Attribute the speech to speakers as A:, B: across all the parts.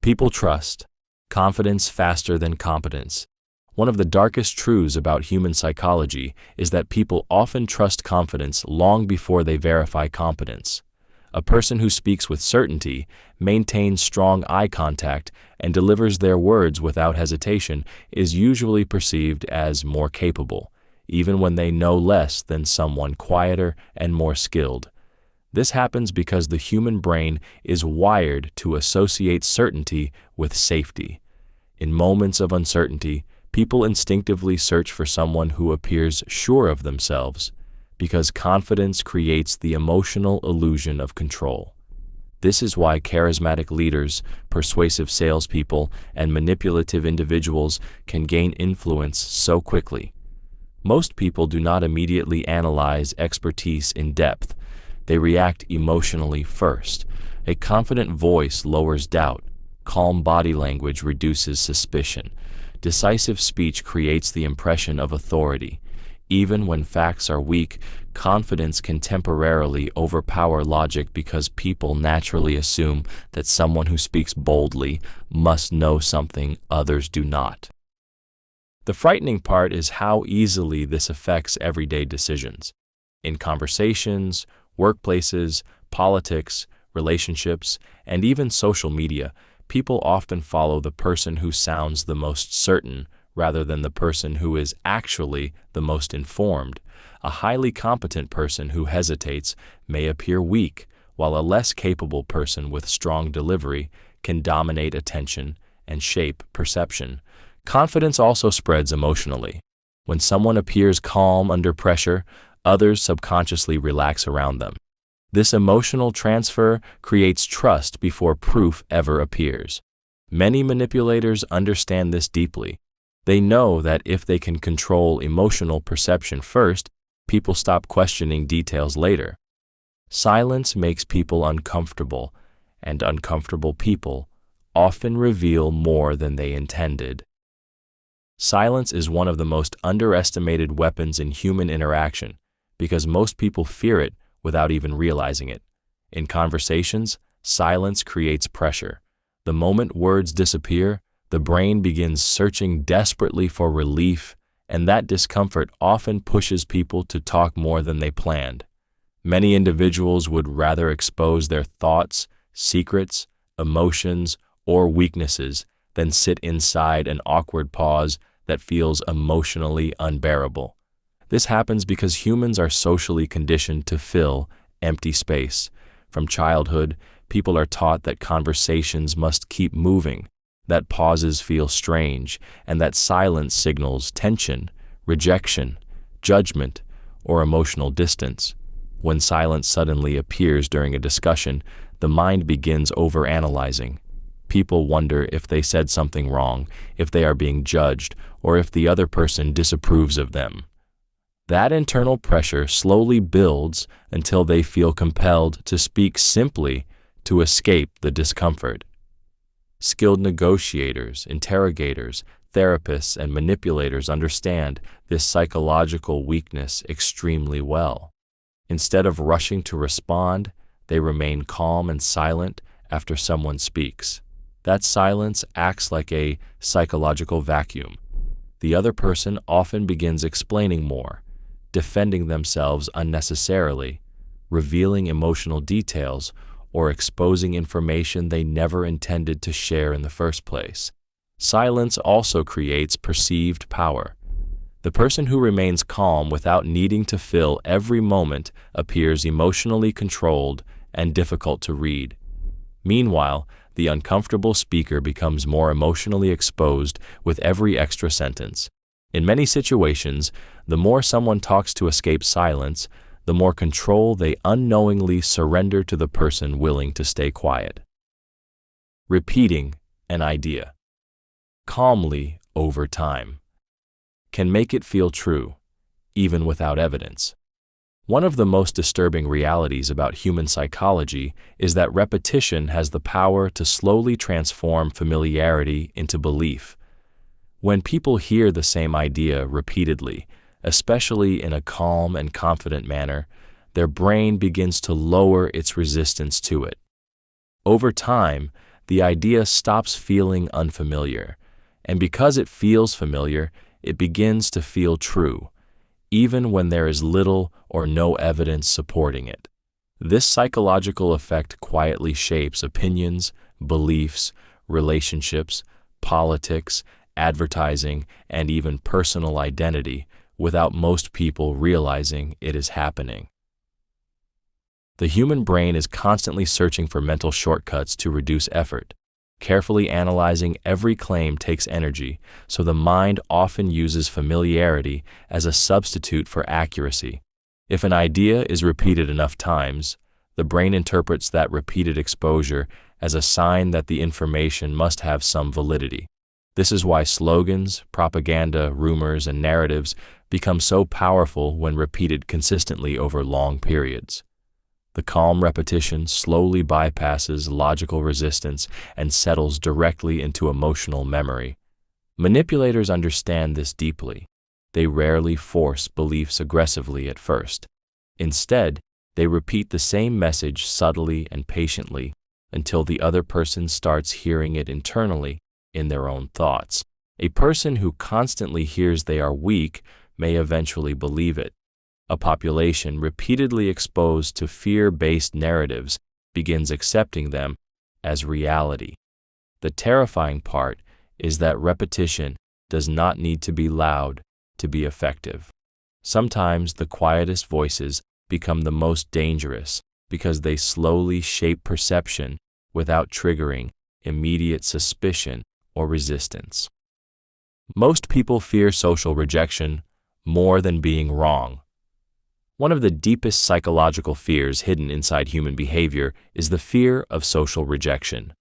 A: People trust confidence faster than competence. One of the darkest truths about human psychology is that people often trust confidence long before they verify competence. A person who speaks with certainty, maintains strong eye contact, and delivers their words without hesitation is usually perceived as more capable, even when they know less than someone quieter and more skilled. This happens because the human brain is wired to associate certainty with safety. In moments of uncertainty, people instinctively search for someone who appears sure of themselves, because confidence creates the emotional illusion of control. This is why charismatic leaders, persuasive salespeople, and manipulative individuals can gain influence so quickly. Most people do not immediately analyze expertise in depth. They react emotionally first. A confident voice lowers doubt. Calm body language reduces suspicion. Decisive speech creates the impression of authority. Even when facts are weak, confidence can temporarily overpower logic because people naturally assume that someone who speaks boldly must know something others do not. The frightening part is how easily this affects everyday decisions. In conversations, workplaces, politics, relationships, and even social media, people often follow the person who sounds the most certain rather than the person who is actually the most informed. A highly competent person who hesitates may appear weak, while a less capable person with strong delivery can dominate attention and shape perception. Confidence also spreads emotionally. When someone appears calm under pressure, others subconsciously relax around them. This emotional transfer creates trust before proof ever appears. Many manipulators understand this deeply. They know that if they can control emotional perception first, people stop questioning details later. Silence makes people uncomfortable, and uncomfortable people often reveal more than they intended. Silence is one of the most underestimated weapons in human interaction because most people fear it without even realizing it. In conversations, silence creates pressure. The moment words disappear, the brain begins searching desperately for relief, and that discomfort often pushes people to talk more than they planned. Many individuals would rather expose their thoughts, secrets, emotions, or weaknesses than sit inside an awkward pause that feels emotionally unbearable. This happens because humans are socially conditioned to fill empty space. From childhood, people are taught that conversations must keep moving, that pauses feel strange, and that silence signals tension, rejection, judgment, or emotional distance. When silence suddenly appears during a discussion, the mind begins overanalyzing. People wonder if they said something wrong, if they are being judged, or if the other person disapproves of them. That internal pressure slowly builds until they feel compelled to speak simply to escape the discomfort. Skilled negotiators, interrogators, therapists, and manipulators understand this psychological weakness extremely well. Instead of rushing to respond, they remain calm and silent after someone speaks. That silence acts like a psychological vacuum. The other person often begins explaining more, defending themselves unnecessarily, revealing emotional details, or exposing information they never intended to share in the first place. Silence also creates perceived power. The person who remains calm without needing to fill every moment appears emotionally controlled and difficult to read. Meanwhile, the uncomfortable speaker becomes more emotionally exposed with every extra sentence. In many situations, the more someone talks to escape silence, the more control they unknowingly surrender to the person willing to stay quiet. Repeating an idea calmly over time can make it feel true, even without evidence. One of the most disturbing realities about human psychology is that repetition has the power to slowly transform familiarity into belief. When people hear the same idea repeatedly, especially in a calm and confident manner, their brain begins to lower its resistance to it. Over time, the idea stops feeling unfamiliar, and because it feels familiar, it begins to feel true, even when there is little or no evidence supporting it. This psychological effect quietly shapes opinions, beliefs, relationships, politics, advertising, and even personal identity without most people realizing it is happening. The human brain is constantly searching for mental shortcuts to reduce effort. Carefully analyzing every claim takes energy, so the mind often uses familiarity as a substitute for accuracy. If an idea is repeated enough times, the brain interprets that repeated exposure as a sign that the information must have some validity. This is why slogans, propaganda, rumors, and narratives become so powerful when repeated consistently over long periods. The calm repetition slowly bypasses logical resistance and settles directly into emotional memory. Manipulators understand this deeply. They rarely force beliefs aggressively at first. Instead, they repeat the same message subtly and patiently until the other person starts hearing it internally in their own thoughts. A person who constantly hears they are weak may eventually believe it. A population repeatedly exposed to fear-based narratives begins accepting them as reality. The terrifying part is that repetition does not need to be loud to be effective. Sometimes the quietest voices become the most dangerous because they slowly shape perception without triggering immediate suspicion or resistance. Most people fear social rejection more than being wrong. One of the deepest psychological fears hidden inside human behavior is the fear of social rejection.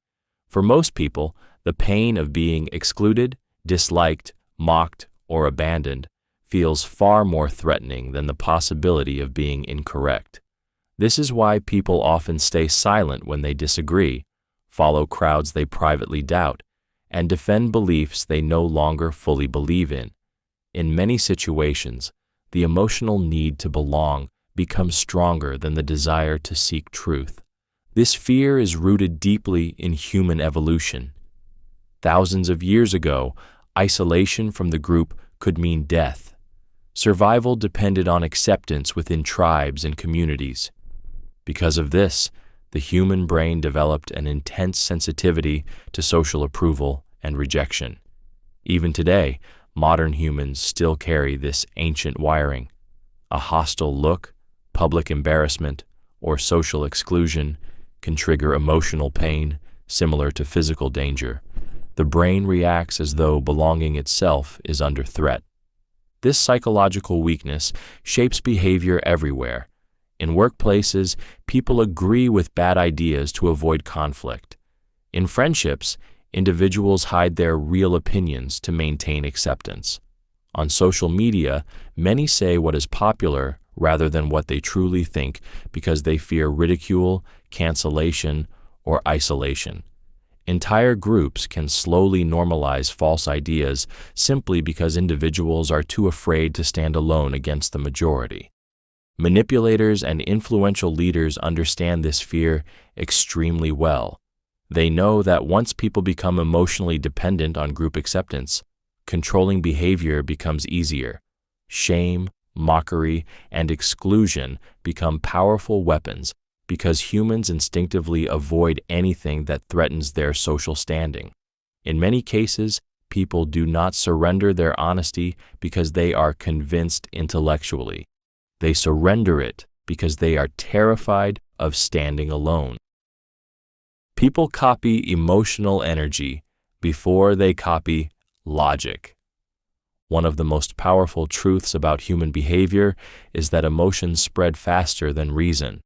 A: For most people, the pain of being excluded, disliked, mocked, or abandoned feels far more threatening than the possibility of being incorrect. This is why people often stay silent when they disagree, follow crowds they privately doubt, and defend beliefs they no longer fully believe in. In many situations, the emotional need to belong becomes stronger than the desire to seek truth. This fear is rooted deeply in human evolution. Thousands of years ago, isolation from the group could mean death. Survival depended on acceptance within tribes and communities. Because of this, the human brain developed an intense sensitivity to social approval and rejection. Even today, modern humans still carry this ancient wiring. A hostile look, public embarrassment, or social exclusion can trigger emotional pain similar to physical danger. The brain reacts as though belonging itself is under threat. This psychological weakness shapes behavior everywhere. In workplaces, people agree with bad ideas to avoid conflict. In friendships, individuals hide their real opinions to maintain acceptance. On social media, many say what is popular rather than what they truly think because they fear ridicule, cancellation, or isolation. Entire groups can slowly normalize false ideas simply because individuals are too afraid to stand alone against the majority. Manipulators and influential leaders understand this fear extremely well. They know that once people become emotionally dependent on group acceptance, controlling behavior becomes easier. Shame, mockery, and exclusion become powerful weapons because humans instinctively avoid anything that threatens their social standing. In many cases, people do not surrender their honesty because they are convinced intellectually. They surrender it because they are terrified of standing alone. People copy emotional energy before they copy logic. One of the most powerful truths about human behavior is that emotions spread faster than reason.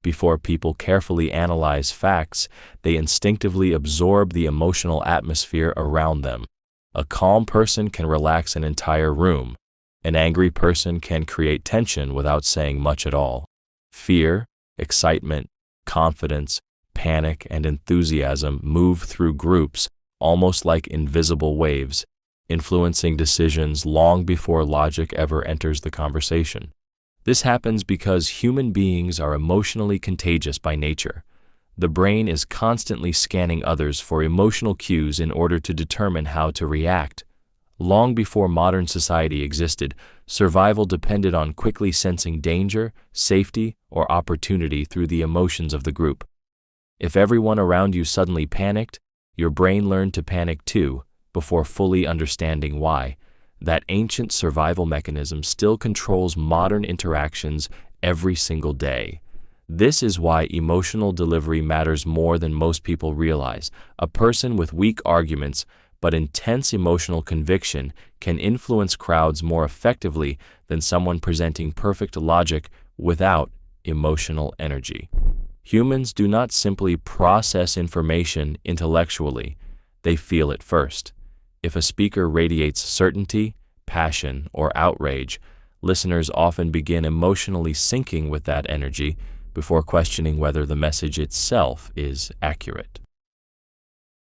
A: Before people carefully analyze facts, they instinctively absorb the emotional atmosphere around them. A calm person can relax an entire room. An angry person can create tension without saying much at all. Fear, excitement, confidence, panic, and enthusiasm move through groups almost like invisible waves, influencing decisions long before logic ever enters the conversation. This happens because human beings are emotionally contagious by nature. The brain is constantly scanning others for emotional cues in order to determine how to react. Long before modern society existed, survival depended on quickly sensing danger, safety, or opportunity through the emotions of the group. If everyone around you suddenly panicked, your brain learned to panic too, before fully understanding why. That ancient survival mechanism still controls modern interactions every single day. This is why emotional delivery matters more than most people realize. A person with weak arguments but intense emotional conviction can influence crowds more effectively than someone presenting perfect logic without emotional energy. Humans do not simply process information intellectually, they feel it first. If a speaker radiates certainty, passion, or outrage, listeners often begin emotionally syncing with that energy before questioning whether the message itself is accurate.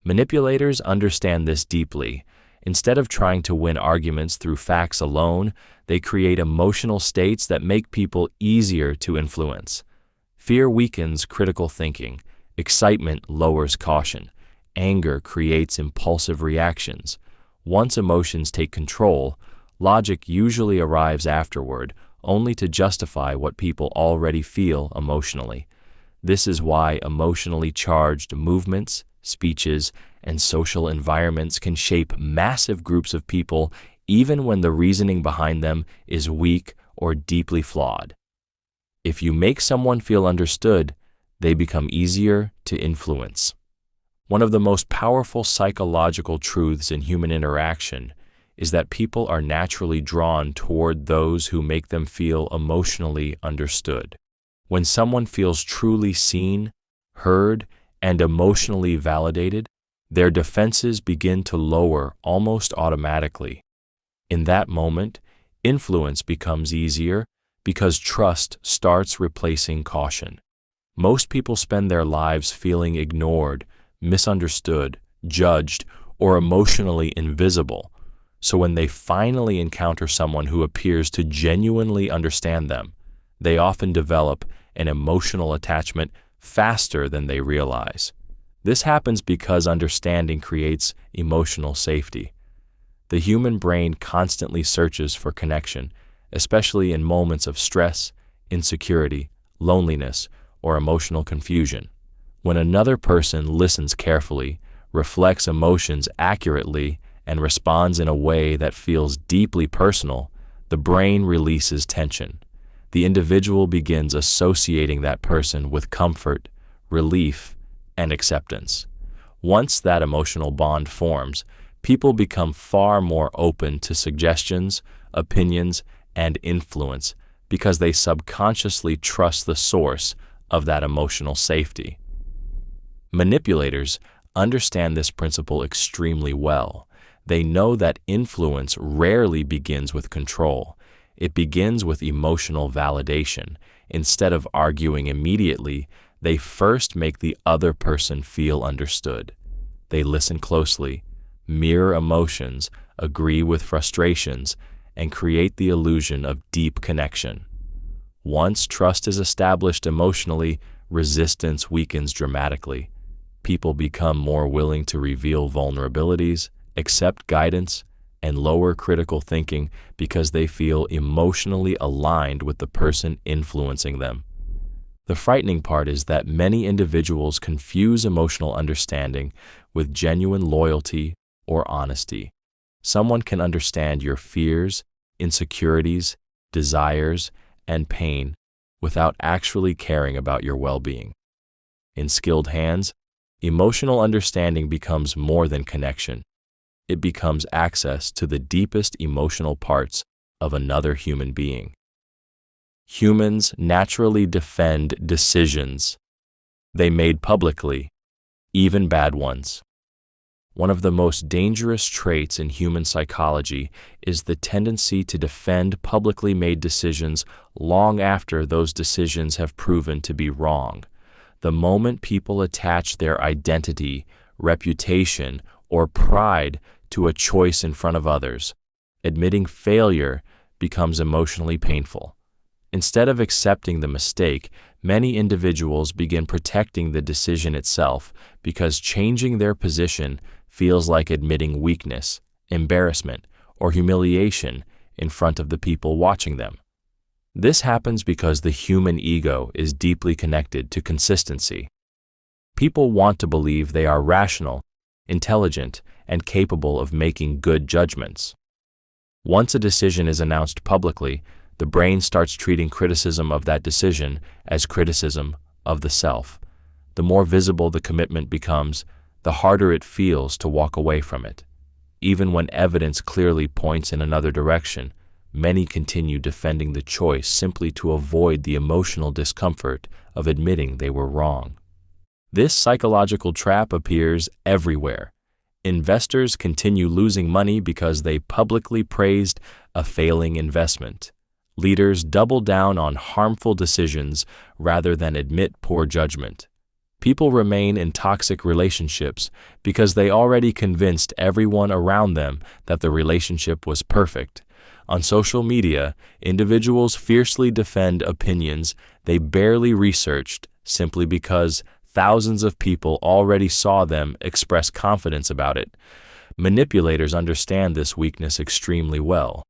A: Manipulators understand this deeply. Instead of trying to win arguments through facts alone, they create emotional states that make people easier to influence. Fear weakens critical thinking, excitement lowers caution, anger creates impulsive reactions. Once emotions take control, logic usually arrives afterward, only to justify what people already feel emotionally. This is why emotionally charged movements, speeches, and social environments can shape massive groups of people even when the reasoning behind them is weak or deeply flawed. If you make someone feel understood, they become easier to influence. One of the most powerful psychological truths in human interaction is that people are naturally drawn toward those who make them feel emotionally understood. When someone feels truly seen, heard, and emotionally validated, their defenses begin to lower almost automatically. In that moment, influence becomes easier because trust starts replacing caution. Most people spend their lives feeling ignored, misunderstood, judged, or emotionally invisible. So when they finally encounter someone who appears to genuinely understand them, they often develop an emotional attachment faster than they realize. This happens because understanding creates emotional safety. The human brain constantly searches for connection, especially in moments of stress, insecurity, loneliness, or emotional confusion. When another person listens carefully, reflects emotions accurately, and responds in a way that feels deeply personal, the brain releases tension. The individual begins associating that person with comfort, relief, and acceptance. Once that emotional bond forms, people become far more open to suggestions, opinions, and influence because they subconsciously trust the source of that emotional safety. Manipulators understand this principle extremely well. They know that influence rarely begins with control. It begins with emotional validation. Instead of arguing immediately, they first make the other person feel understood. They listen closely, mirror emotions, agree with frustrations, and create the illusion of deep connection. Once trust is established emotionally, resistance weakens dramatically. People become more willing to reveal vulnerabilities, accept guidance, and lower critical thinking because they feel emotionally aligned with the person influencing them. The frightening part is that many individuals confuse emotional understanding with genuine loyalty or honesty. Someone can understand your fears, insecurities, desires, and pain without actually caring about your well-being. In skilled hands, emotional understanding becomes more than connection. It becomes access to the deepest emotional parts of another human being. Humans naturally defend decisions they made publicly, even bad ones. One of the most dangerous traits in human psychology is the tendency to defend publicly made decisions long after those decisions have proven to be wrong. The moment people attach their identity, reputation, or pride to a choice in front of others, admitting failure becomes emotionally painful. Instead of accepting the mistake, many individuals begin protecting the decision itself because changing their position feels like admitting weakness, embarrassment, or humiliation in front of the people watching them. This happens because the human ego is deeply connected to consistency. People want to believe they are rational, intelligent, and capable of making good judgments. Once a decision is announced publicly, the brain starts treating criticism of that decision as criticism of the self. The more visible the commitment becomes, the harder it feels to walk away from it. Even when evidence clearly points in another direction, many continue defending the choice simply to avoid the emotional discomfort of admitting they were wrong. This psychological trap appears everywhere. Investors continue losing money because they publicly praised a failing investment. Leaders double down on harmful decisions rather than admit poor judgment. People remain in toxic relationships because they already convinced everyone around them that the relationship was perfect. On social media, individuals fiercely defend opinions they barely researched simply because thousands of people already saw them express confidence about it. Manipulators understand this weakness extremely well.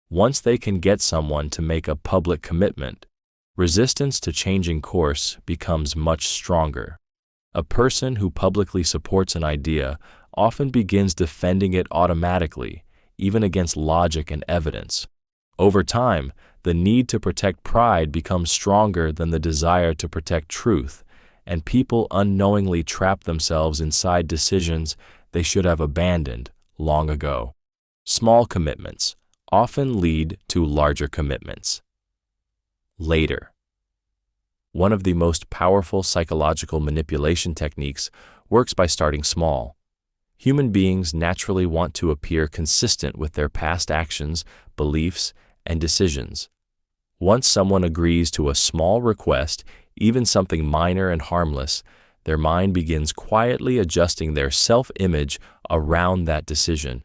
A: Once they can get someone to make a public commitment, resistance to changing course becomes much stronger. A person who publicly supports an idea often begins defending it automatically, even against logic and evidence. Over time, the need to protect pride becomes stronger than the desire to protect truth, and people unknowingly trap themselves inside decisions they should have abandoned long ago. Small commitments often lead to larger commitments. Later. One of the most powerful psychological manipulation techniques works by starting small. Human beings naturally want to appear consistent with their past actions, beliefs, and decisions. Once someone agrees to a small request, even something minor and harmless, their mind begins quietly adjusting their self-image around that decision.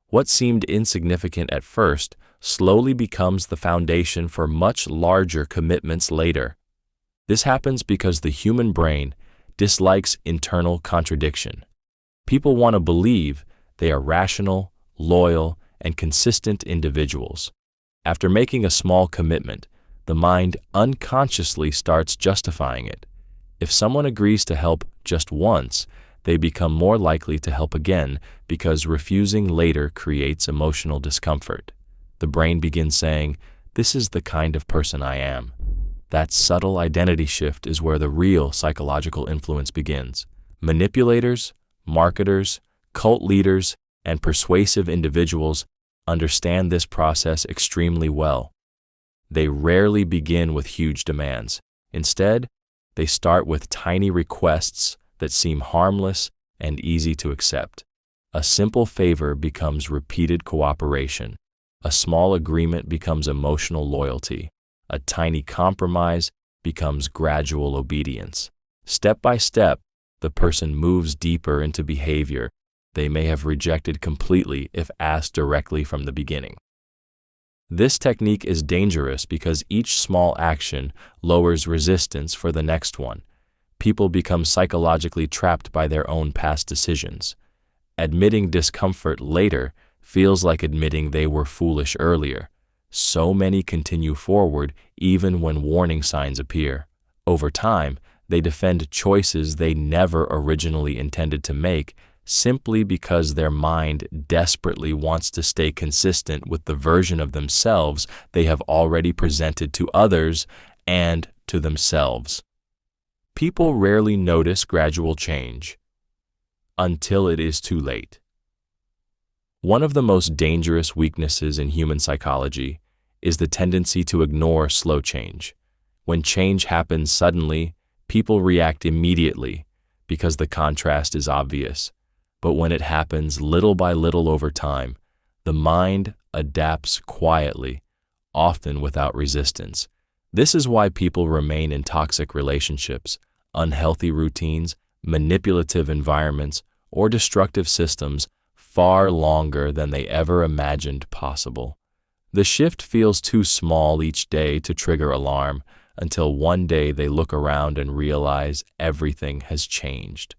A: What seemed insignificant at first slowly becomes the foundation for much larger commitments later. This happens because the human brain dislikes internal contradiction. People want to believe they are rational, loyal, and consistent individuals. After making a small commitment, the mind unconsciously starts justifying it. If someone agrees to help just once, they become more likely to help again because refusing later creates emotional discomfort. The brain begins saying, "This is the kind of person I am." That subtle identity shift is where the real psychological influence begins. Manipulators, marketers, cult leaders, and persuasive individuals understand this process extremely well. They rarely begin with huge demands. Instead, they start with tiny requests that seem harmless and easy to accept. A simple favor becomes repeated cooperation. A small agreement becomes emotional loyalty. A tiny compromise becomes gradual obedience. Step by step, the person moves deeper into behavior they may have rejected completely if asked directly from the beginning. This technique is dangerous because each small action lowers resistance for the next one. People become psychologically trapped by their own past decisions. Admitting discomfort later feels like admitting they were foolish earlier. So many continue forward even when warning signs appear. Over time, they defend choices they never originally intended to make simply because their mind desperately wants to stay consistent with the version of themselves they have already presented to others and to themselves. People rarely notice gradual change until it is too late. One of the most dangerous weaknesses in human psychology is the tendency to ignore slow change. When change happens suddenly, people react immediately because the contrast is obvious. But when it happens little by little over time, the mind adapts quietly, often without resistance. This is why people remain in toxic relationships, unhealthy routines, manipulative environments, or destructive systems far longer than they ever imagined possible. The shift feels too small each day to trigger alarm, until one day they look around and realize everything has changed.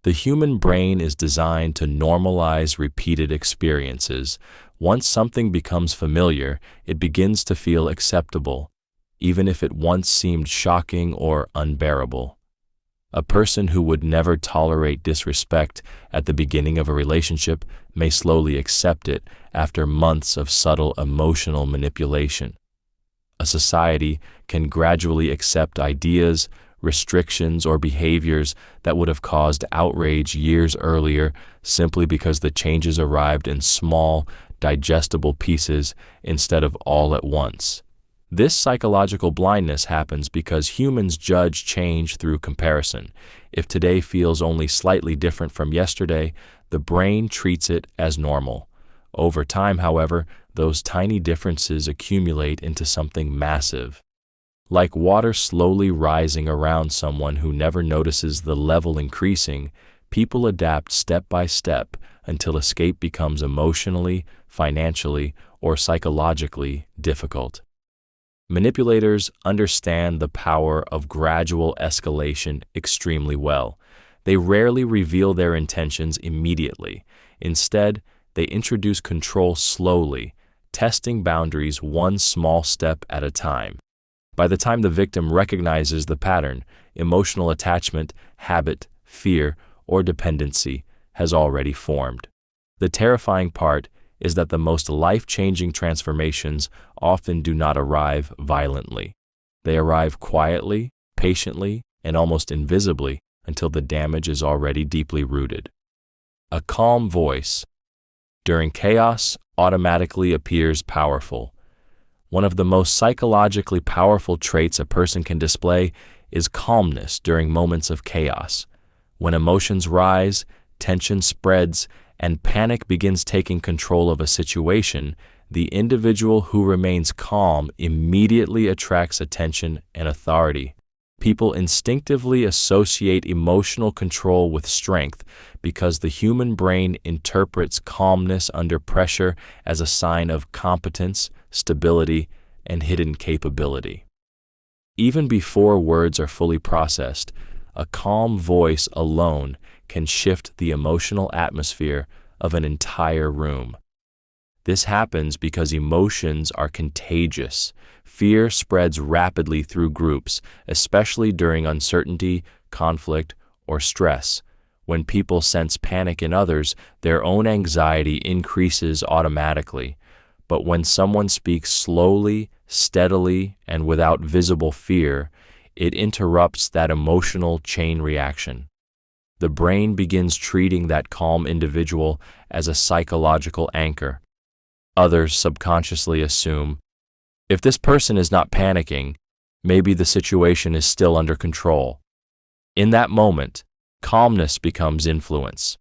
A: The human brain is designed to normalize repeated experiences. Once something becomes familiar, it begins to feel acceptable, even if it once seemed shocking or unbearable. A person who would never tolerate disrespect at the beginning of a relationship may slowly accept it after months of subtle emotional manipulation. A society can gradually accept ideas, restrictions, or behaviors that would have caused outrage years earlier simply because the changes arrived in small, digestible pieces instead of all at once. This psychological blindness happens because humans judge change through comparison. If today feels only slightly different from yesterday, the brain treats it as normal. Over time, however, those tiny differences accumulate into something massive. Like water slowly rising around someone who never notices the level increasing, people adapt step by step until escape becomes emotionally, financially, or psychologically difficult. Manipulators understand the power of gradual escalation extremely well. They rarely reveal their intentions immediately. Instead, they introduce control slowly, testing boundaries one small step at a time. By the time the victim recognizes the pattern, emotional attachment, habit, fear, or dependency has already formed. The terrifying part is that the most life-changing transformations often do not arrive violently. They arrive quietly, patiently, and almost invisibly until the damage is already deeply rooted. A calm voice during chaos automatically appears powerful. One of the most psychologically powerful traits a person can display is calmness during moments of chaos. When emotions rise, tension spreads, and panic begins taking control of a situation, the individual who remains calm immediately attracts attention and authority. People instinctively associate emotional control with strength because the human brain interprets calmness under pressure as a sign of competence, stability, and hidden capability. Even before words are fully processed, a calm voice alone can shift the emotional atmosphere of an entire room. This happens because emotions are contagious. Fear spreads rapidly through groups, especially during uncertainty, conflict, or stress. When people sense panic in others, their own anxiety increases automatically. But when someone speaks slowly, steadily, and without visible fear, it interrupts that emotional chain reaction. The brain begins treating that calm individual as a psychological anchor. Others subconsciously assume, if this person is not panicking, maybe the situation is still under control. In that moment, calmness becomes influence.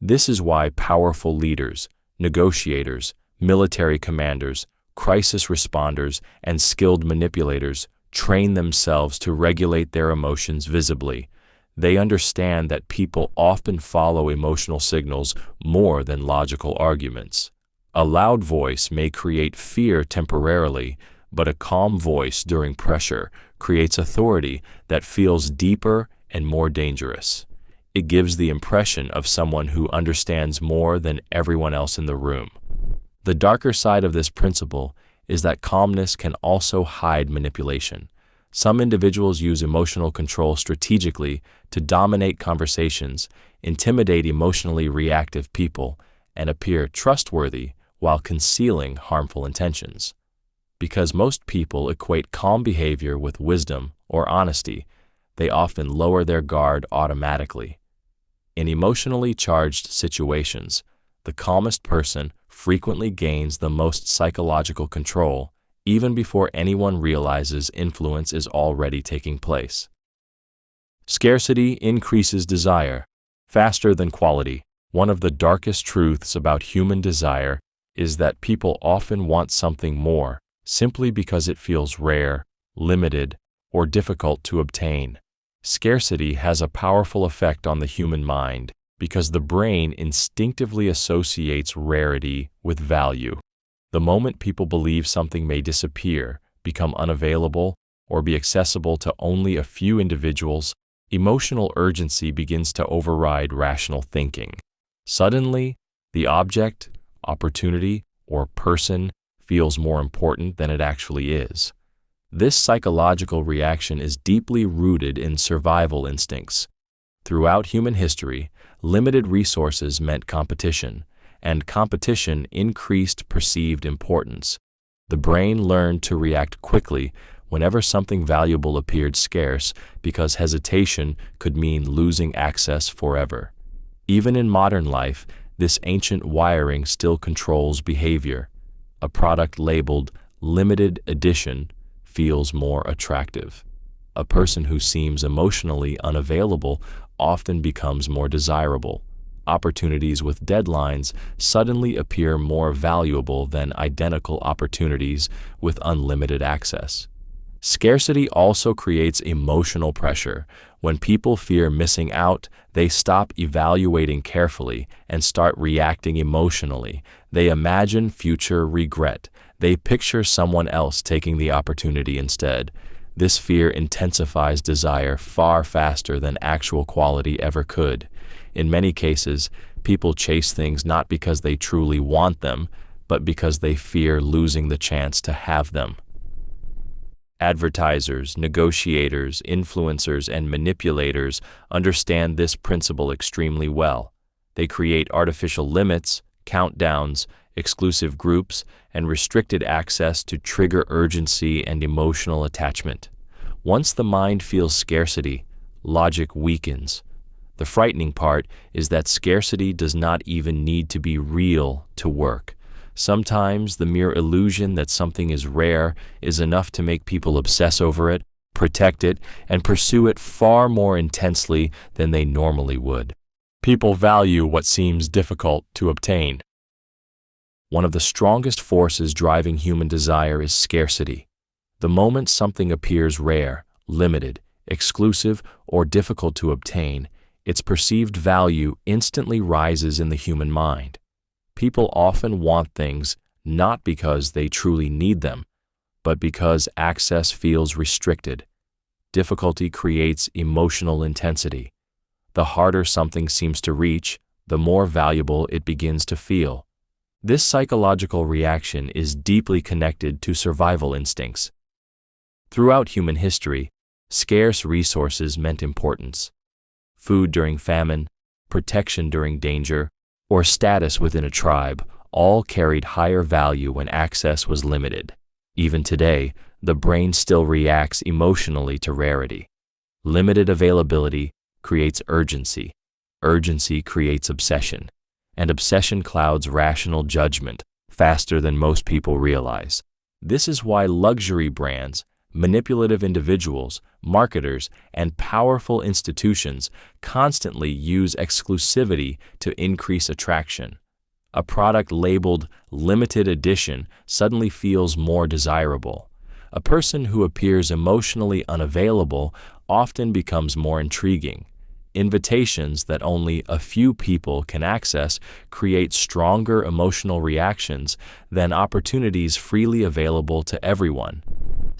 A: This is why powerful leaders, negotiators, military commanders, crisis responders, and skilled manipulators train themselves to regulate their emotions visibly. They understand that people often follow emotional signals more than logical arguments. A loud voice may create fear temporarily, but a calm voice during pressure creates authority that feels deeper and more dangerous. It gives the impression of someone who understands more than everyone else in the room. The darker side of this principle is that calmness can also hide manipulation. Some individuals use emotional control strategically to dominate conversations, intimidate emotionally reactive people, and appear trustworthy while concealing harmful intentions. Because most people equate calm behavior with wisdom or honesty, they often lower their guard automatically. In emotionally charged situations, the calmest person frequently gains the most psychological control, even before anyone realizes influence is already taking place. Scarcity increases desire faster than quality. One of the darkest truths about human desire is that people often want something more simply because it feels rare, limited, or difficult to obtain. Scarcity has a powerful effect on the human mind because the brain instinctively associates rarity with value. The moment people believe something may disappear, become unavailable, or be accessible to only a few individuals, emotional urgency begins to override rational thinking. Suddenly, the object, opportunity, or person feels more important than it actually is. This psychological reaction is deeply rooted in survival instincts. Throughout human history, limited resources meant competition, and competition increased perceived importance. The brain learned to react quickly whenever something valuable appeared scarce because hesitation could mean losing access forever. Even in modern life, this ancient wiring still controls behavior. A product labeled limited edition feels more attractive. A person who seems emotionally unavailable often becomes more desirable. Opportunities with deadlines suddenly appear more valuable than identical opportunities with unlimited access. Scarcity also creates emotional pressure. When people fear missing out, they stop evaluating carefully and start reacting emotionally. They imagine future regret. They picture someone else taking the opportunity instead. This fear intensifies desire far faster than actual quality ever could. In many cases, people chase things not because they truly want them, but because they fear losing the chance to have them. Advertisers, negotiators, influencers, and manipulators understand this principle extremely well. They create artificial limits, countdowns, exclusive groups, and restricted access to trigger urgency and emotional attachment. Once the mind feels scarcity, logic weakens. The frightening part is that scarcity does not even need to be real to work. Sometimes the mere illusion that something is rare is enough to make people obsess over it, protect it, and pursue it far more intensely than they normally would. People value what seems difficult to obtain. One of the strongest forces driving human desire is scarcity. The moment something appears rare, limited, exclusive, or difficult to obtain, its perceived value instantly rises in the human mind. People often want things not because they truly need them, but because access feels restricted. Difficulty creates emotional intensity. The harder something seems to reach, the more valuable it begins to feel. This psychological reaction is deeply connected to survival instincts. Throughout human history, scarce resources meant importance. Food during famine, protection during danger, or status within a tribe all carried higher value when access was limited. Even today, the brain still reacts emotionally to rarity. Limited availability creates urgency. Urgency creates obsession. And obsession clouds rational judgment faster than most people realize. This is why luxury brands, manipulative individuals, marketers, and powerful institutions constantly use exclusivity to increase attraction. A product labeled limited edition suddenly feels more desirable. A person who appears emotionally unavailable often becomes more intriguing. Invitations that only a few people can access create stronger emotional reactions than opportunities freely available to everyone.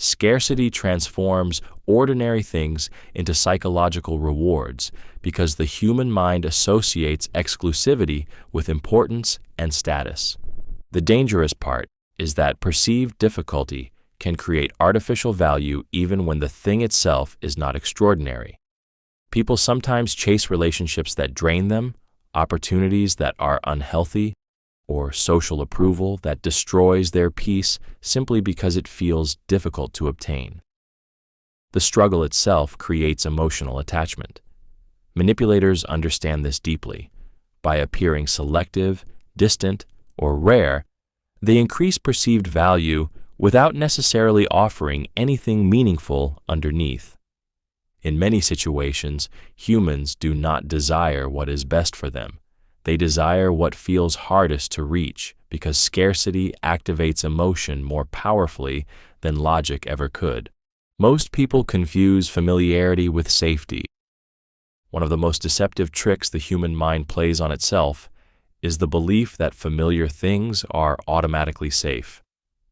A: Scarcity transforms ordinary things into psychological rewards because the human mind associates exclusivity with importance and status. The dangerous part is that perceived difficulty can create artificial value even when the thing itself is not extraordinary. People sometimes chase relationships that drain them, opportunities that are unhealthy, or social approval that destroys their peace simply because it feels difficult to obtain. The struggle itself creates emotional attachment. Manipulators understand this deeply. By appearing selective, distant, or rare, they increase perceived value without necessarily offering anything meaningful underneath. In many situations, humans do not desire what is best for them. They desire what feels hardest to reach because scarcity activates emotion more powerfully than logic ever could. Most people confuse familiarity with safety. One of the most deceptive tricks the human mind plays on itself is the belief that familiar things are automatically safe.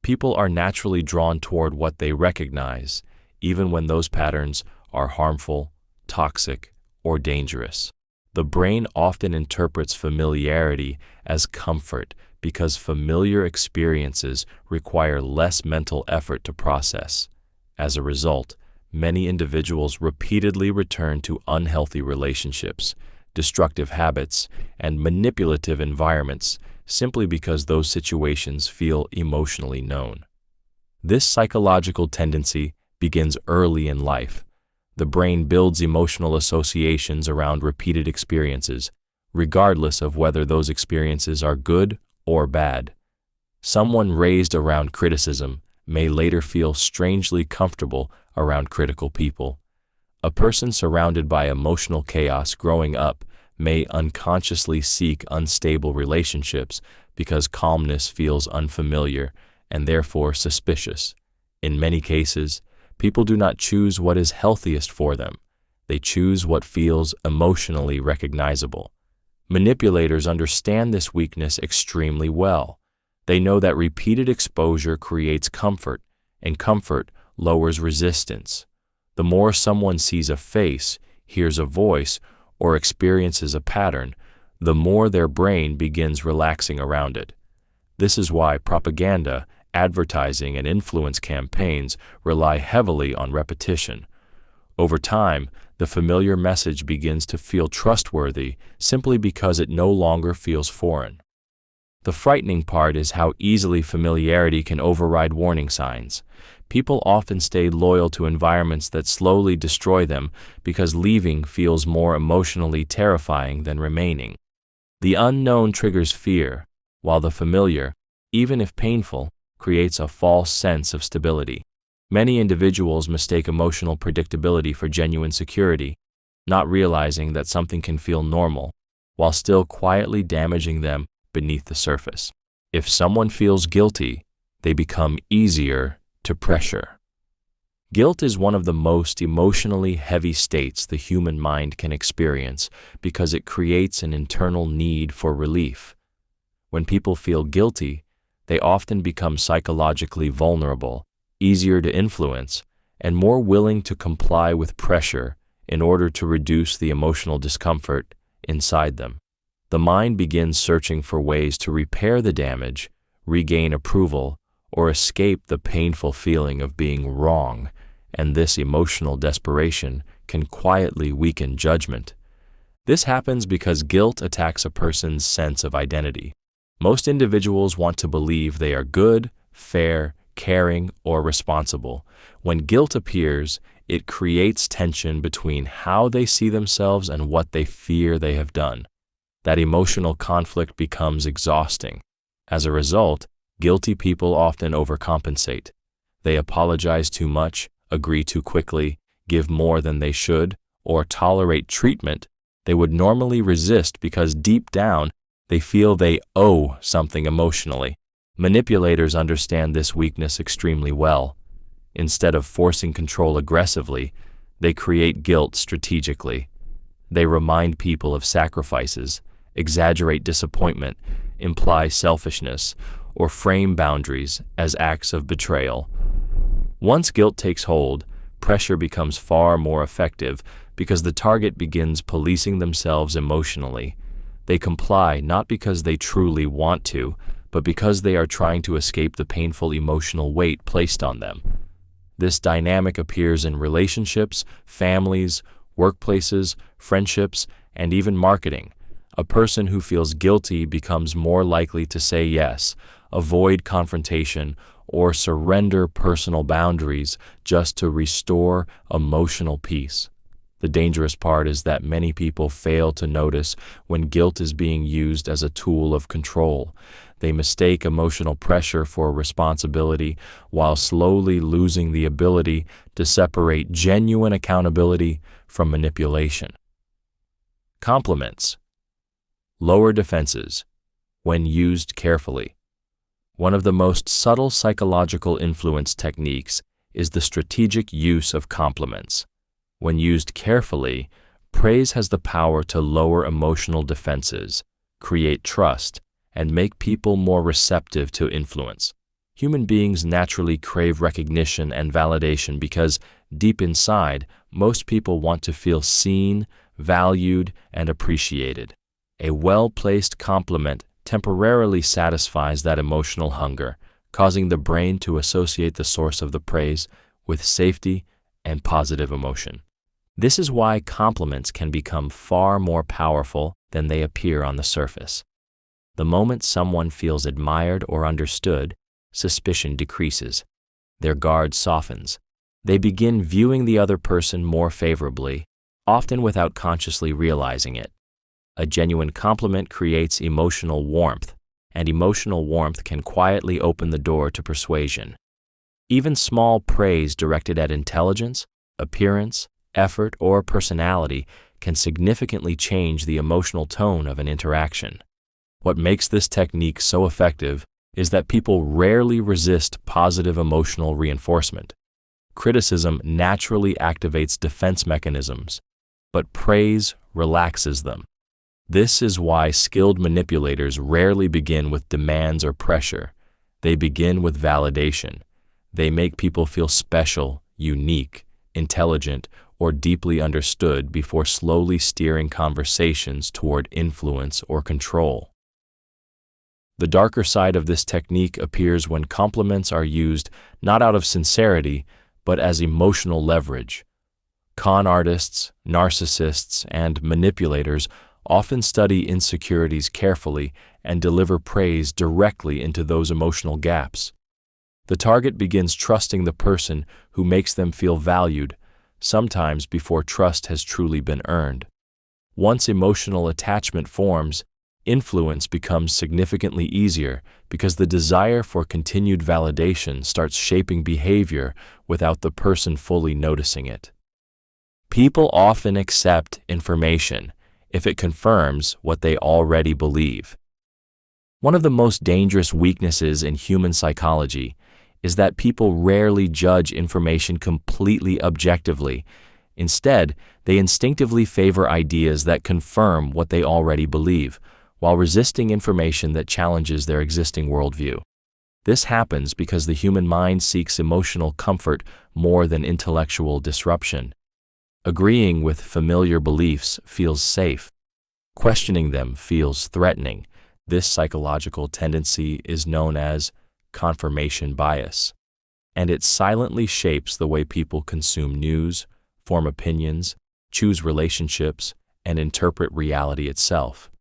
A: People are naturally drawn toward what they recognize, even when those patterns are harmful, toxic, or dangerous. The brain often interprets familiarity as comfort because familiar experiences require less mental effort to process. As a result, many individuals repeatedly return to unhealthy relationships, destructive habits, and manipulative environments simply because those situations feel emotionally known. This psychological tendency begins early in life. The brain builds emotional associations around repeated experiences, regardless of whether those experiences are good or bad. Someone raised around criticism may later feel strangely comfortable around critical people. A person surrounded by emotional chaos growing up may unconsciously seek unstable relationships because calmness feels unfamiliar and therefore suspicious. In many cases, people do not choose what is healthiest for them. They choose what feels emotionally recognizable. Manipulators understand this weakness extremely well. They know that repeated exposure creates comfort, and comfort lowers resistance. The more someone sees a face, hears a voice, or experiences a pattern, the more their brain begins relaxing around it. This is why propaganda, advertising, and influence campaigns rely heavily on repetition. Over time, the familiar message begins to feel trustworthy simply because it no longer feels foreign. The frightening part is how easily familiarity can override warning signs. People often stay loyal to environments that slowly destroy them because leaving feels more emotionally terrifying than remaining. The unknown triggers fear, while the familiar, even if painful, creates a false sense of stability. Many individuals mistake emotional predictability for genuine security, not realizing that something can feel normal while still quietly damaging them beneath the surface. If someone feels guilty, they become easier to pressure. Guilt is one of the most emotionally heavy states the human mind can experience because it creates an internal need for relief. When people feel guilty, they often become psychologically vulnerable, easier to influence, and more willing to comply with pressure in order to reduce the emotional discomfort inside them. The mind begins searching for ways to repair the damage, regain approval, or escape the painful feeling of being wrong, and this emotional desperation can quietly weaken judgment. This happens because guilt attacks a person's sense of identity. Most individuals want to believe they are good, fair, caring, or responsible. When guilt appears, it creates tension between how they see themselves and what they fear they have done. That emotional conflict becomes exhausting. As a result, guilty people often overcompensate. They apologize too much, agree too quickly, give more than they should, or tolerate treatment they would normally resist because deep down they feel they owe something emotionally. Manipulators understand this weakness extremely well. Instead of forcing control aggressively, they create guilt strategically. They remind people of sacrifices, exaggerate disappointment, imply selfishness, or frame boundaries as acts of betrayal. Once guilt takes hold, pressure becomes far more effective because the target begins policing themselves emotionally. They comply not because they truly want to, but because they are trying to escape the painful emotional weight placed on them. This dynamic appears in relationships, families, workplaces, friendships, and even marketing. A person who feels guilty becomes more likely to say yes, avoid confrontation, or surrender personal boundaries just to restore emotional peace. The dangerous part is that many people fail to notice when guilt is being used as a tool of control. They mistake emotional pressure for responsibility while slowly losing the ability to separate genuine accountability from manipulation. Compliments. Lower defenses when used carefully. One of the most subtle psychological influence techniques is the strategic use of compliments. When used carefully, praise has the power to lower emotional defenses, create trust, and make people more receptive to influence. Human beings naturally crave recognition and validation because deep inside, most people want to feel seen, valued, and appreciated. A well-placed compliment temporarily satisfies that emotional hunger, causing the brain to associate the source of the praise with safety and positive emotion. This is why compliments can become far more powerful than they appear on the surface. The moment someone feels admired or understood, suspicion decreases. Their guard softens. They begin viewing the other person more favorably, often without consciously realizing it. A genuine compliment creates emotional warmth, and emotional warmth can quietly open the door to persuasion. Even small praise directed at intelligence, appearance, effort, or personality can significantly change the emotional tone of an interaction. What makes this technique so effective is that people rarely resist positive emotional reinforcement. Criticism naturally activates defense mechanisms, but praise relaxes them. This is why skilled manipulators rarely begin with demands or pressure. They begin with validation. They make people feel special, unique, intelligent, or deeply understood before slowly steering conversations toward influence or control. The darker side of this technique appears when compliments are used not out of sincerity, but as emotional leverage. Con artists, narcissists, and manipulators often study insecurities carefully and deliver praise directly into those emotional gaps. The target begins trusting the person who makes them feel valued, sometimes before trust has truly been earned. Once emotional attachment forms, influence becomes significantly easier because the desire for continued validation starts shaping behavior without the person fully noticing it. People often accept information if it confirms what they already believe. One of the most dangerous weaknesses in human psychology is that people rarely judge information completely objectively. Instead, they instinctively favor ideas that confirm what they already believe, while resisting information that challenges their existing worldview. This happens because the human mind seeks emotional comfort more than intellectual disruption. Agreeing with familiar beliefs feels safe. Questioning them feels threatening. This psychological tendency is known as confirmation bias, and it silently shapes the way people consume news, form opinions, choose relationships, and interpret reality itself.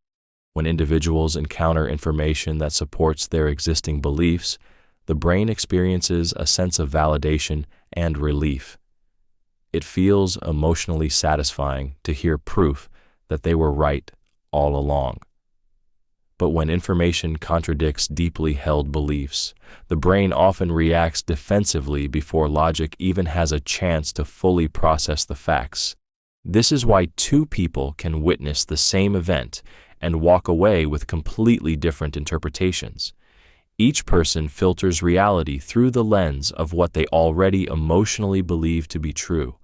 A: When individuals encounter information that supports their existing beliefs, the brain experiences a sense of validation and relief. It feels emotionally satisfying to hear proof that they were right all along. But when information contradicts deeply held beliefs, the brain often reacts defensively before logic even has a chance to fully process the facts. This is why two people can witness the same event and walk away with completely different interpretations. Each person filters reality through the lens of what they already emotionally believe to be true.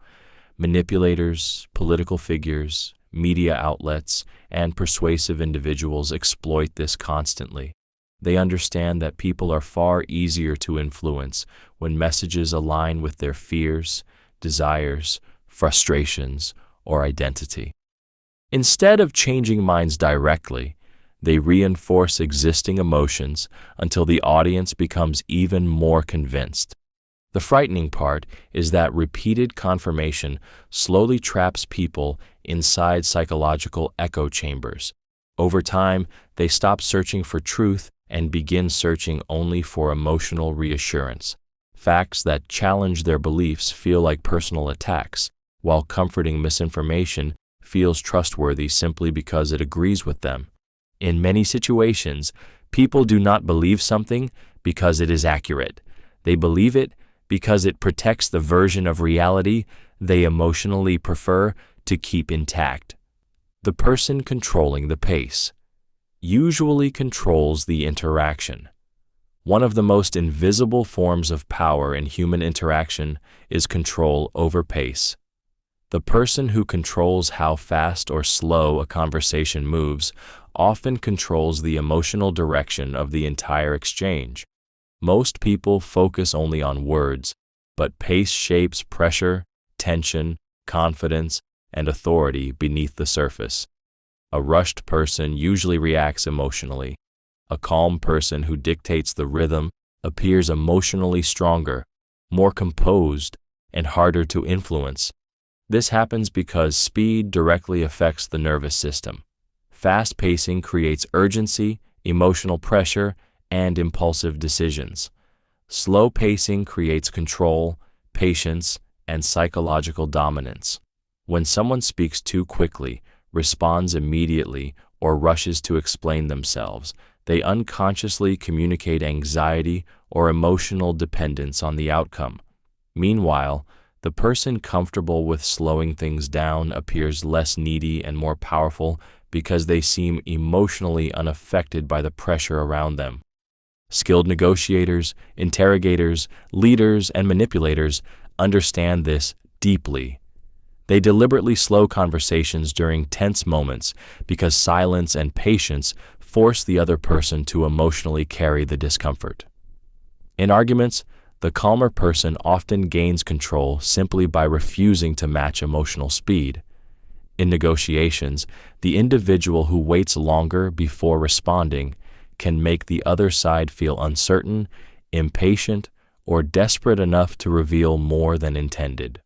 A: Manipulators, political figures, media outlets, and persuasive individuals exploit this constantly. They understand that people are far easier to influence when messages align with their fears, desires, frustrations, or identity. Instead of changing minds directly, they reinforce existing emotions until the audience becomes even more convinced. The frightening part is that repeated confirmation slowly traps people inside psychological echo chambers. Over time, they stop searching for truth and begin searching only for emotional reassurance. Facts that challenge their beliefs feel like personal attacks, while comforting misinformation feels trustworthy simply because it agrees with them. In many situations, people do not believe something because it is accurate. They believe it because it protects the version of reality they emotionally prefer to keep intact. The person controlling the pace usually controls the interaction. One of the most invisible forms of power in human interaction is control over pace. The person who controls how fast or slow a conversation moves often controls the emotional direction of the entire exchange. Most people focus only on words, but pace shapes pressure, tension, confidence, and authority beneath the surface. A rushed person usually reacts emotionally. A calm person who dictates the rhythm appears emotionally stronger, more composed, and harder to influence. This happens because speed directly affects the nervous system. Fast pacing creates urgency, emotional pressure, and impulsive decisions. Slow pacing creates control, patience, and psychological dominance. When someone speaks too quickly, responds immediately, or rushes to explain themselves, they unconsciously communicate anxiety or emotional dependence on the outcome. Meanwhile, the person comfortable with slowing things down appears less needy and more powerful because they seem emotionally unaffected by the pressure around them. Skilled negotiators, interrogators, leaders, and manipulators understand this deeply. They deliberately slow conversations during tense moments because silence and patience force the other person to emotionally carry the discomfort. In arguments, the calmer person often gains control simply by refusing to match emotional speed. In negotiations, the individual who waits longer before responding can make the other side feel uncertain, impatient, or desperate enough to reveal more than intended.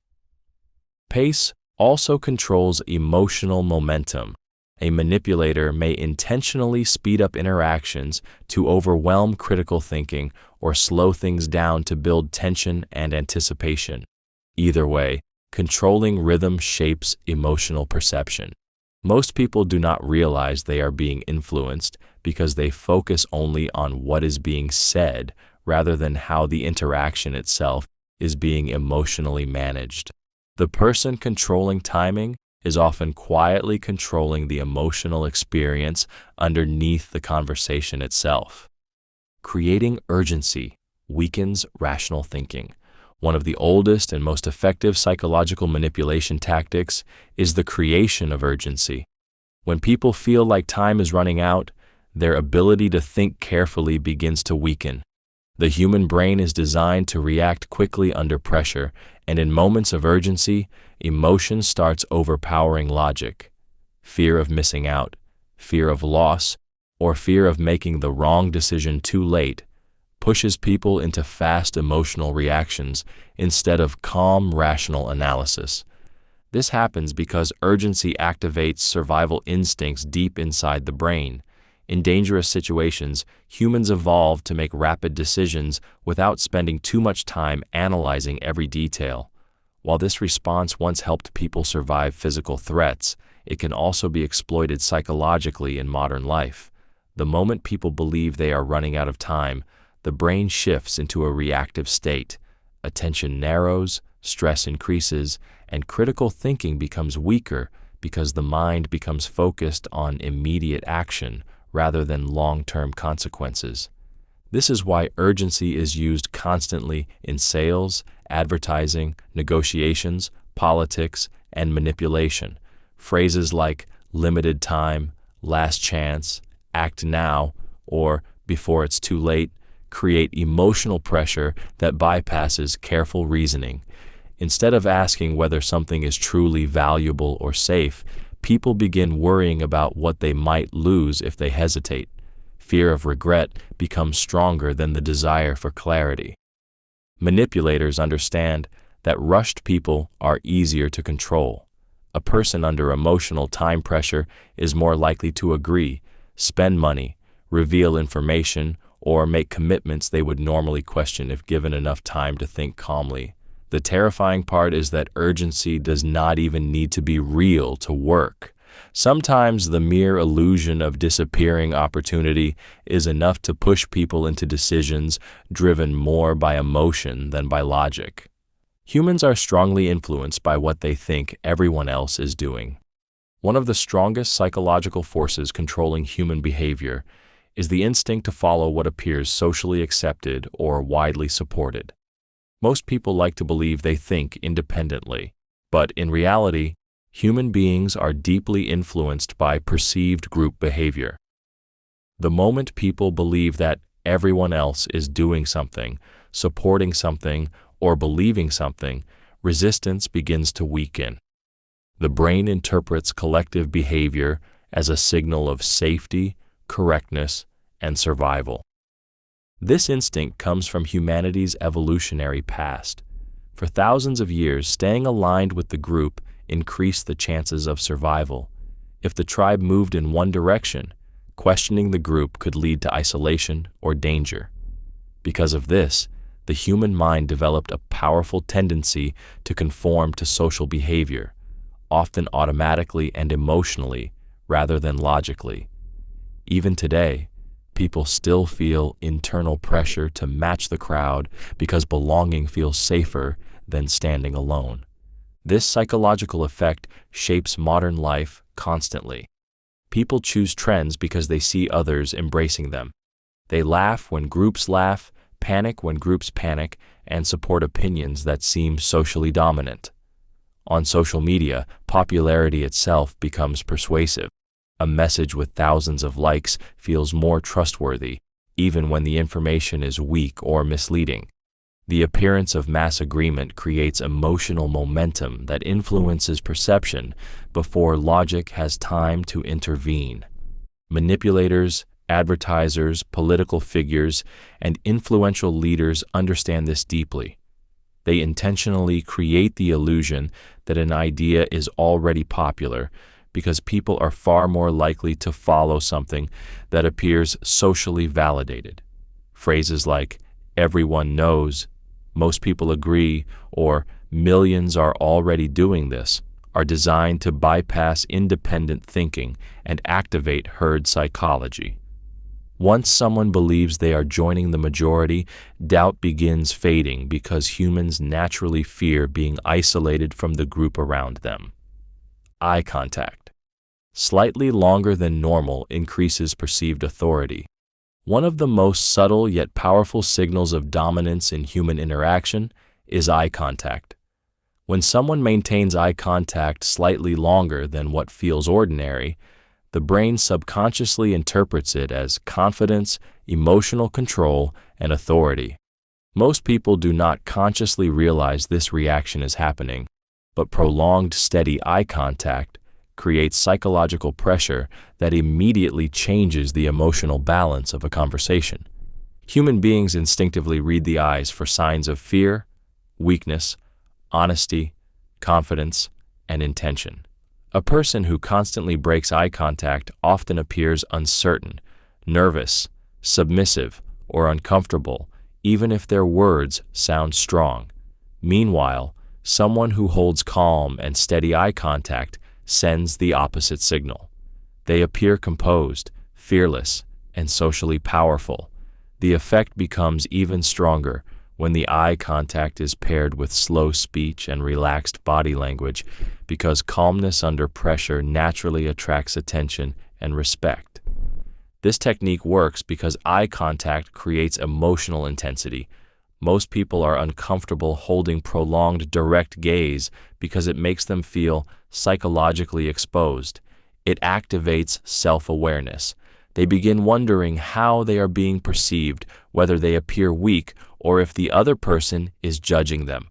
A: Pace also controls emotional momentum. A manipulator may intentionally speed up interactions to overwhelm critical thinking or slow things down to build tension and anticipation. Either way, controlling rhythm shapes emotional perception. Most people do not realize they are being influenced because they focus only on what is being said rather than how the interaction itself is being emotionally managed. The person controlling timing is often quietly controlling the emotional experience underneath the conversation itself. Creating urgency weakens rational thinking. One of the oldest and most effective psychological manipulation tactics is the creation of urgency. When people feel like time is running out, their ability to think carefully begins to weaken. The human brain is designed to react quickly under pressure, and in moments of urgency, emotion starts overpowering logic. Fear of missing out, fear of loss, or fear of making the wrong decision too late pushes people into fast emotional reactions instead of calm, rational analysis. This happens because urgency activates survival instincts deep inside the brain. In dangerous situations, humans evolved to make rapid decisions without spending too much time analyzing every detail. While this response once helped people survive physical threats, it can also be exploited psychologically in modern life. The moment people believe they are running out of time, the brain shifts into a reactive state. Attention narrows, stress increases, and critical thinking becomes weaker because the mind becomes focused on immediate action rather than long-term consequences. This is why urgency is used constantly in sales, advertising, negotiations, politics, and manipulation. Phrases like limited time, last chance, act now, or before it's too late create emotional pressure that bypasses careful reasoning. Instead of asking whether something is truly valuable or safe, people begin worrying about what they might lose if they hesitate. Fear of regret becomes stronger than the desire for clarity. Manipulators understand that rushed people are easier to control. A person under emotional time pressure is more likely to agree, spend money, reveal information, or make commitments they would normally question if given enough time to think calmly. The terrifying part is that urgency does not even need to be real to work. Sometimes the mere illusion of disappearing opportunity is enough to push people into decisions driven more by emotion than by logic. Humans are strongly influenced by what they think everyone else is doing. One of the strongest psychological forces controlling human behavior is the instinct to follow what appears socially accepted or widely supported. Most people like to believe they think independently, but in reality, human beings are deeply influenced by perceived group behavior. The moment people believe that everyone else is doing something, supporting something, or believing something, resistance begins to weaken. The brain interprets collective behavior as a signal of safety, correctness, and survival. This instinct comes from humanity's evolutionary past. For thousands of years, staying aligned with the group increased the chances of survival. If the tribe moved in one direction, questioning the group could lead to isolation or danger. Because of this, the human mind developed a powerful tendency to conform to social behavior, often automatically and emotionally rather than logically. Even today, people still feel internal pressure to match the crowd because belonging feels safer than standing alone. This psychological effect shapes modern life constantly. People choose trends because they see others embracing them. They laugh when groups laugh, panic when groups panic, and support opinions that seem socially dominant. On social media, popularity itself becomes persuasive. A message with thousands of likes feels more trustworthy, even when the information is weak or misleading. The appearance of mass agreement creates emotional momentum that influences perception before logic has time to intervene. Manipulators, advertisers, political figures, and influential leaders understand this deeply. They intentionally create the illusion that an idea is already popular because people are far more likely to follow something that appears socially validated. Phrases like, "everyone knows," "most people agree," or "millions are already doing this," are designed to bypass independent thinking and activate herd psychology. Once someone believes they are joining the majority, doubt begins fading because humans naturally fear being isolated from the group around them. Eye contact. Slightly longer than normal increases perceived authority. One of the most subtle yet powerful signals of dominance in human interaction is eye contact. When someone maintains eye contact slightly longer than what feels ordinary, the brain subconsciously interprets it as confidence, emotional control, and authority. Most people do not consciously realize this reaction is happening, but prolonged steady eye contact creates psychological pressure that immediately changes the emotional balance of a conversation. Human beings instinctively read the eyes for signs of fear, weakness, honesty, confidence, and intention. A person who constantly breaks eye contact often appears uncertain, nervous, submissive, or uncomfortable, even if their words sound strong. Meanwhile, someone who holds calm and steady eye contact sends the opposite signal. They appear composed, fearless, and socially powerful. The effect becomes even stronger when the eye contact is paired with slow speech and relaxed body language, because calmness under pressure naturally attracts attention and respect. This technique works because eye contact creates emotional intensity. Most people are uncomfortable holding prolonged direct gaze because it makes them feel psychologically exposed. It activates self-awareness. They begin wondering how they are being perceived, whether they appear weak, or if the other person is judging them.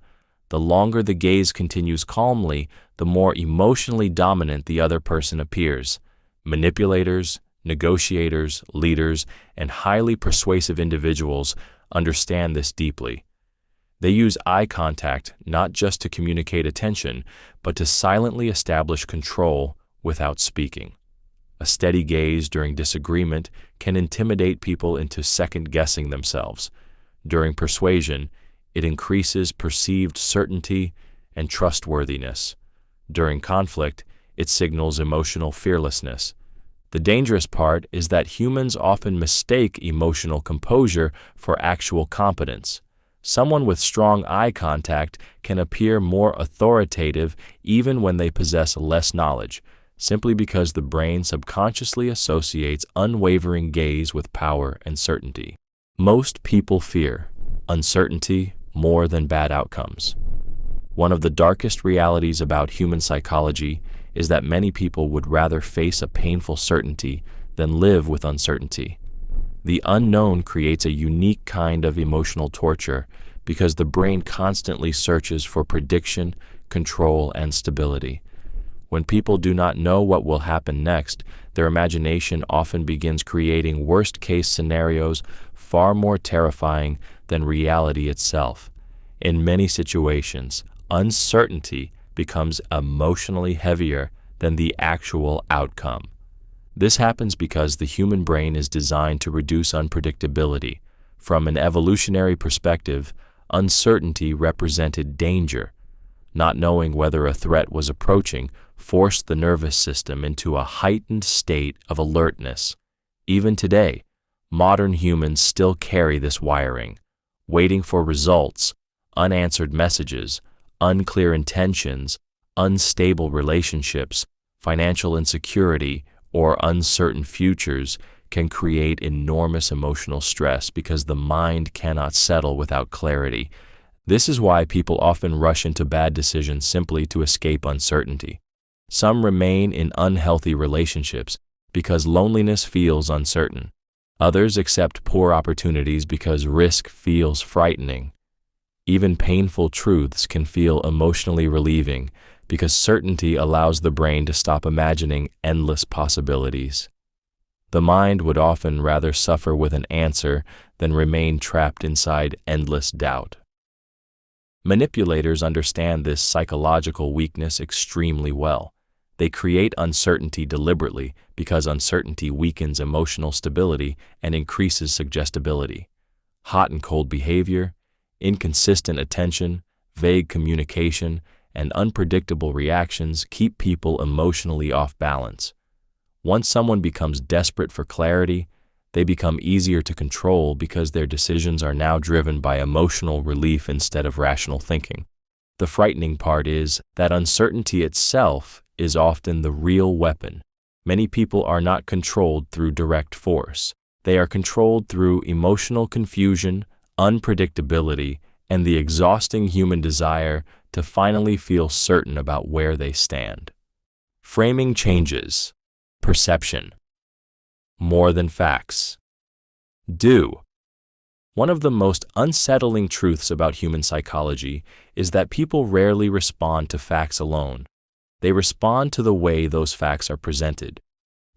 A: The longer the gaze continues calmly, the more emotionally dominant the other person appears. Manipulators, negotiators, leaders, and highly persuasive individuals understand this deeply. They use eye contact not just to communicate attention, but to silently establish control without speaking. A steady gaze during disagreement can intimidate people into second-guessing themselves. During persuasion, it increases perceived certainty and trustworthiness. During conflict, it signals emotional fearlessness. The dangerous part is that humans often mistake emotional composure for actual competence. Someone with strong eye contact can appear more authoritative even when they possess less knowledge, simply because the brain subconsciously associates unwavering gaze with power and certainty. Most people fear uncertainty more than bad outcomes. One of the darkest realities about human psychology is that many people would rather face a painful certainty than live with uncertainty. The unknown creates a unique kind of emotional torture because the brain constantly searches for prediction, control, and stability. When people do not know what will happen next, their imagination often begins creating worst-case scenarios far more terrifying than reality itself. In many situations, uncertainty becomes emotionally heavier than the actual outcome. This happens because the human brain is designed to reduce unpredictability. From an evolutionary perspective, uncertainty represented danger. Not knowing whether a threat was approaching forced the nervous system into a heightened state of alertness. Even today, modern humans still carry this wiring, waiting for results, unanswered messages, unclear intentions, unstable relationships, financial insecurity, or uncertain futures can create enormous emotional stress because the mind cannot settle without clarity. This is why people often rush into bad decisions simply to escape uncertainty. Some remain in unhealthy relationships because loneliness feels uncertain. Others accept poor opportunities because risk feels frightening. Even painful truths can feel emotionally relieving because certainty allows the brain to stop imagining endless possibilities. The mind would often rather suffer with an answer than remain trapped inside endless doubt. Manipulators understand this psychological weakness extremely well. They create uncertainty deliberately because uncertainty weakens emotional stability and increases suggestibility. Hot and cold behavior, inconsistent attention, vague communication, and unpredictable reactions keep people emotionally off balance. Once someone becomes desperate for clarity, they become easier to control because their decisions are now driven by emotional relief instead of rational thinking. The frightening part is that uncertainty itself is often the real weapon. Many people are not controlled through direct force. They are controlled through emotional confusion, unpredictability, and the exhausting human desire to finally feel certain about where they stand. Framing changes. Perception. More than facts. One of the most unsettling truths about human psychology is that people rarely respond to facts alone. They respond to the way those facts are presented.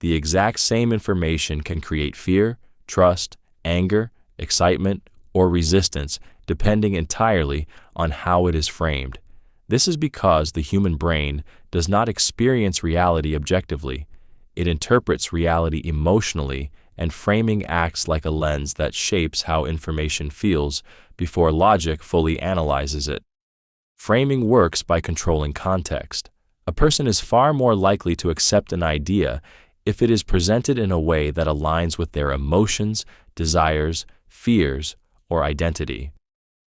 A: The exact same information can create fear, trust, anger, excitement, or resistance, depending entirely on how it is framed. This is because the human brain does not experience reality objectively. It interprets reality emotionally, and framing acts like a lens that shapes how information feels before logic fully analyzes it. Framing works by controlling context. A person is far more likely to accept an idea if it is presented in a way that aligns with their emotions, desires, fears, or identity.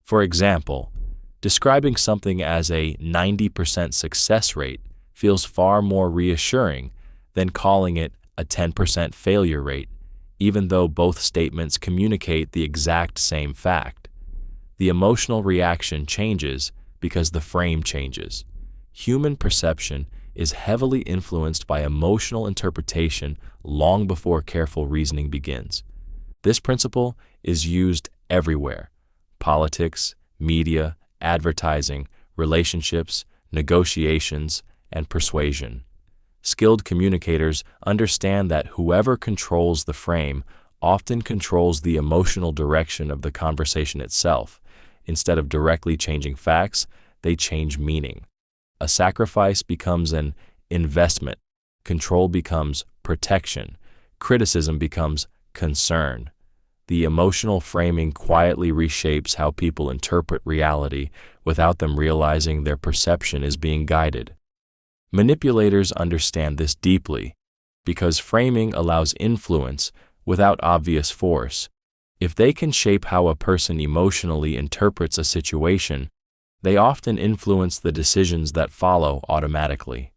A: For example, describing something as a 90% success rate feels far more reassuring than calling it a 10% failure rate, even though both statements communicate the exact same fact. The emotional reaction changes because the frame changes. Human perception is heavily influenced by emotional interpretation long before careful reasoning begins. This principle is used everywhere: politics, media, advertising, relationships, negotiations, and persuasion. Skilled communicators understand that whoever controls the frame often controls the emotional direction of the conversation itself. Instead of directly changing facts, they change meaning. A sacrifice becomes an investment. Control becomes protection. Criticism becomes concern. The emotional framing quietly reshapes how people interpret reality without them realizing their perception is being guided. Manipulators understand this deeply because framing allows influence without obvious force. If they can shape how a person emotionally interprets a situation, they often influence the decisions that follow automatically.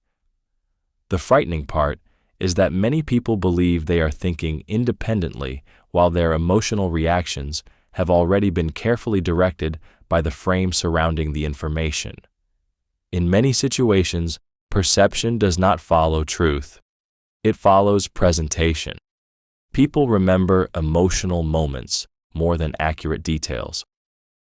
A: The frightening part is that many people believe they are thinking independently while their emotional reactions have already been carefully directed by the frame surrounding the information. In many situations, perception does not follow truth. It follows presentation. People remember emotional moments more than accurate details.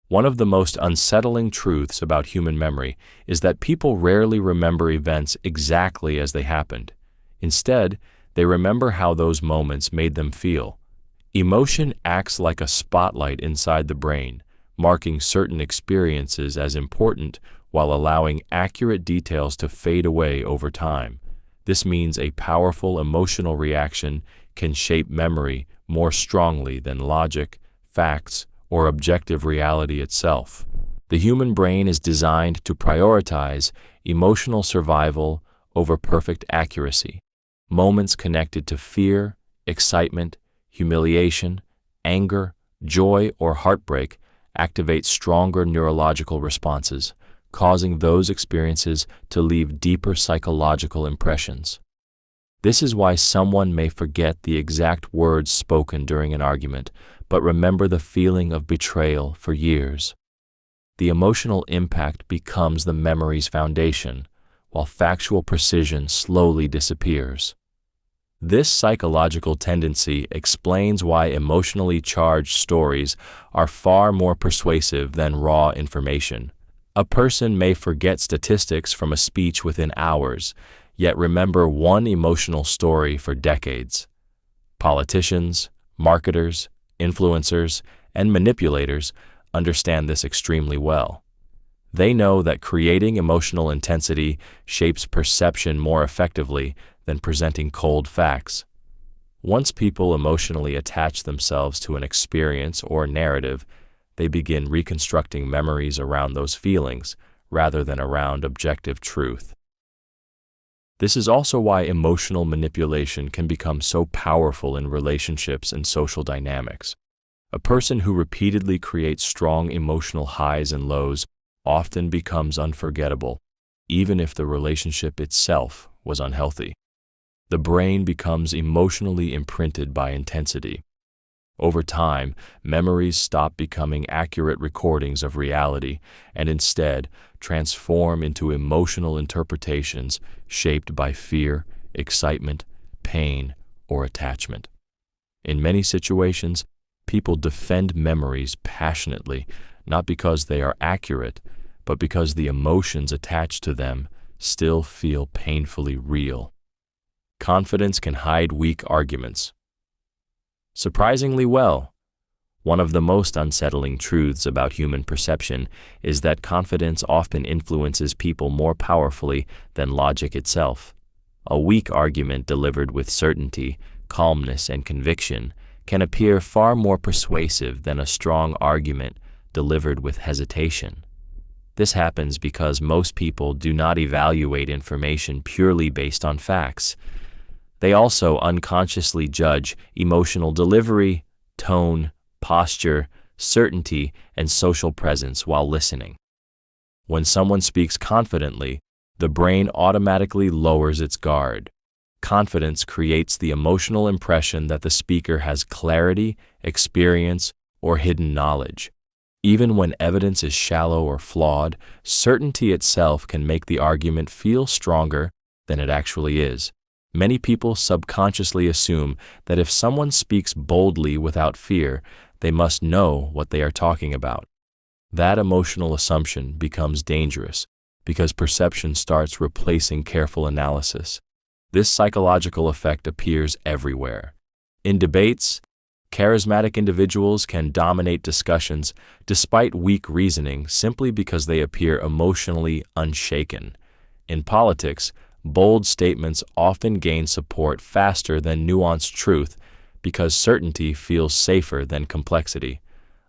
A: One of the most unsettling truths about human memory is that people rarely remember events exactly as they happened. Instead, they remember how those moments made them feel. Emotion acts like a spotlight inside the brain, marking certain experiences as important while allowing accurate details to fade away over time. This means a powerful emotional reaction can shape memory more strongly than logic, facts, or objective reality itself. The human brain is designed to prioritize emotional survival over perfect accuracy. Moments connected to fear, excitement, humiliation, anger, joy, or heartbreak activate stronger neurological responses, causing those experiences to leave deeper psychological impressions. This is why someone may forget the exact words spoken during an argument, but remember the feeling of betrayal for years. The emotional impact becomes the memory's foundation, while factual precision slowly disappears. This psychological tendency explains why emotionally charged stories are far more persuasive than raw information. A person may forget statistics from a speech within hours, yet remember one emotional story for decades. Politicians, marketers, influencers, and manipulators understand this extremely well. They know that creating emotional intensity shapes perception more effectively than presenting cold facts. Once people emotionally attach themselves to an experience or narrative, they begin reconstructing memories around those feelings rather than around objective truth. This is also why emotional manipulation can become so powerful in relationships and social dynamics. A person who repeatedly creates strong emotional highs and lows often becomes unforgettable, even if the relationship itself was unhealthy. The brain becomes emotionally imprinted by intensity. Over time, memories stop becoming accurate recordings of reality and instead transform into emotional interpretations shaped by fear, excitement, pain, or attachment. In many situations, people defend memories passionately, not because they are accurate, but because the emotions attached to them still feel painfully real. Confidence can hide weak arguments. Surprisingly well, one of the most unsettling truths about human perception is that confidence often influences people more powerfully than logic itself. A weak argument delivered with certainty, calmness, and conviction can appear far more persuasive than a strong argument delivered with hesitation. This happens because most people do not evaluate information purely based on facts. They also unconsciously judge emotional delivery, tone, posture, certainty, and social presence while listening. When someone speaks confidently, the brain automatically lowers its guard. Confidence creates the emotional impression that the speaker has clarity, experience, or hidden knowledge. Even when evidence is shallow or flawed, certainty itself can make the argument feel stronger than it actually is. Many people subconsciously assume that if someone speaks boldly without fear, they must know what they are talking about. That emotional assumption becomes dangerous because perception starts replacing careful analysis. This psychological effect appears everywhere. In debates, charismatic individuals can dominate discussions despite weak reasoning simply because they appear emotionally unshaken. In politics, bold statements often gain support faster than nuanced truth because certainty feels safer than complexity.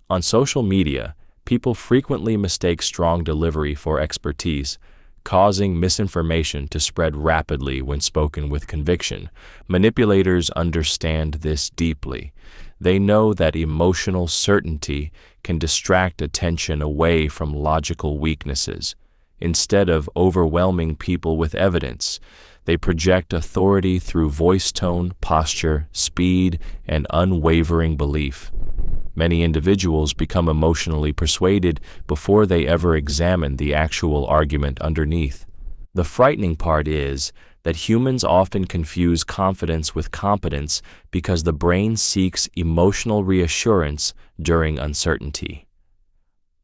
A: On social media, people frequently mistake strong delivery for expertise, causing misinformation to spread rapidly when spoken with conviction. Manipulators understand this deeply. They know that emotional certainty can distract attention away from logical weaknesses. Instead of overwhelming people with evidence, they project authority through voice tone, posture, speed, and unwavering belief. Many individuals become emotionally persuaded before they ever examine the actual argument underneath. The frightening part is that humans often confuse confidence with competence because the brain seeks emotional reassurance during uncertainty.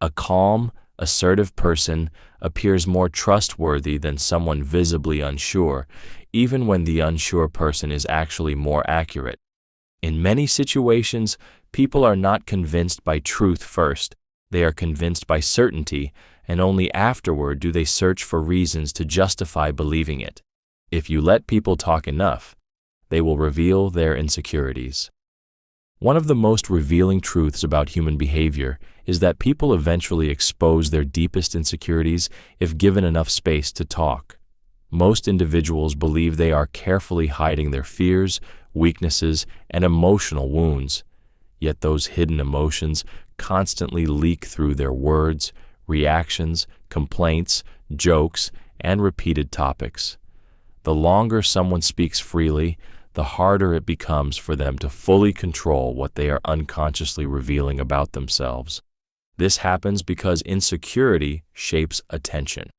A: A calm, assertive person appears more trustworthy than someone visibly unsure, even when the unsure person is actually more accurate. In many situations, people are not convinced by truth first. They are convinced by certainty, and only afterward do they search for reasons to justify believing it. If you let people talk enough, they will reveal their insecurities. One of the most revealing truths about human behavior is that people eventually expose their deepest insecurities if given enough space to talk. Most individuals believe they are carefully hiding their fears, weaknesses, and emotional wounds. Yet those hidden emotions constantly leak through their words, reactions, complaints, jokes, and repeated topics. The longer someone speaks freely, the harder it becomes for them to fully control what they are unconsciously revealing about themselves. This happens because insecurity shapes attention.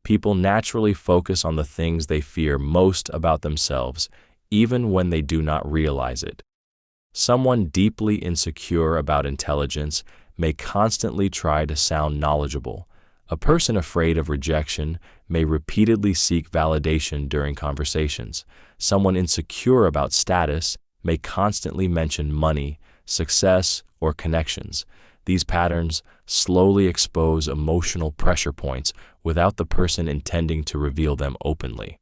A: People naturally focus on the things they fear most about themselves, even when they do not realize it. Someone deeply insecure about intelligence may constantly try to sound knowledgeable. A person afraid of rejection may repeatedly seek validation during conversations. Someone insecure about status may constantly mention money, success, or connections. These patterns slowly expose emotional pressure points without the person intending to reveal them openly.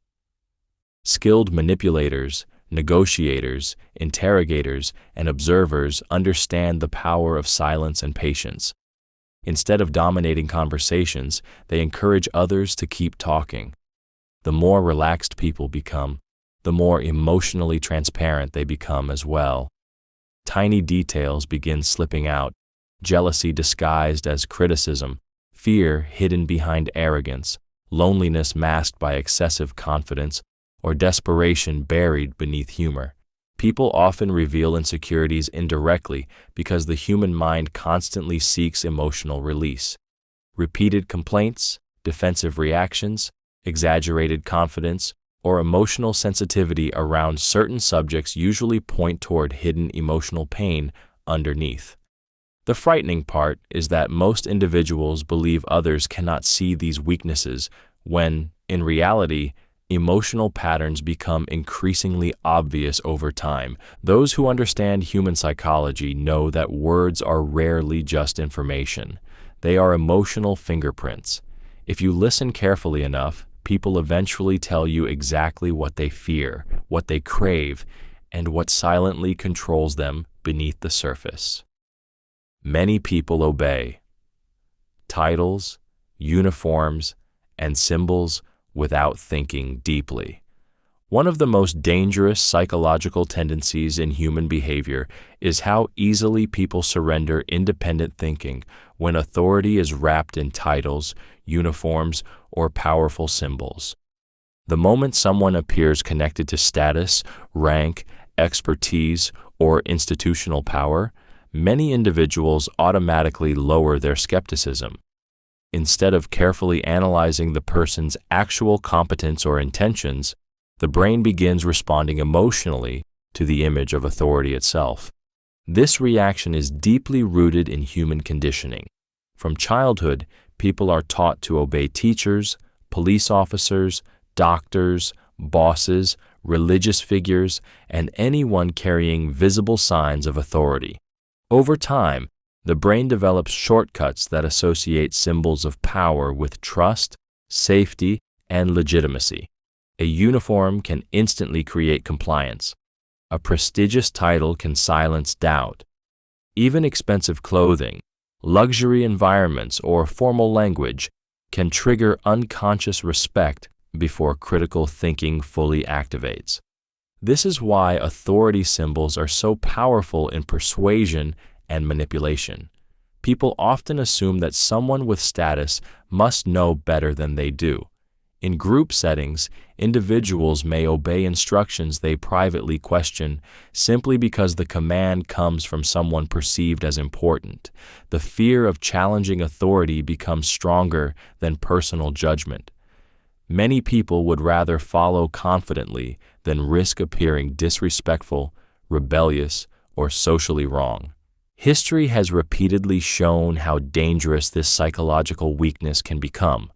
A: Skilled manipulators, negotiators, interrogators, and observers understand the power of silence and patience. Instead of dominating conversations, they encourage others to keep talking. The more relaxed people become, the more emotionally transparent they become as well. Tiny details begin slipping out, jealousy disguised as criticism, fear hidden behind arrogance, loneliness masked by excessive confidence, or desperation buried beneath humor. People often reveal insecurities indirectly because the human mind constantly seeks emotional release. Repeated complaints, defensive reactions, exaggerated confidence, or emotional sensitivity around certain subjects usually point toward hidden emotional pain underneath. The frightening part is that most individuals believe others cannot see these weaknesses when, in reality, emotional patterns become increasingly obvious over time. Those who understand human psychology know that words are rarely just information. They are emotional fingerprints. If you listen carefully enough, people eventually tell you exactly what they fear, what they crave, and what silently controls them beneath the surface. Many people obey titles, uniforms, and symbols without thinking deeply. One of the most dangerous psychological tendencies in human behavior is how easily people surrender independent thinking when authority is wrapped in titles, uniforms, or powerful symbols. The moment someone appears connected to status, rank, expertise, or institutional power, many individuals automatically lower their skepticism. Instead of carefully analyzing the person's actual competence or intentions, the brain begins responding emotionally to the image of authority itself. This reaction is deeply rooted in human conditioning. From childhood, people are taught to obey teachers, police officers, doctors, bosses, religious figures, and anyone carrying visible signs of authority. Over time, the brain develops shortcuts that associate symbols of power with trust, safety, and legitimacy. A uniform can instantly create compliance. A prestigious title can silence doubt. Even expensive clothing, luxury environments, or formal language can trigger unconscious respect before critical thinking fully activates. This is why authority symbols are so powerful in persuasion and manipulation. People often assume that someone with status must know better than they do. In group settings, individuals may obey instructions they privately question simply because the command comes from someone perceived as important. The fear of challenging authority becomes stronger than personal judgment. Many people would rather follow confidently than risk appearing disrespectful, rebellious, or socially wrong. History has repeatedly shown how dangerous this psychological weakness can become.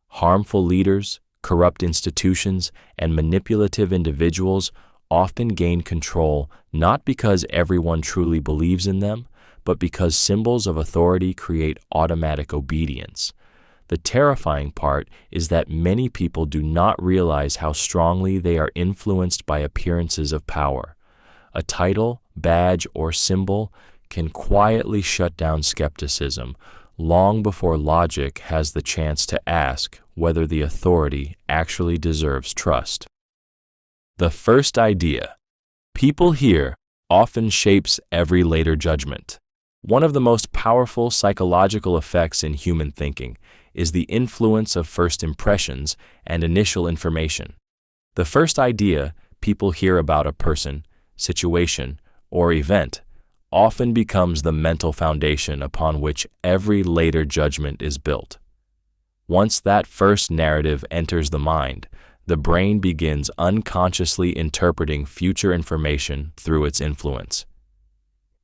A: Harmful leaders, corrupt institutions, and manipulative individuals often gain control not because everyone truly believes in them, but because symbols of authority create automatic obedience. The terrifying part is that many people do not realize how strongly they are influenced by appearances of power. A title, badge, or symbol can quietly shut down skepticism long before logic has the chance to ask whether the authority actually deserves trust. The first idea, people hear, often shapes every later judgment. One of the most powerful psychological effects in human thinking is the influence of first impressions and initial information. The first idea people hear about a person, situation, or event often becomes the mental foundation upon which every later judgment is built. Once that first narrative enters the mind, the brain begins unconsciously interpreting future information through its influence.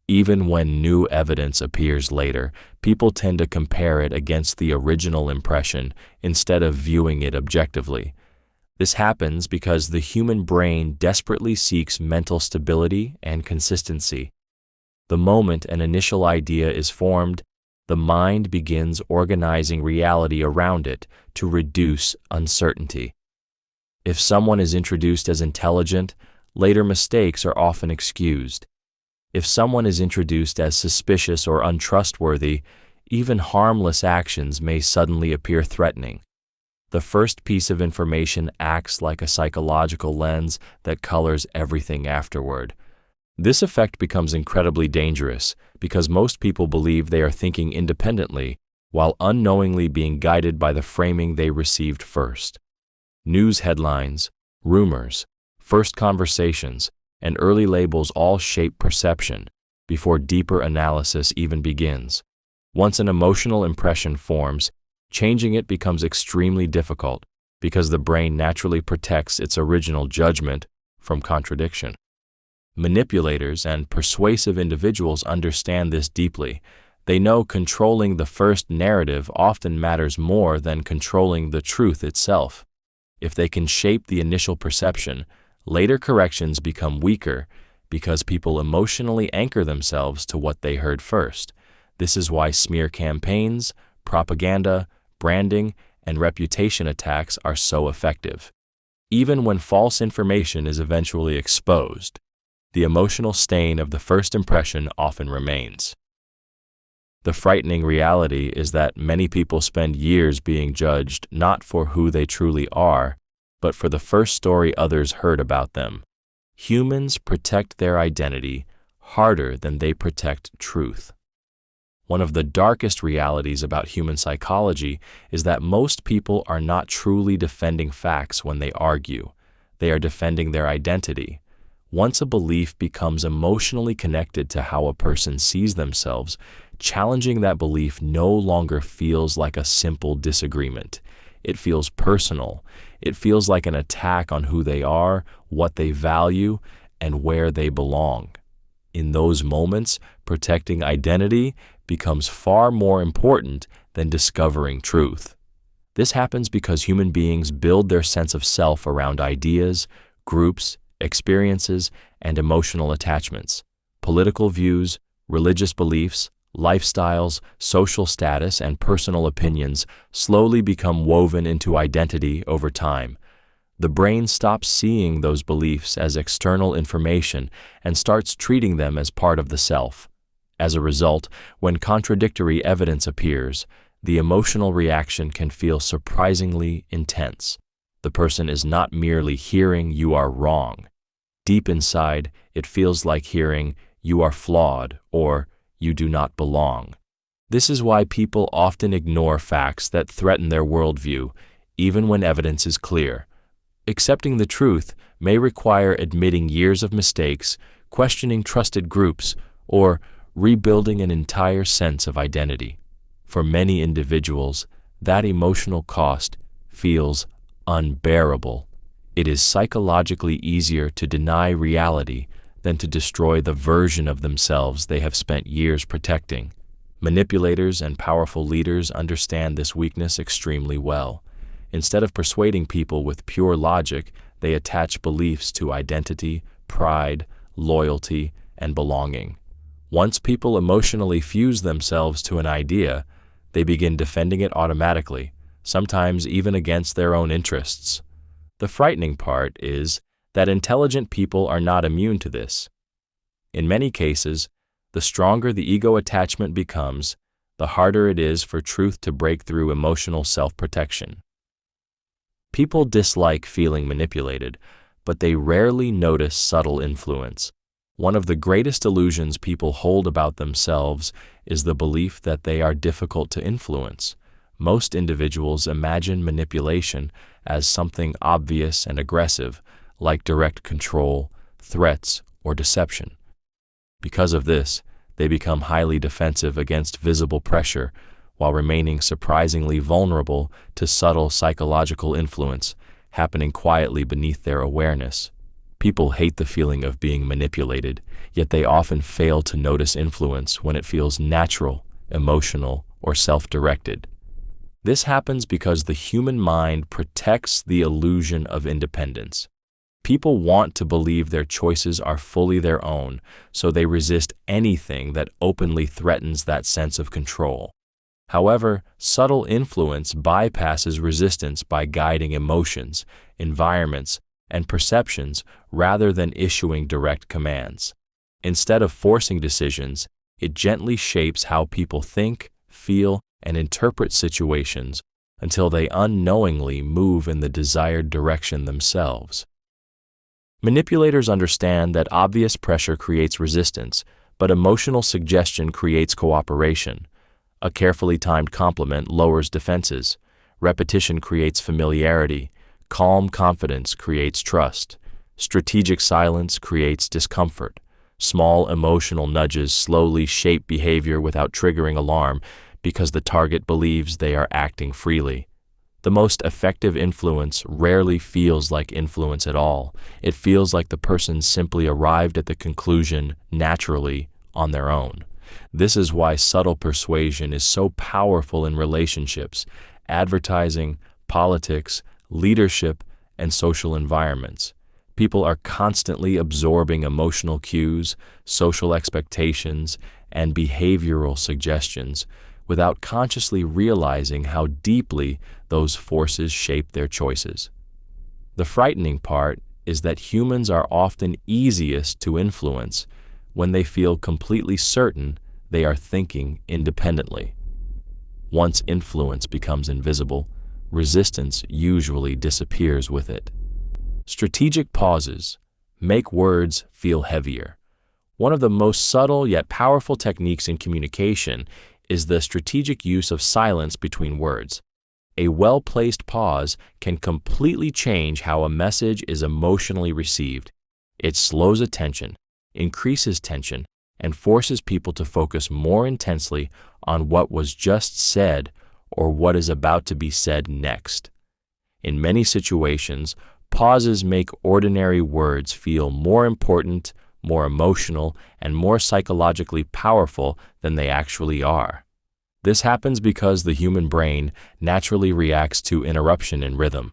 A: Even when new evidence appears later, people tend to compare it against the original impression instead of viewing it objectively. This happens because the human brain desperately seeks mental stability and consistency. The moment an initial idea is formed, the mind begins organizing reality around it to reduce uncertainty. If someone is introduced as intelligent, later mistakes are often excused. If someone is introduced as suspicious or untrustworthy, even harmless actions may suddenly appear threatening. The first piece of information acts like a psychological lens that colors everything afterward. This effect becomes incredibly dangerous because most people believe they are thinking independently while unknowingly being guided by the framing they received first. News headlines, rumors, first conversations, and early labels all shape perception before deeper analysis even begins. Once an emotional impression forms, changing it becomes extremely difficult because the brain naturally protects its original judgment from contradiction. Manipulators and persuasive individuals understand this deeply. They know controlling the first narrative often matters more than controlling the truth itself. If they can shape the initial perception, later corrections become weaker because people emotionally anchor themselves to what they heard first. This is why smear campaigns, propaganda, branding, and reputation attacks are so effective. Even when false information is eventually exposed, the emotional stain of the first impression often remains. The frightening reality is that many people spend years being judged not for who they truly are, but for the first story others heard about them. Humans protect their identity harder than they protect truth. One of the darkest realities about human psychology is that most people are not truly defending facts when they argue. They are defending their identity. Once a belief becomes emotionally connected to how a person sees themselves, challenging that belief no longer feels like a simple disagreement. It feels personal. It feels like an attack on who they are, what they value, and where they belong. In those moments, protecting identity becomes far more important than discovering truth. This happens because human beings build their sense of self around ideas, groups, experiences, and emotional attachments. Political views, religious beliefs, lifestyles, social status, and personal opinions slowly become woven into identity over time. The brain stops seeing those beliefs as external information and starts treating them as part of the self. As a result, when contradictory evidence appears, the emotional reaction can feel surprisingly intense. The person is not merely hearing "you are wrong." Deep inside, it feels like hearing "you are flawed" or "you do not belong." This is why people often ignore facts that threaten their worldview, even when evidence is clear. Accepting the truth may require admitting years of mistakes, questioning trusted groups, or rebuilding an entire sense of identity. For many individuals, that emotional cost feels unbearable. It is psychologically easier to deny reality than to destroy the version of themselves they have spent years protecting. Manipulators and powerful leaders understand this weakness extremely well. Instead of persuading people with pure logic, they attach beliefs to identity, pride, loyalty, and belonging. Once people emotionally fuse themselves to an idea, they begin defending it automatically, sometimes even against their own interests. The frightening part is that intelligent people are not immune to this. In many cases, the stronger the ego attachment becomes, the harder it is for truth to break through emotional self-protection. People dislike feeling manipulated, but they rarely notice subtle influence. One of the greatest illusions people hold about themselves is the belief that they are difficult to influence. Most individuals imagine manipulation as something obvious and aggressive, like direct control, threats, or deception. Because of this, they become highly defensive against visible pressure while remaining surprisingly vulnerable to subtle psychological influence happening quietly beneath their awareness. People hate the feeling of being manipulated, yet they often fail to notice influence when it feels natural, emotional, or self-directed. This happens because the human mind protects the illusion of independence. People want to believe their choices are fully their own, so they resist anything that openly threatens that sense of control. However, subtle influence bypasses resistance by guiding emotions, environments, and perceptions rather than issuing direct commands. Instead of forcing decisions, it gently shapes how people think, feel, and interpret situations until they unknowingly move in the desired direction themselves. Manipulators understand that obvious pressure creates resistance, but emotional suggestion creates cooperation. A carefully timed compliment lowers defenses. Repetition creates familiarity. Calm confidence creates trust. Strategic silence creates discomfort. Small emotional nudges slowly shape behavior without triggering alarm because the target believes they are acting freely. The most effective influence rarely feels like influence at all. It feels like the person simply arrived at the conclusion naturally on their own. This is why subtle persuasion is so powerful in relationships, advertising, politics, leadership, and social environments. People are constantly absorbing emotional cues, social expectations, and behavioral suggestions without consciously realizing how deeply those forces shape their choices. The frightening part is that humans are often easiest to influence when they feel completely certain they are thinking independently. Once influence becomes invisible, resistance usually disappears with it. Strategic pauses make words feel heavier. One of the most subtle yet powerful techniques in communication is the strategic use of silence between words. A well-placed pause can completely change how a message is emotionally received. It slows attention, increases tension, and forces people to focus more intensely on what was just said or what is about to be said next. In many situations, pauses make ordinary words feel more important, more emotional, and more psychologically powerful than they actually are. This happens because the human brain naturally reacts to interruption in rhythm.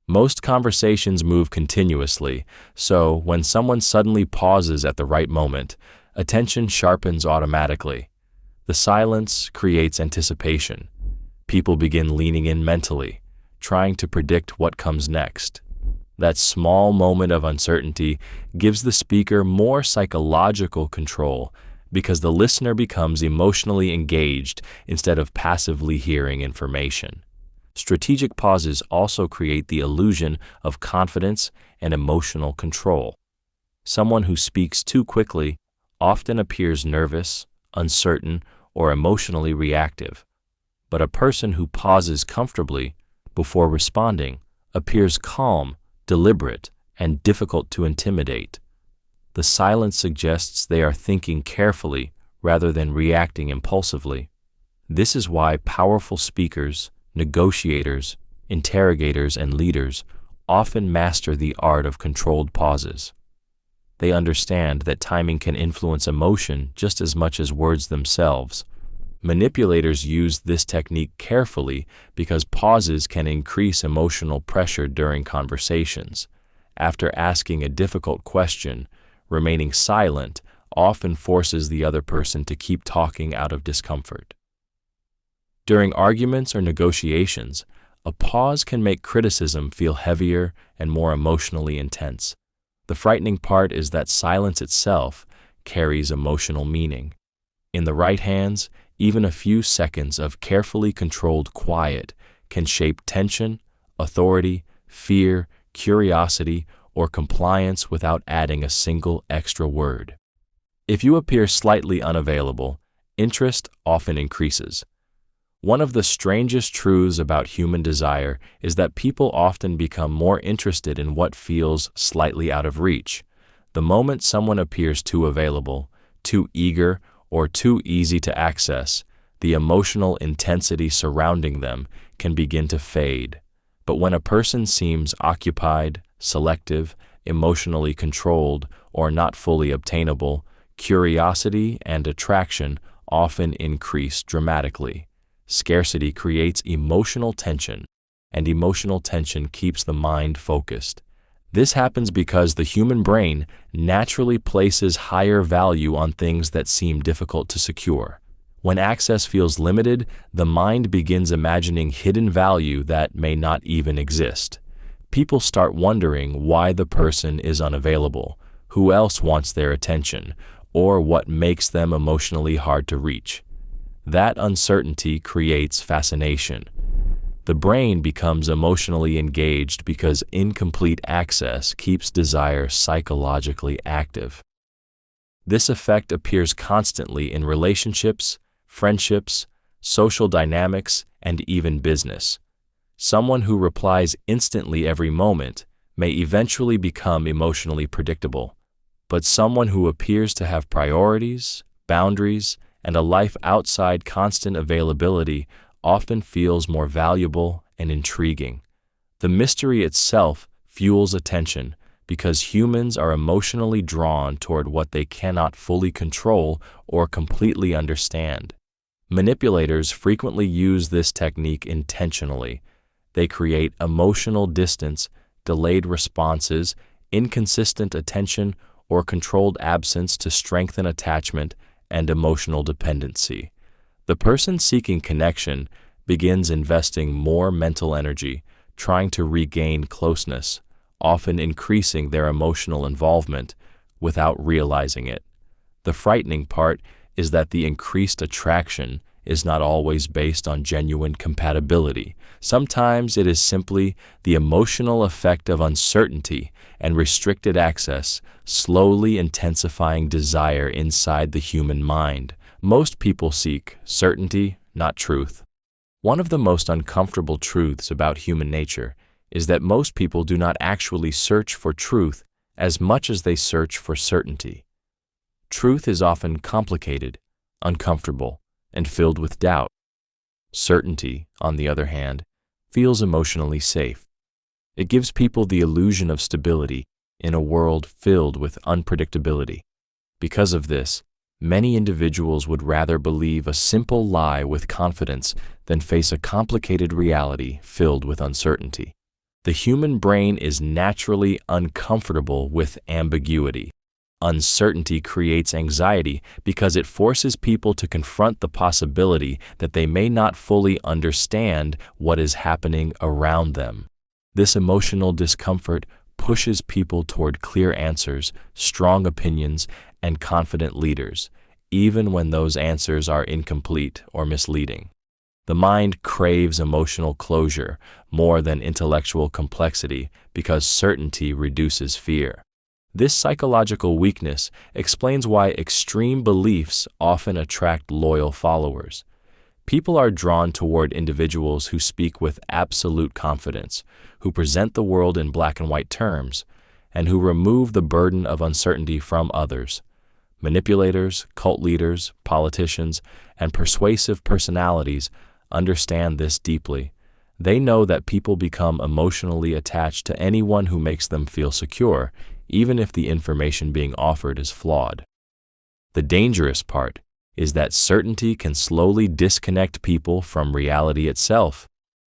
A: Most conversations move continuously, so when someone suddenly pauses at the right moment, attention sharpens automatically. The silence creates anticipation. People begin leaning in mentally, trying to predict what comes next. That small moment of uncertainty gives the speaker more psychological control because the listener becomes emotionally engaged instead of passively hearing information. Strategic pauses also create the illusion of confidence and emotional control. Someone who speaks too quickly often appears nervous, uncertain, or emotionally reactive, but a person who pauses comfortably before responding appears calm, deliberate, and difficult to intimidate. The silence suggests they are thinking carefully rather than reacting impulsively. This is why powerful speakers, negotiators, interrogators, and leaders often master the art of controlled pauses. They understand that timing can influence emotion just as much as words themselves. Manipulators use this technique carefully because pauses can increase emotional pressure during conversations. After asking a difficult question, remaining silent often forces the other person to keep talking out of discomfort. During arguments or negotiations, a pause can make criticism feel heavier and more emotionally intense. The frightening part is that silence itself carries emotional meaning. In the right hands, even a few seconds of carefully controlled quiet can shape tension, authority, fear, curiosity, or compliance without adding a single extra word. If you appear slightly unavailable, interest often increases. One of the strangest truths about human desire is that people often become more interested in what feels slightly out of reach. The moment someone appears too available, too eager, or too easy to access, the emotional intensity surrounding them can begin to fade. But when a person seems occupied, selective, emotionally controlled, or not fully obtainable, curiosity and attraction often increase dramatically. Scarcity creates emotional tension, and emotional tension keeps the mind focused. This happens because the human brain naturally places higher value on things that seem difficult to secure. When access feels limited, the mind begins imagining hidden value that may not even exist. People start wondering why the person is unavailable, who else wants their attention, or what makes them emotionally hard to reach. That uncertainty creates fascination. The brain becomes emotionally engaged because incomplete access keeps desire psychologically active. This effect appears constantly in relationships, friendships, social dynamics, and even business. Someone who replies instantly every moment may eventually become emotionally predictable, but someone who appears to have priorities, boundaries, and a life outside constant availability often feels more valuable and intriguing. The mystery itself fuels attention because humans are emotionally drawn toward what they cannot fully control or completely understand. Manipulators frequently use this technique intentionally. They create emotional distance, delayed responses, inconsistent attention, or controlled absence to strengthen attachment and emotional dependency. The person seeking connection begins investing more mental energy, trying to regain closeness, often increasing their emotional involvement without realizing it. The frightening part is that the increased attraction is not always based on genuine compatibility. Sometimes it is simply the emotional effect of uncertainty and restricted access, slowly intensifying desire inside the human mind. Most people seek certainty, not truth. One of the most uncomfortable truths about human nature is that most people do not actually search for truth as much as they search for certainty. Truth is often complicated, uncomfortable, and filled with doubt. Certainty, on the other hand, feels emotionally safe. It gives people the illusion of stability in a world filled with unpredictability. Because of this, many individuals would rather believe a simple lie with confidence than face a complicated reality filled with uncertainty. The human brain is naturally uncomfortable with ambiguity. Uncertainty creates anxiety because it forces people to confront the possibility that they may not fully understand what is happening around them. This emotional discomfort pushes people toward clear answers, strong opinions, and confident leaders, even when those answers are incomplete or misleading. The mind craves emotional closure more than intellectual complexity because certainty reduces fear. This psychological weakness explains why extreme beliefs often attract loyal followers. People are drawn toward individuals who speak with absolute confidence, who present the world in black and white terms, and who remove the burden of uncertainty from others. Manipulators, cult leaders, politicians, and persuasive personalities understand this deeply. They know that people become emotionally attached to anyone who makes them feel secure, even if the information being offered is flawed. The dangerous part is that certainty can slowly disconnect people from reality itself.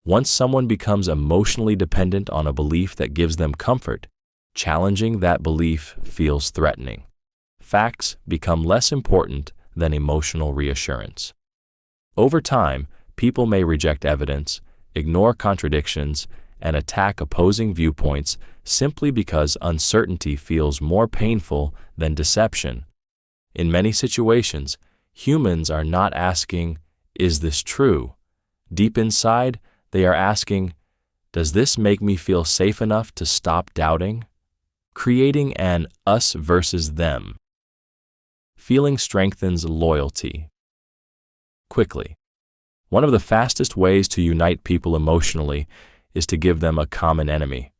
A: Once someone becomes emotionally dependent on a belief that gives them comfort, challenging that belief feels threatening. Facts become less important than emotional reassurance. Over time, people may reject evidence, ignore contradictions, and attack opposing viewpoints simply because uncertainty feels more painful than deception. In many situations, humans are not asking, "Is this true?" Deep inside, they are asking, "Does this make me feel safe enough to stop doubting?" Creating an us versus them. Feeling strengthens loyalty. Quickly. One of the fastest ways to unite people emotionally is to give them a common enemy.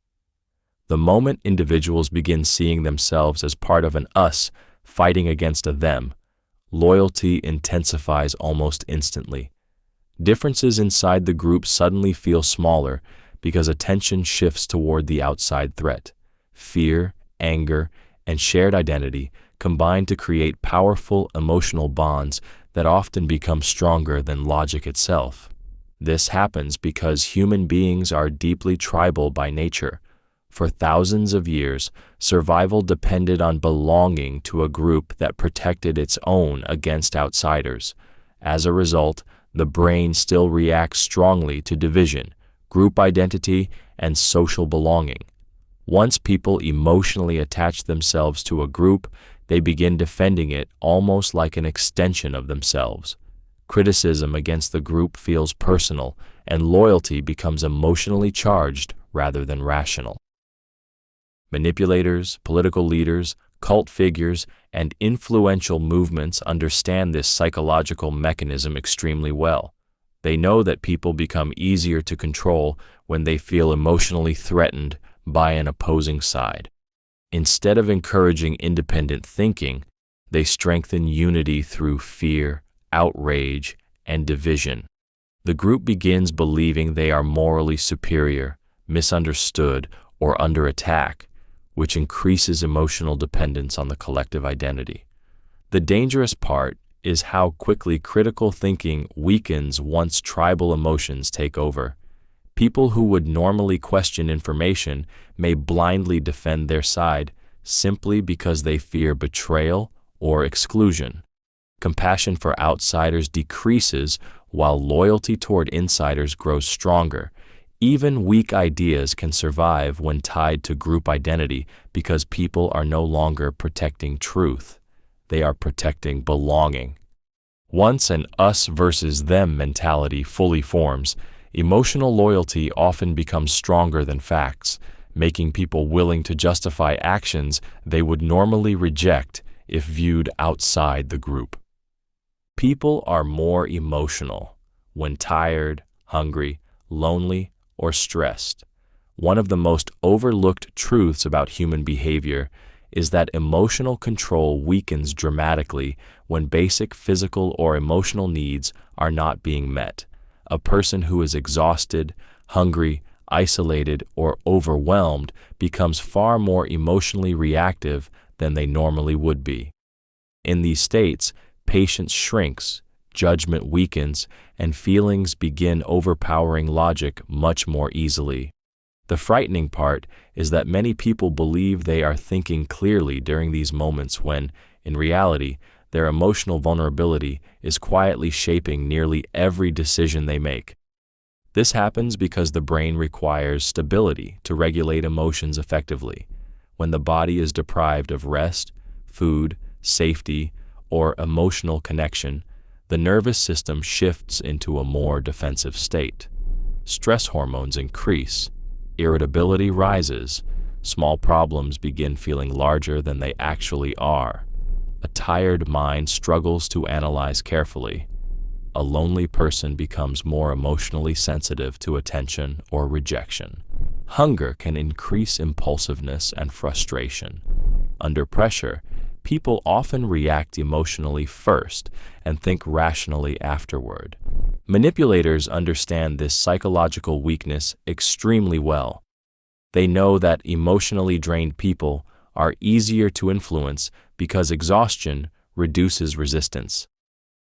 A: The moment individuals begin seeing themselves as part of an us fighting against a them, loyalty intensifies almost instantly. Differences inside the group suddenly feel smaller because attention shifts toward the outside threat. Fear, anger, and shared identity combine to create powerful emotional bonds that often become stronger than logic itself. This happens because human beings are deeply tribal by nature. For thousands of years, survival depended on belonging to a group that protected its own against outsiders. As a result, the brain still reacts strongly to division, group identity, and social belonging. Once people emotionally attach themselves to a group, they begin defending it almost like an extension of themselves. Criticism against the group feels personal, and loyalty becomes emotionally charged rather than rational. Manipulators, political leaders, cult figures, and influential movements understand this psychological mechanism extremely well. They know that people become easier to control when they feel emotionally threatened by an opposing side. Instead of encouraging independent thinking, they strengthen unity through fear, outrage, and division. The group begins believing they are morally superior, misunderstood, or under attack, which increases emotional dependence on the collective identity. The dangerous part is how quickly critical thinking weakens once tribal emotions take over. People who would normally question information may blindly defend their side simply because they fear betrayal or exclusion. Compassion for outsiders decreases while loyalty toward insiders grows stronger. Even weak ideas can survive when tied to group identity because people are no longer protecting truth. They are protecting belonging. Once an us versus them mentality fully forms, emotional loyalty often becomes stronger than facts, making people willing to justify actions they would normally reject if viewed outside the group. People are more emotional when tired, hungry, lonely, or stressed. One of the most overlooked truths about human behavior is that emotional control weakens dramatically when basic physical or emotional needs are not being met. A person who is exhausted, hungry, isolated, or overwhelmed becomes far more emotionally reactive than they normally would be. In these states, patience shrinks, judgment weakens, and feelings begin overpowering logic much more easily. The frightening part is that many people believe they are thinking clearly during these moments when, in reality, their emotional vulnerability is quietly shaping nearly every decision they make. This happens because the brain requires stability to regulate emotions effectively. When the body is deprived of rest, food, safety, or emotional connection, the nervous system shifts into a more defensive state. Stress hormones increase, irritability rises, small problems begin feeling larger than they actually are. A tired mind struggles to analyze carefully. A lonely person becomes more emotionally sensitive to attention or rejection. Hunger can increase impulsiveness and frustration. Under pressure, people often react emotionally first and think rationally afterward. Manipulators understand this psychological weakness extremely well. They know that emotionally drained people are easier to influence because exhaustion reduces resistance.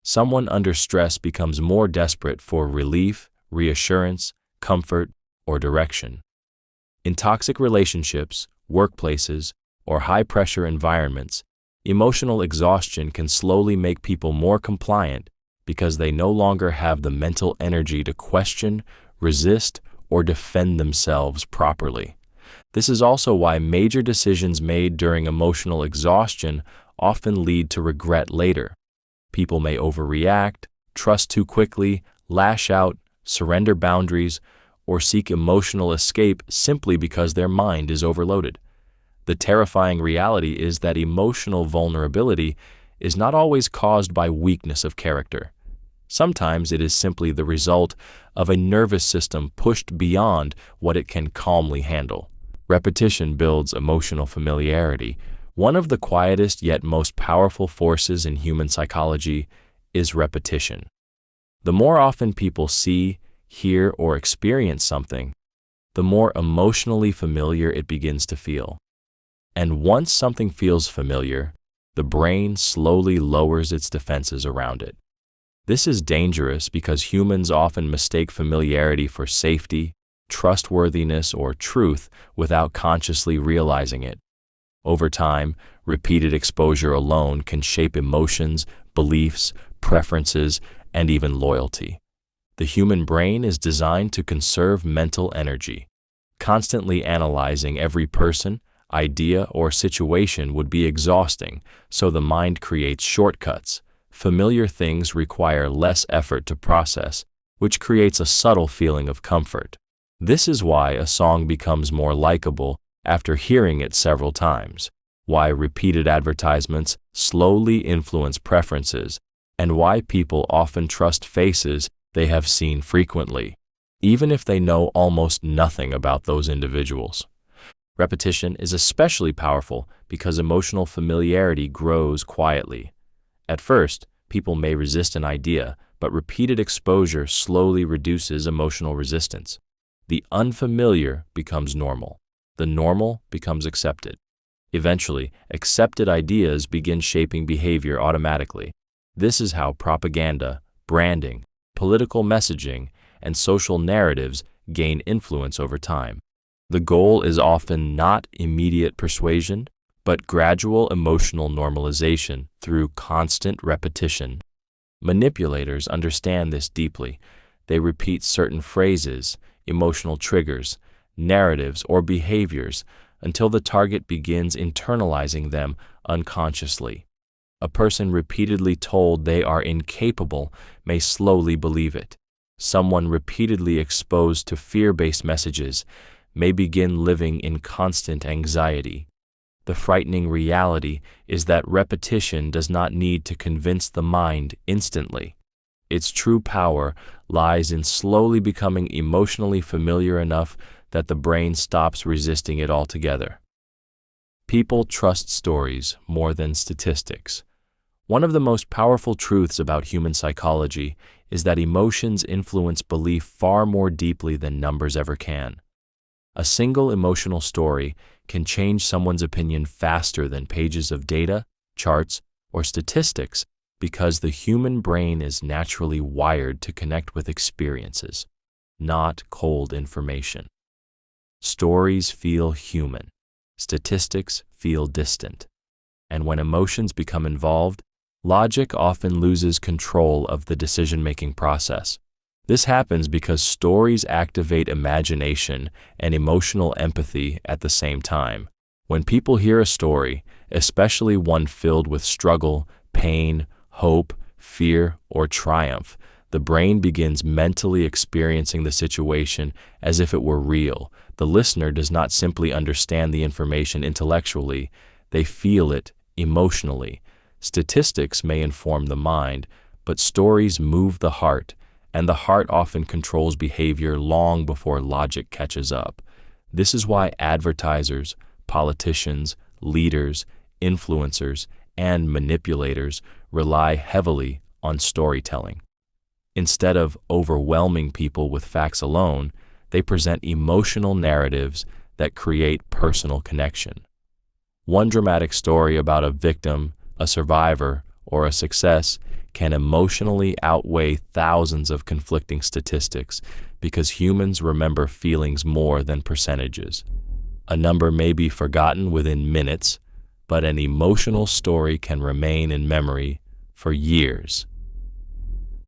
A: Someone under stress becomes more desperate for relief, reassurance, comfort, or direction. In toxic relationships, workplaces, or high-pressure environments, emotional exhaustion can slowly make people more compliant because they no longer have the mental energy to question, resist, or defend themselves properly. This is also why major decisions made during emotional exhaustion often lead to regret later. People may overreact, trust too quickly, lash out, surrender boundaries, or seek emotional escape simply because their mind is overloaded. The terrifying reality is that emotional vulnerability is not always caused by weakness of character. Sometimes it is simply the result of a nervous system pushed beyond what it can calmly handle. Repetition builds emotional familiarity. One of the quietest yet most powerful forces in human psychology is repetition. The more often people see, hear, or experience something, the more emotionally familiar it begins to feel. And once something feels familiar, the brain slowly lowers its defenses around it. This is dangerous because humans often mistake familiarity for safety, trustworthiness, or truth without consciously realizing it. Over time, repeated exposure alone can shape emotions, beliefs, preferences, and even loyalty. The human brain is designed to conserve mental energy. Constantly analyzing every person, idea, or situation would be exhausting, so the mind creates shortcuts. Familiar things require less effort to process, which creates a subtle feeling of comfort. This is why a song becomes more likable after hearing it several times, why repeated advertisements slowly influence preferences, and why people often trust faces they have seen frequently, even if they know almost nothing about those individuals. Repetition is especially powerful because emotional familiarity grows quietly. At first, people may resist an idea, but repeated exposure slowly reduces emotional resistance. The unfamiliar becomes normal. The normal becomes accepted. Eventually, accepted ideas begin shaping behavior automatically. This is how propaganda, branding, political messaging, and social narratives gain influence over time. The goal is often not immediate persuasion, but gradual emotional normalization through constant repetition. Manipulators understand this deeply. They repeat certain phrases, emotional triggers, narratives, or behaviors until the target begins internalizing them unconsciously. A person repeatedly told they are incapable may slowly believe it. Someone repeatedly exposed to fear-based messages may begin living in constant anxiety. The frightening reality is that repetition does not need to convince the mind instantly. Its true power lies in slowly becoming emotionally familiar enough that the brain stops resisting it altogether. People trust stories more than statistics. One of the most powerful truths about human psychology is that emotions influence belief far more deeply than numbers ever can. A single emotional story can change someone's opinion faster than pages of data, charts, or statistics because the human brain is naturally wired to connect with experiences, not cold information. Stories feel human. Statistics feel distant. And when emotions become involved, logic often loses control of the decision-making process. This happens because stories activate imagination and emotional empathy at the same time. When people hear a story, especially one filled with struggle, pain, hope, fear, or triumph, the brain begins mentally experiencing the situation as if it were real. The listener does not simply understand the information intellectually, they feel it emotionally. Statistics may inform the mind, but stories move the heart, and the heart often controls behavior long before logic catches up. This is why advertisers, politicians, leaders, influencers, and manipulators rely heavily on storytelling. Instead of overwhelming people with facts alone, they present emotional narratives that create personal connection. One dramatic story about a victim, a survivor, or a success can emotionally outweigh thousands of conflicting statistics because humans remember feelings more than percentages. A number may be forgotten within minutes, but an emotional story can remain in memory for years.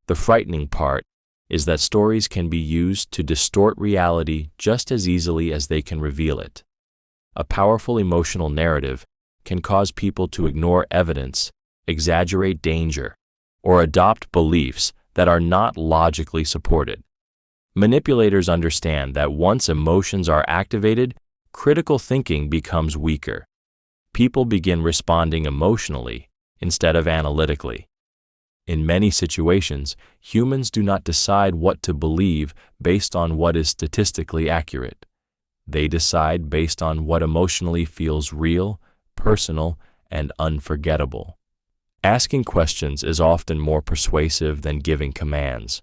A: The frightening part is that stories can be used to distort reality just as easily as they can reveal it. A powerful emotional narrative can cause people to ignore evidence, exaggerate danger, or adopt beliefs that are not logically supported. Manipulators understand that once emotions are activated, critical thinking becomes weaker. People begin responding emotionally instead of analytically. In many situations, humans do not decide what to believe based on what is statistically accurate. They decide based on what emotionally feels real, personal, and unforgettable. Asking questions is often more persuasive than giving commands.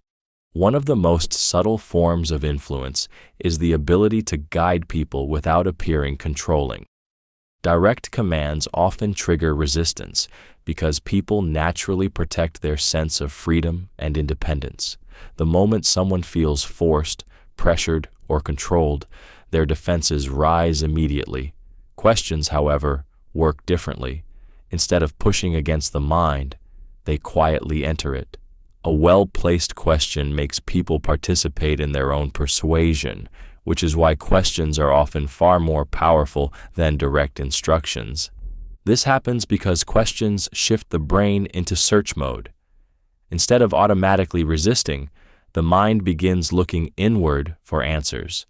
A: One of the most subtle forms of influence is the ability to guide people without appearing controlling. Direct commands often trigger resistance because people naturally protect their sense of freedom and independence. The moment someone feels forced, pressured, or controlled, their defenses rise immediately. Questions, however, work differently. Instead of pushing against the mind, they quietly enter it. A well-placed question makes people participate in their own persuasion, which is why questions are often far more powerful than direct instructions. This happens because questions shift the brain into search mode. Instead of automatically resisting, the mind begins looking inward for answers.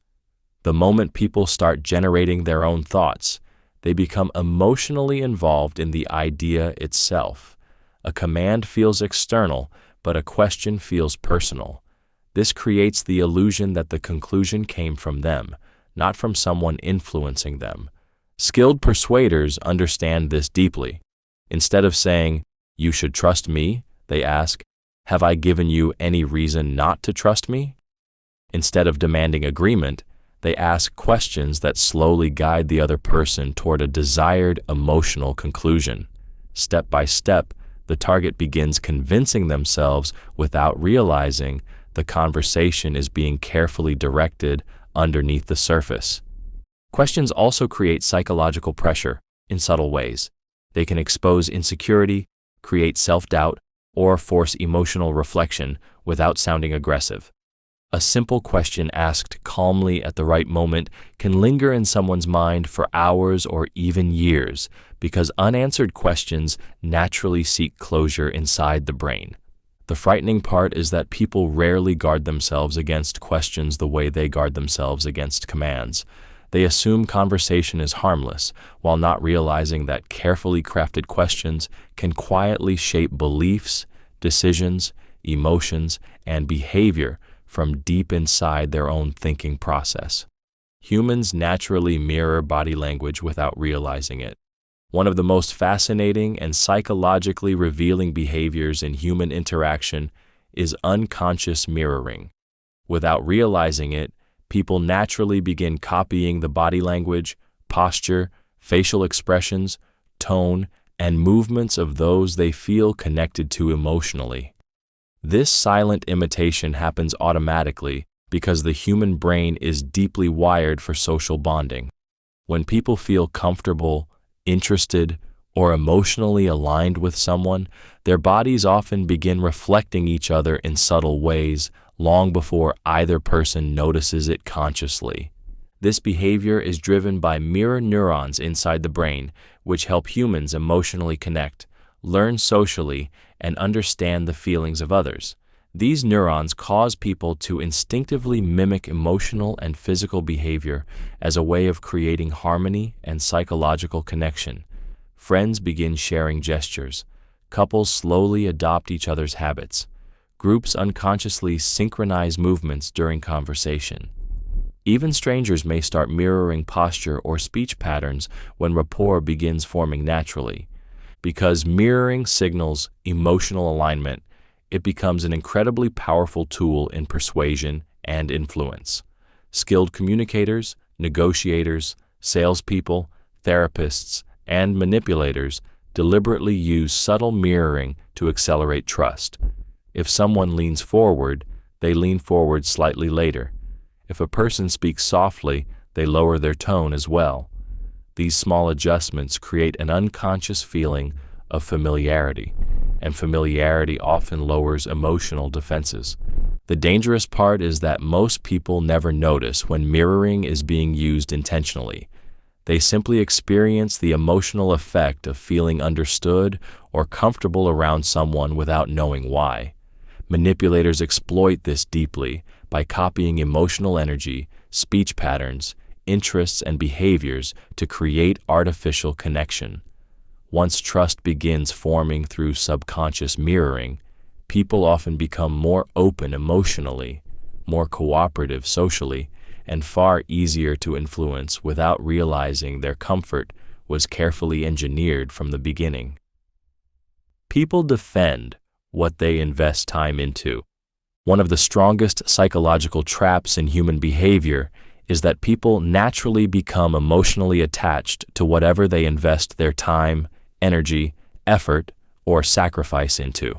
A: The moment people start generating their own thoughts, they become emotionally involved in the idea itself. A command feels external, but a question feels personal. This creates the illusion that the conclusion came from them, not from someone influencing them. Skilled persuaders understand this deeply. Instead of saying, "You should trust me," they ask, "Have I given you any reason not to trust me?" Instead of demanding agreement, they ask questions that slowly guide the other person toward a desired emotional conclusion. Step by step, the target begins convincing themselves without realizing the conversation is being carefully directed underneath the surface. Questions also create psychological pressure in subtle ways. They can expose insecurity, create self-doubt, or force emotional reflection without sounding aggressive. A simple question asked calmly at the right moment can linger in someone's mind for hours or even years because unanswered questions naturally seek closure inside the brain. The frightening part is that people rarely guard themselves against questions the way they guard themselves against commands. They assume conversation is harmless, while not realizing that carefully crafted questions can quietly shape beliefs, decisions, emotions, and behavior from deep inside their own thinking process. Humans naturally mirror body language without realizing it. One of the most fascinating and psychologically revealing behaviors in human interaction is unconscious mirroring. Without realizing it, people naturally begin copying the body language, posture, facial expressions, tone, and movements of those they feel connected to emotionally. This silent imitation happens automatically because the human brain is deeply wired for social bonding. When people feel comfortable, interested, or emotionally aligned with someone, their bodies often begin reflecting each other in subtle ways long before either person notices it consciously. This behavior is driven by mirror neurons inside the brain, which help humans emotionally connect, learn socially, and understand the feelings of others. These neurons cause people to instinctively mimic emotional and physical behavior as a way of creating harmony and psychological connection. Friends begin sharing gestures. Couples slowly adopt each other's habits. Groups unconsciously synchronize movements during conversation. Even strangers may start mirroring posture or speech patterns when rapport begins forming naturally. Because mirroring signals emotional alignment, it becomes an incredibly powerful tool in persuasion and influence. Skilled communicators, negotiators, salespeople, therapists, and manipulators deliberately use subtle mirroring to accelerate trust. If someone leans forward, they lean forward slightly later. If a person speaks softly, they lower their tone as well. These small adjustments create an unconscious feeling of familiarity, and familiarity often lowers emotional defenses. The dangerous part is that most people never notice when mirroring is being used intentionally. They simply experience the emotional effect of feeling understood or comfortable around someone without knowing why. Manipulators exploit this deeply by copying emotional energy, speech patterns, interests, and behaviors to create artificial connection. Once trust begins forming through subconscious mirroring, people often become more open emotionally, more cooperative socially, and far easier to influence without realizing their comfort was carefully engineered from the beginning. People defend what they invest time into. One of the strongest psychological traps in human behavior is that people naturally become emotionally attached to whatever they invest their time, energy, effort, or sacrifice into.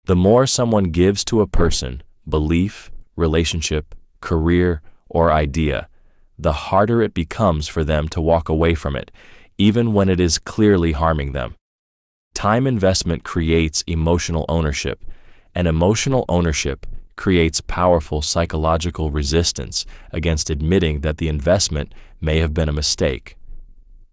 A: The more someone gives to a person, belief, relationship, career, or idea, the harder it becomes for them to walk away from it, even when it is clearly harming them. Time investment creates emotional ownership, and emotional ownership creates powerful psychological resistance against admitting that the investment may have been a mistake.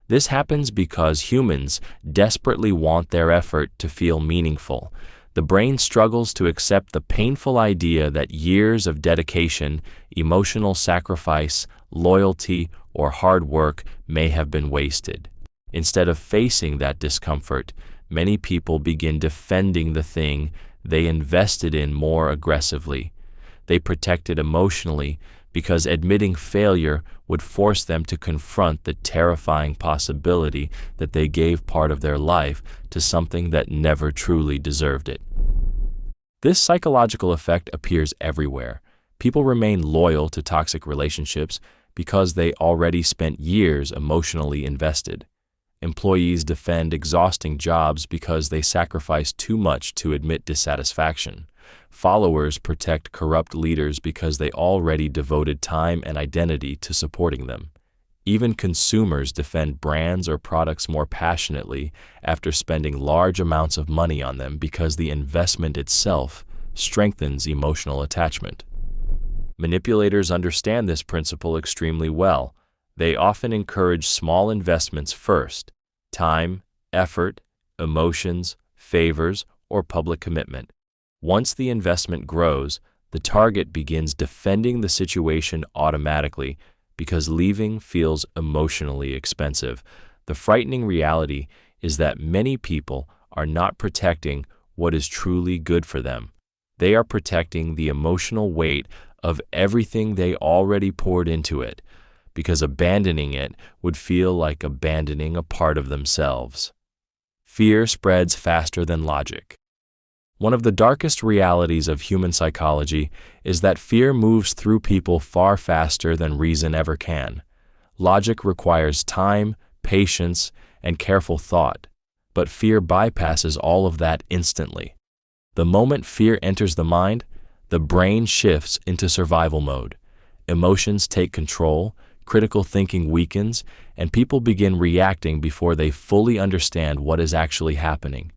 A: This happens because humans desperately want their effort to feel meaningful. The brain struggles to accept the painful idea that years of dedication, emotional sacrifice, loyalty, or hard work may have been wasted. Instead of facing that discomfort, many people begin defending the thing they invested in more aggressively. They protect it emotionally because admitting failure would force them to confront the terrifying possibility that they gave part of their life to something that never truly deserved it. This psychological effect appears everywhere. People remain loyal to toxic relationships because they already spent years emotionally invested. Employees defend exhausting jobs because they sacrifice too much to admit dissatisfaction. Followers protect corrupt leaders because they already devoted time and identity to supporting them. Even consumers defend brands or products more passionately after spending large amounts of money on them because the investment itself strengthens emotional attachment. Manipulators understand this principle extremely well. They often encourage small investments first: time, effort, emotions, favors, or public commitment. Once the investment grows, the target begins defending the situation automatically because leaving feels emotionally expensive. The frightening reality is that many people are not protecting what is truly good for them. They are protecting the emotional weight of everything they already poured into it, because abandoning it would feel like abandoning a part of themselves. Fear spreads faster than logic. One of the darkest realities of human psychology is that fear moves through people far faster than reason ever can. Logic requires time, patience, and careful thought, but fear bypasses all of that instantly. The moment fear enters the mind, the brain shifts into survival mode. Emotions take control, critical thinking weakens, and people begin reacting before they fully understand what is actually happening.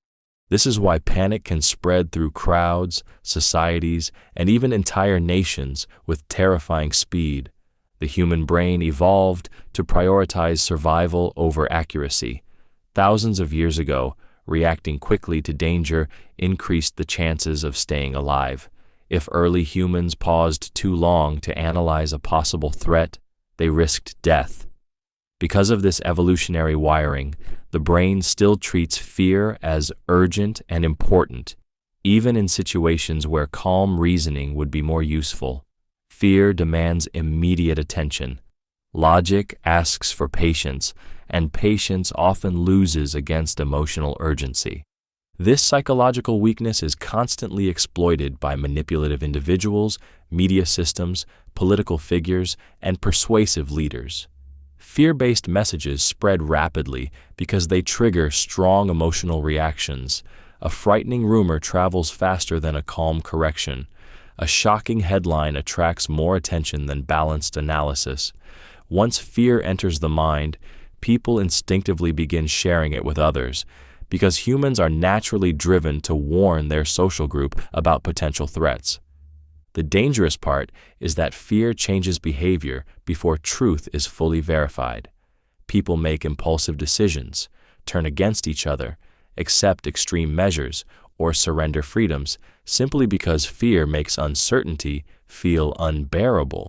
A: This is why panic can spread through crowds, societies, and even entire nations with terrifying speed. The human brain evolved to prioritize survival over accuracy. Thousands of years ago, reacting quickly to danger increased the chances of staying alive. If early humans paused too long to analyze a possible threat, they risked death. Because of this evolutionary wiring, the brain still treats fear as urgent and important, even in situations where calm reasoning would be more useful. Fear demands immediate attention. Logic asks for patience, and patience often loses against emotional urgency. This psychological weakness is constantly exploited by manipulative individuals, media systems, political figures, and persuasive leaders. Fear-based messages spread rapidly because they trigger strong emotional reactions. A frightening rumor travels faster than a calm correction. A shocking headline attracts more attention than balanced analysis. Once fear enters the mind, people instinctively begin sharing it with others, because humans are naturally driven to warn their social group about potential threats. The dangerous part is that fear changes behavior before truth is fully verified. People make impulsive decisions, turn against each other, accept extreme measures, or surrender freedoms simply because fear makes uncertainty feel unbearable.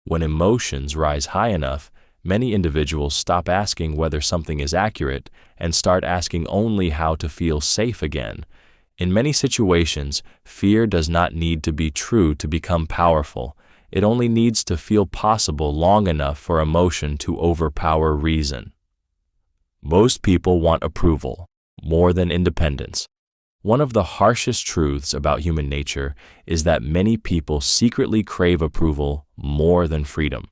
A: When emotions rise high enough, many individuals stop asking whether something is accurate and start asking only how to feel safe again. In many situations, fear does not need to be true to become powerful. It only needs to feel possible long enough for emotion to overpower reason. Most people want approval more than independence. One of the harshest truths about human nature is that many people secretly crave approval more than freedom.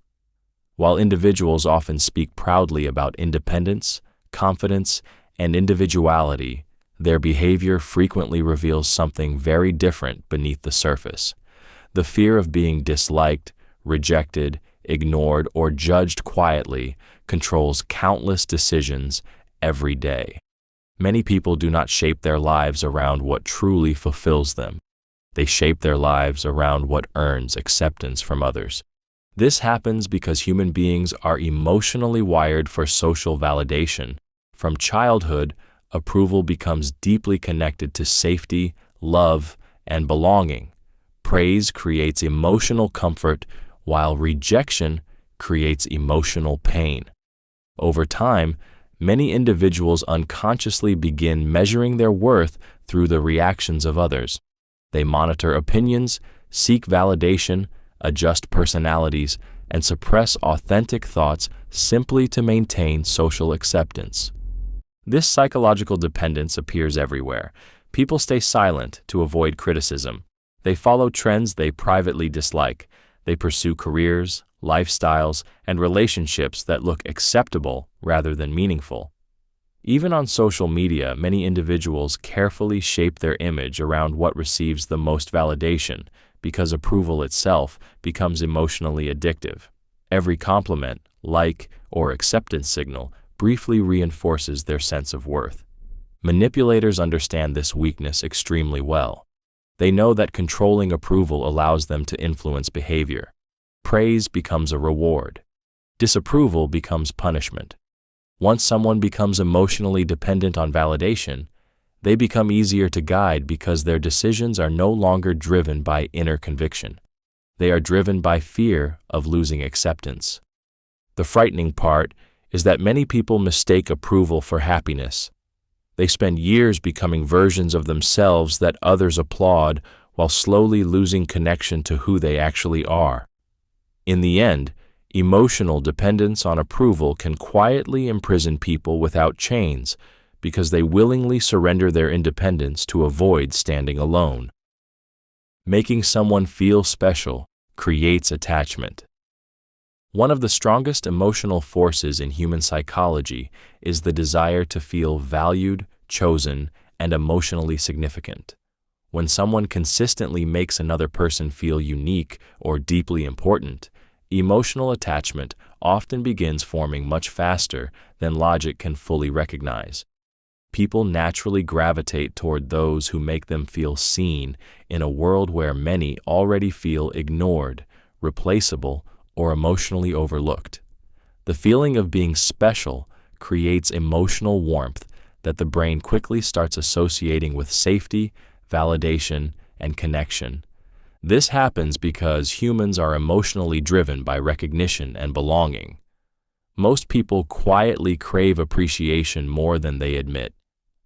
A: While individuals often speak proudly about independence, confidence, and individuality, their behavior frequently reveals something very different beneath the surface. The fear of being disliked, rejected, ignored, or judged quietly controls countless decisions every day. Many people do not shape their lives around what truly fulfills them. They shape their lives around what earns acceptance from others. This happens because human beings are emotionally wired for social validation. From childhood, approval becomes deeply connected to safety, love, and belonging. Praise creates emotional comfort, while rejection creates emotional pain. Over time, many individuals unconsciously begin measuring their worth through the reactions of others. They monitor opinions, seek validation, adjust personalities, and suppress authentic thoughts simply to maintain social acceptance. This psychological dependence appears everywhere. People stay silent to avoid criticism. They follow trends they privately dislike. They pursue careers, lifestyles, and relationships that look acceptable rather than meaningful. Even on social media, many individuals carefully shape their image around what receives the most validation, because approval itself becomes emotionally addictive. Every compliment, like, or acceptance signal briefly reinforces their sense of worth. Manipulators understand this weakness extremely well. They know that controlling approval allows them to influence behavior. Praise becomes a reward. Disapproval becomes punishment. Once someone becomes emotionally dependent on validation, they become easier to guide because their decisions are no longer driven by inner conviction. They are driven by fear of losing acceptance. The frightening part is that many people mistake approval for happiness. They spend years becoming versions of themselves that others applaud while slowly losing connection to who they actually are. In the end, emotional dependence on approval can quietly imprison people without chains because they willingly surrender their independence to avoid standing alone. Making someone feel special creates attachment. One of the strongest emotional forces in human psychology is the desire to feel valued, chosen, and emotionally significant. When someone consistently makes another person feel unique or deeply important, emotional attachment often begins forming much faster than logic can fully recognize. People naturally gravitate toward those who make them feel seen in a world where many already feel ignored, replaceable, or emotionally overlooked. The feeling of being special creates emotional warmth that the brain quickly starts associating with safety, validation, and connection. This happens because humans are emotionally driven by recognition and belonging. Most people quietly crave appreciation more than they admit.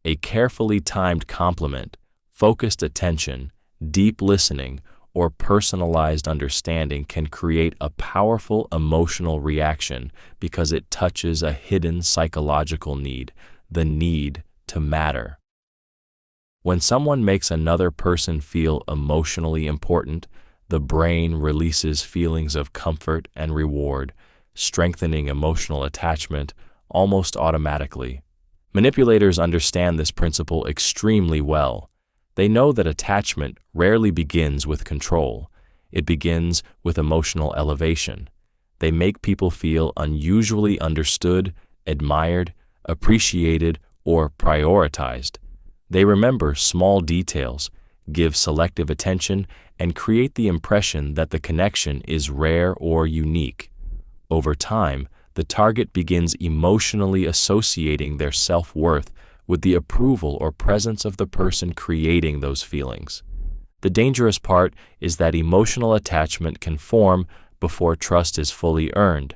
A: A carefully timed compliment, focused attention, deep listening, or personalized understanding can create a powerful emotional reaction because it touches a hidden psychological need, the need to matter. When someone makes another person feel emotionally important, the brain releases feelings of comfort and reward, strengthening emotional attachment almost automatically. Manipulators understand this principle extremely well. They know that attachment rarely begins with control. It begins with emotional elevation. They make people feel unusually understood, admired, appreciated, or prioritized. They remember small details, give selective attention, and create the impression that the connection is rare or unique. Over time, the target begins emotionally associating their self-worth with the approval or presence of the person creating those feelings. The dangerous part is that emotional attachment can form before trust is fully earned.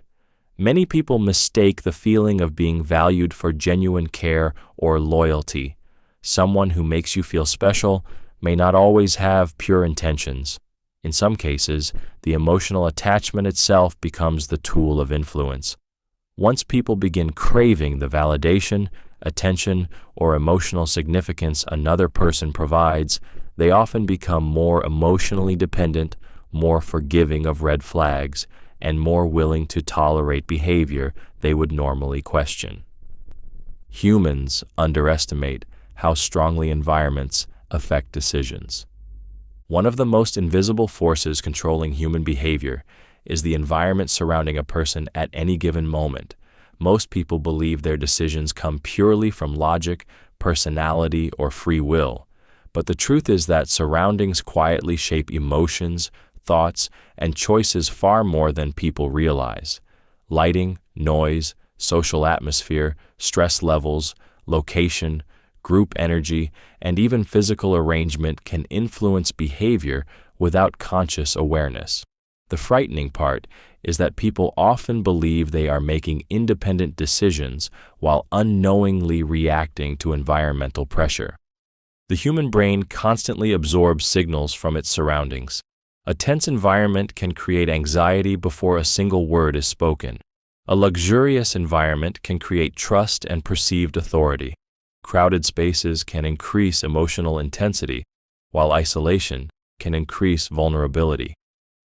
A: Many people mistake the feeling of being valued for genuine care or loyalty. Someone who makes you feel special may not always have pure intentions. In some cases, the emotional attachment itself becomes the tool of influence. Once people begin craving the validation, attention, or emotional significance another person provides, they often become more emotionally dependent, more forgiving of red flags, and more willing to tolerate behavior they would normally question. Humans underestimate how strongly environments affect decisions. One of the most invisible forces controlling human behavior is the environment surrounding a person at any given moment. Most people believe their decisions come purely from logic, personality, or free will. But the truth is that surroundings quietly shape emotions, thoughts, and choices far more than people realize. Lighting, noise, social atmosphere, stress levels, location, group energy, and even physical arrangement can influence behavior without conscious awareness. The frightening part is that people often believe they are making independent decisions while unknowingly reacting to environmental pressure. The human brain constantly absorbs signals from its surroundings. A tense environment can create anxiety before a single word is spoken. A luxurious environment can create trust and perceived authority. Crowded spaces can increase emotional intensity, while isolation can increase vulnerability.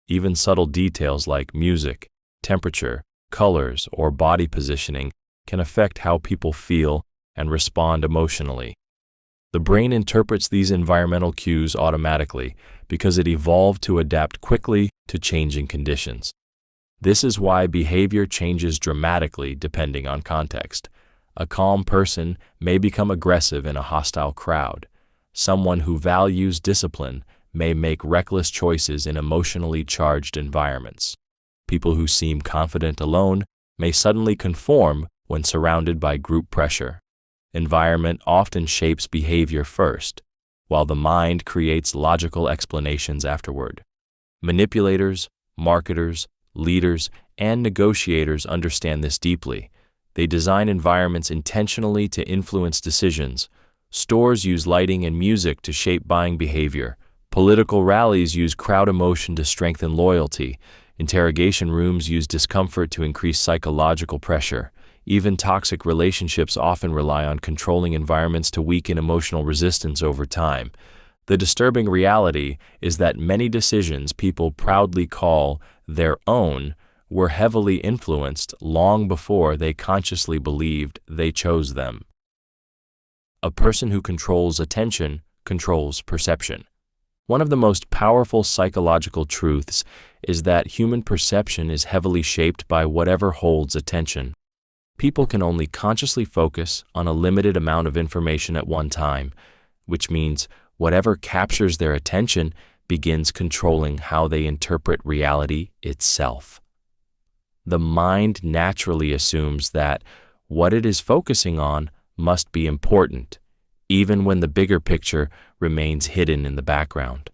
A: Even subtle details like music, temperature, colors, or body positioning can affect how people feel and respond emotionally. The brain interprets these environmental cues automatically because it evolved to adapt quickly to changing conditions. This is why behavior changes dramatically depending on context. A calm person may become aggressive in a hostile crowd. Someone who values discipline may make reckless choices in emotionally charged environments. People who seem confident alone may suddenly conform when surrounded by group pressure. Environment often shapes behavior first, while the mind creates logical explanations afterward. Manipulators, marketers, leaders, and negotiators understand this deeply. They design environments intentionally to influence decisions. Stores use lighting and music to shape buying behavior. Political rallies use crowd emotion to strengthen loyalty. Interrogation rooms use discomfort to increase psychological pressure. Even toxic relationships often rely on controlling environments to weaken emotional resistance over time. The disturbing reality is that many decisions people proudly call their own were heavily influenced long before they consciously believed they chose them. A person who controls attention controls perception. One of the most powerful psychological truths is that human perception is heavily shaped by whatever holds attention. People can only consciously focus on a limited amount of information at one time, which means whatever captures their attention begins controlling how they interpret reality itself. The mind naturally assumes that what it is focusing on must be important, even when the bigger picture remains hidden in the background.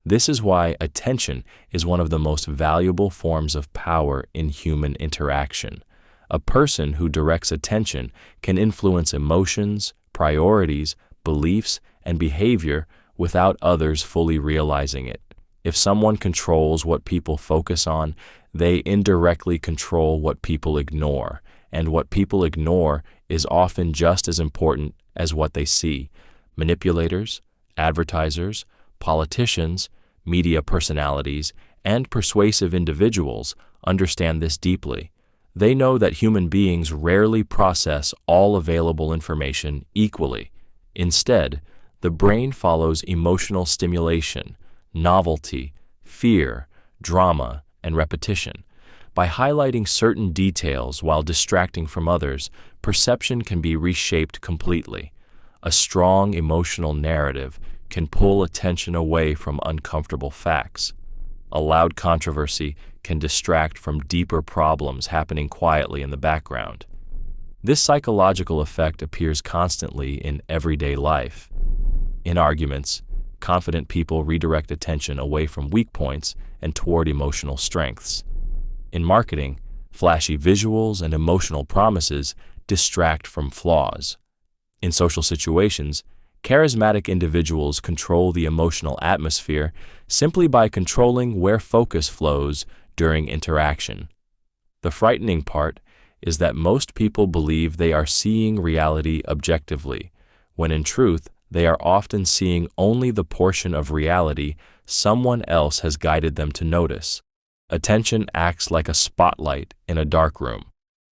A: This is why attention is one of the most valuable forms of power in human interaction. A person who directs attention can influence emotions, priorities, beliefs, and behavior without others fully realizing it. If someone controls what people focus on, they indirectly control what people ignore, and what people ignore is often just as important as what they see. Manipulators, advertisers, politicians, media personalities, and persuasive individuals understand this deeply. They know that human beings rarely process all available information equally. Instead, the brain follows emotional stimulation, novelty, fear, drama, and repetition. By highlighting certain details while distracting from others, perception can be reshaped completely. A strong emotional narrative can pull attention away from uncomfortable facts. A loud controversy can distract from deeper problems happening quietly in the background. This psychological effect appears constantly in everyday life. In arguments, confident people redirect attention away from weak points and toward emotional strengths. In marketing, flashy visuals and emotional promises distract from flaws. In social situations, charismatic individuals control the emotional atmosphere simply by controlling where focus flows during interaction. The frightening part is that most people believe they are seeing reality objectively, when in truth, they are often seeing only the portion of reality someone else has guided them to notice. Attention acts like a spotlight in a dark room.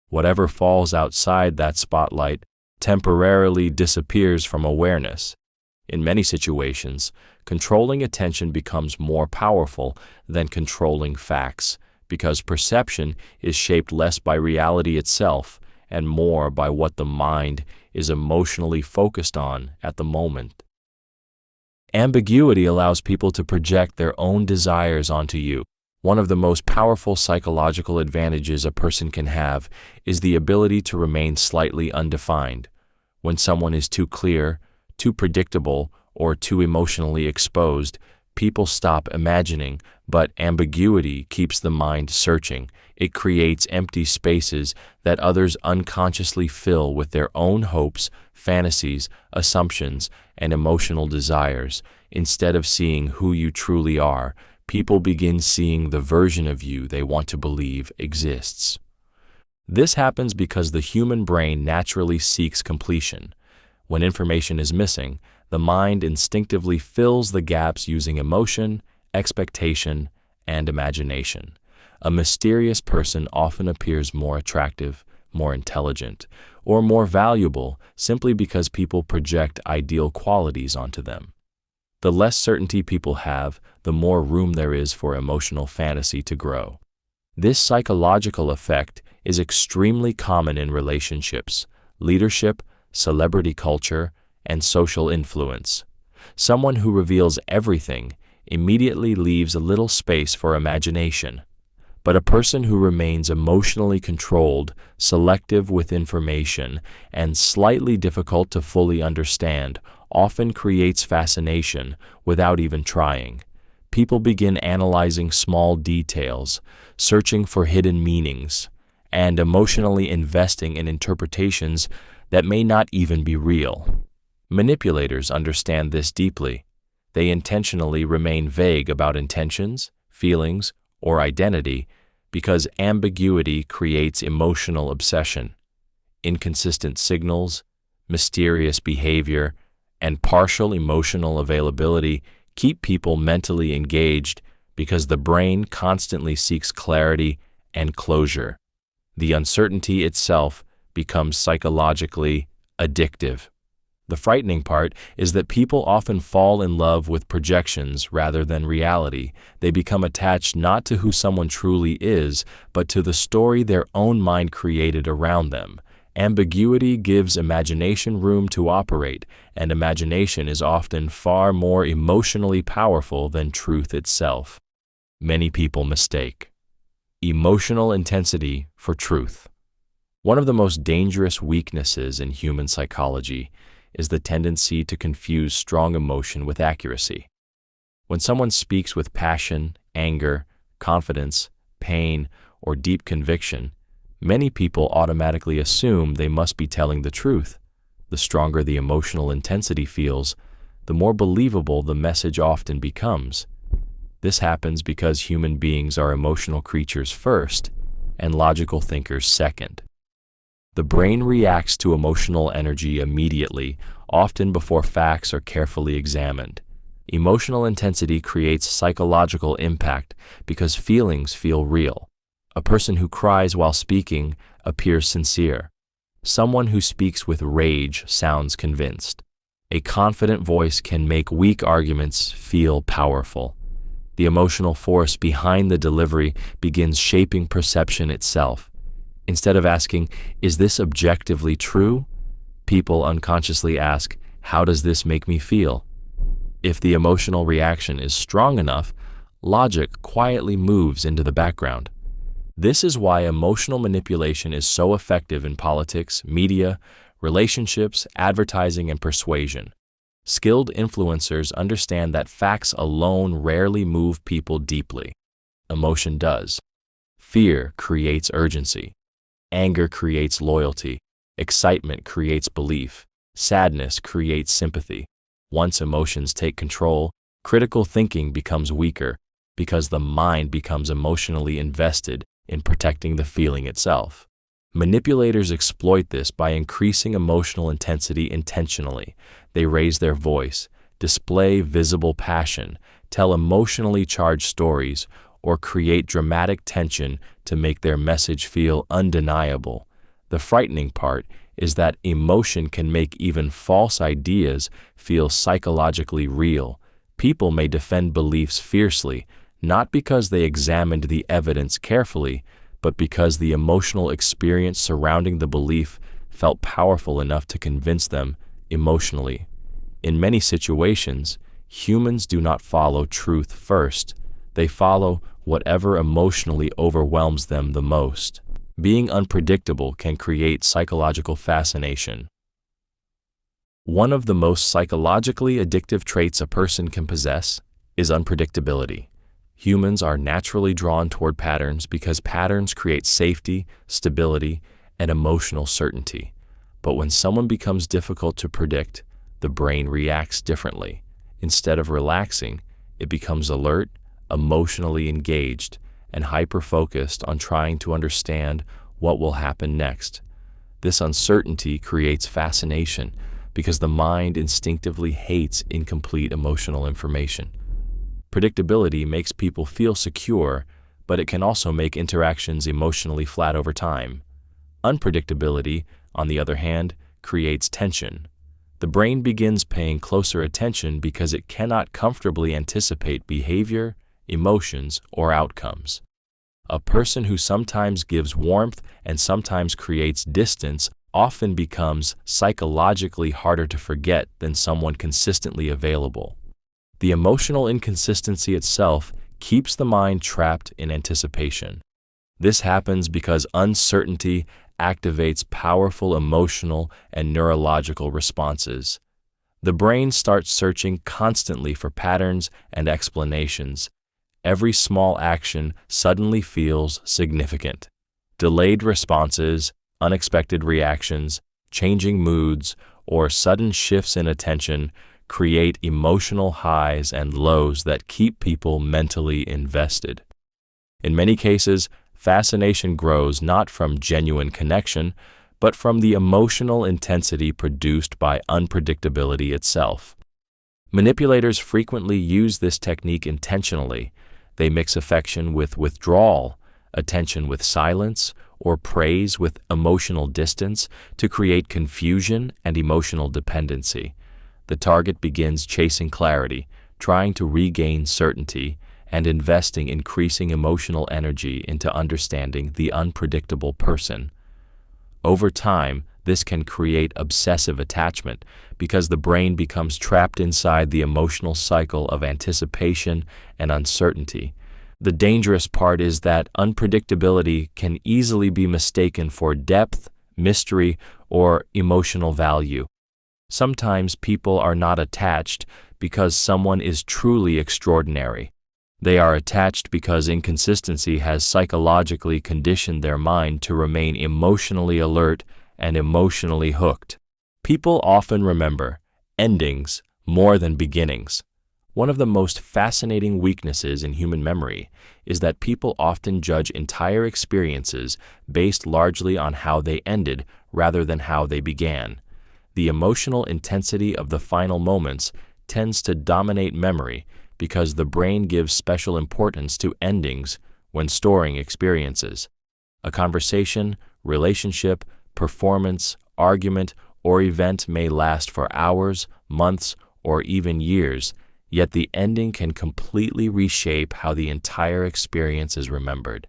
A: Whatever falls outside that spotlight temporarily disappears from awareness. In many situations, controlling attention becomes more powerful than controlling facts, because perception is shaped less by reality itself and more by what the mind is emotionally focused on at the moment. Ambiguity allows people to project their own desires onto you. One of the most powerful psychological advantages a person can have is the ability to remain slightly undefined. When someone is too clear, too predictable, or too emotionally exposed, people stop imagining, but ambiguity keeps the mind searching. It creates empty spaces that others unconsciously fill with their own hopes, fantasies, assumptions, and emotional desires. Instead of seeing who you truly are, people begin seeing the version of you they want to believe exists. This happens because the human brain naturally seeks completion. When information is missing, the mind instinctively fills the gaps using emotion, expectation, and imagination. A mysterious person often appears more attractive, more intelligent, or more valuable simply because people project ideal qualities onto them. The less certainty people have, the more room there is for emotional fantasy to grow. This psychological effect is extremely common in relationships, leadership, celebrity culture, and social influence. Someone who reveals everything immediately leaves a little space for imagination. But a person who remains emotionally controlled, selective with information, and slightly difficult to fully understand often creates fascination without even trying. People begin analyzing small details, searching for hidden meanings, and emotionally investing in interpretations that may not even be real. Manipulators understand this deeply. They intentionally remain vague about intentions, feelings, or identity because ambiguity creates emotional obsession. Inconsistent signals, mysterious behavior, and partial emotional availability keep people mentally engaged because the brain constantly seeks clarity and closure. The uncertainty itself becomes psychologically addictive. The frightening part is that people often fall in love with projections rather than reality. They become attached not to who someone truly is, but to the story their own mind created around them. Ambiguity gives imagination room to operate, and imagination is often far more emotionally powerful than truth itself. Many people mistake emotional intensity for truth. One of the most dangerous weaknesses in human psychology is the tendency to confuse strong emotion with accuracy. When someone speaks with passion, anger, confidence, pain, or deep conviction, many people automatically assume they must be telling the truth. The stronger the emotional intensity feels, the more believable the message often becomes. This happens because human beings are emotional creatures first and logical thinkers second. The brain reacts to emotional energy immediately, often before facts are carefully examined. Emotional intensity creates psychological impact because feelings feel real. A person who cries while speaking appears sincere. Someone who speaks with rage sounds convinced. A confident voice can make weak arguments feel powerful. The emotional force behind the delivery begins shaping perception itself. Instead of asking, "Is this objectively true?" people unconsciously ask, "How does this make me feel?" If the emotional reaction is strong enough, logic quietly moves into the background. This is why emotional manipulation is so effective in politics, media, relationships, advertising, and persuasion. Skilled influencers understand that facts alone rarely move people deeply. Emotion does. Fear creates urgency. Anger creates loyalty. Excitement creates belief. Sadness creates sympathy. Once emotions take control, critical thinking becomes weaker because the mind becomes emotionally invested in protecting the feeling itself. Manipulators exploit this by increasing emotional intensity intentionally. They raise their voice, display visible passion, tell emotionally charged stories, or create dramatic tension to make their message feel undeniable. The frightening part is that emotion can make even false ideas feel psychologically real. People may defend beliefs fiercely, not because they examined the evidence carefully, but because the emotional experience surrounding the belief felt powerful enough to convince them emotionally. In many situations, humans do not follow truth first. They follow whatever emotionally overwhelms them the most. Being unpredictable can create psychological fascination. One of the most psychologically addictive traits a person can possess is unpredictability. Humans are naturally drawn toward patterns because patterns create safety, stability, and emotional certainty. But when someone becomes difficult to predict, the brain reacts differently. Instead of relaxing, it becomes alert, emotionally engaged, and hyper-focused on trying to understand what will happen next. This uncertainty creates fascination because the mind instinctively hates incomplete emotional information. Predictability makes people feel secure, but it can also make interactions emotionally flat over time. Unpredictability, on the other hand, creates tension. The brain begins paying closer attention because it cannot comfortably anticipate behavior, emotions, or outcomes. A person who sometimes gives warmth and sometimes creates distance often becomes psychologically harder to forget than someone consistently available. The emotional inconsistency itself keeps the mind trapped in anticipation. This happens because uncertainty activates powerful emotional and neurological responses. The brain starts searching constantly for patterns and explanations. Every small action suddenly feels significant. Delayed responses, unexpected reactions, changing moods, or sudden shifts in attention create emotional highs and lows that keep people mentally invested. In many cases, fascination grows not from genuine connection, but from the emotional intensity produced by unpredictability itself. Manipulators frequently use this technique intentionally. They mix affection with withdrawal, attention with silence, or praise with emotional distance to create confusion and emotional dependency. The target begins chasing clarity, trying to regain certainty, and investing increasing emotional energy into understanding the unpredictable person. Over time, this can create obsessive attachment because the brain becomes trapped inside the emotional cycle of anticipation and uncertainty. The dangerous part is that unpredictability can easily be mistaken for depth, mystery, or emotional value. Sometimes people are not attached because someone is truly extraordinary. They are attached because inconsistency has psychologically conditioned their mind to remain emotionally alert and emotionally hooked. People often remember endings more than beginnings. One of the most fascinating weaknesses in human memory is that people often judge entire experiences based largely on how they ended rather than how they began. The emotional intensity of the final moments tends to dominate memory because the brain gives special importance to endings when storing experiences. A conversation, relationship, performance, argument, or event may last for hours, months, or even years, yet the ending can completely reshape how the entire experience is remembered.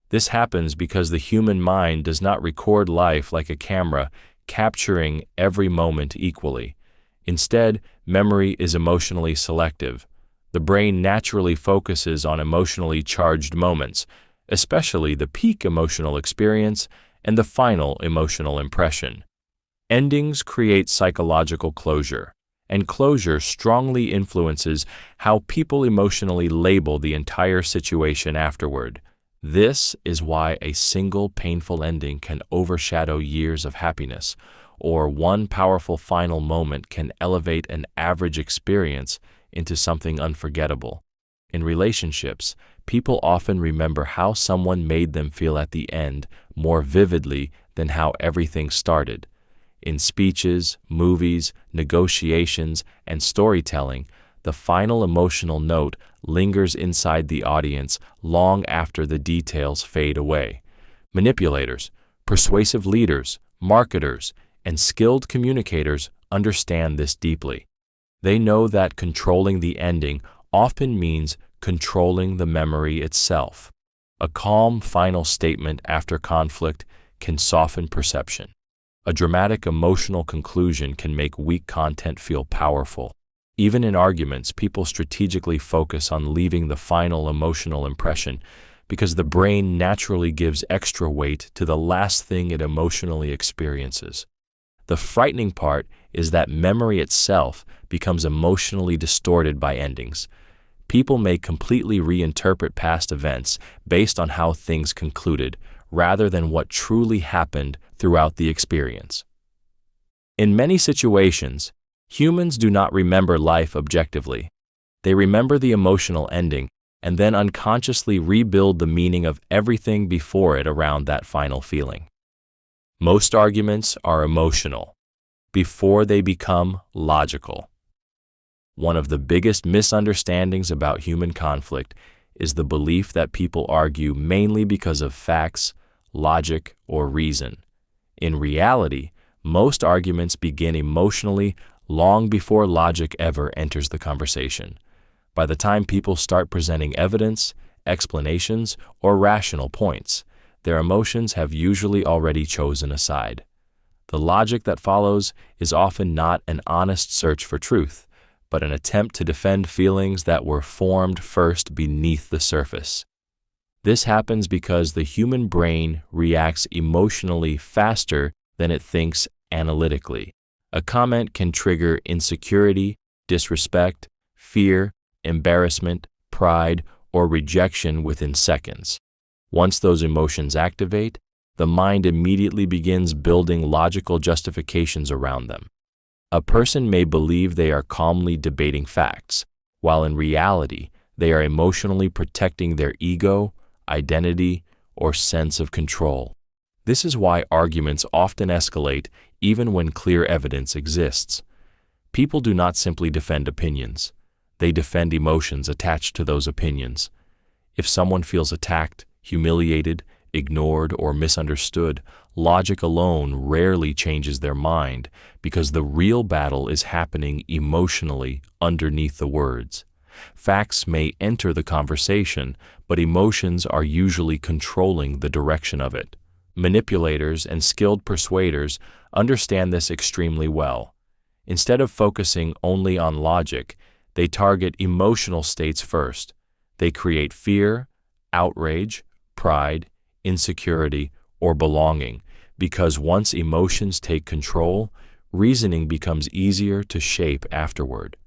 A: This happens because the human mind does not record life like a camera, capturing every moment equally. Instead, memory is emotionally selective. The brain naturally focuses on emotionally charged moments, especially the peak emotional experience and the final emotional impression. Endings create psychological closure, and closure strongly influences how people emotionally label the entire situation afterward. This is why a single painful ending can overshadow years of happiness, or one powerful final moment can elevate an average experience into something unforgettable. In relationships, people often remember how someone made them feel at the end more vividly than how everything started. In speeches, movies, negotiations, and storytelling, the final emotional note lingers inside the audience long after the details fade away. Manipulators, persuasive leaders, marketers, and skilled communicators understand this deeply. They know that controlling the ending often means controlling the memory itself. A calm final statement after conflict can soften perception. A dramatic emotional conclusion can make weak content feel powerful. Even in arguments, people strategically focus on leaving the final emotional impression because the brain naturally gives extra weight to the last thing it emotionally experiences. The frightening part is that memory itself becomes emotionally distorted by endings. People may completely reinterpret past events based on how things concluded, rather than what truly happened throughout the experience. In many situations, humans do not remember life objectively. They remember the emotional ending and then unconsciously rebuild the meaning of everything before it around that final feeling. Most arguments are emotional before they become logical. One of the biggest misunderstandings about human conflict is the belief that people argue mainly because of facts, logic, or reason. In reality, most arguments begin emotionally long before logic ever enters the conversation. By the time people start presenting evidence, explanations, or rational points, their emotions have usually already chosen a side. The logic that follows is often not an honest search for truth, but an attempt to defend feelings that were formed first beneath the surface. This happens because the human brain reacts emotionally faster than it thinks analytically. A comment can trigger insecurity, disrespect, fear, embarrassment, pride, or rejection within seconds. Once those emotions activate, the mind immediately begins building logical justifications around them. A person may believe they are calmly debating facts, while in reality, they are emotionally protecting their ego, identity, or sense of control. This is why arguments often escalate even when clear evidence exists. People do not simply defend opinions. They defend emotions attached to those opinions. If someone feels attacked, humiliated, ignored, or misunderstood, logic alone rarely changes their mind because the real battle is happening emotionally underneath the words. Facts may enter the conversation, but emotions are usually controlling the direction of it. Manipulators and skilled persuaders understand this extremely well. Instead of focusing only on logic, they target emotional states first. They create fear, outrage, pride, insecurity, or belonging, because once emotions take control, reasoning becomes easier to shape afterward.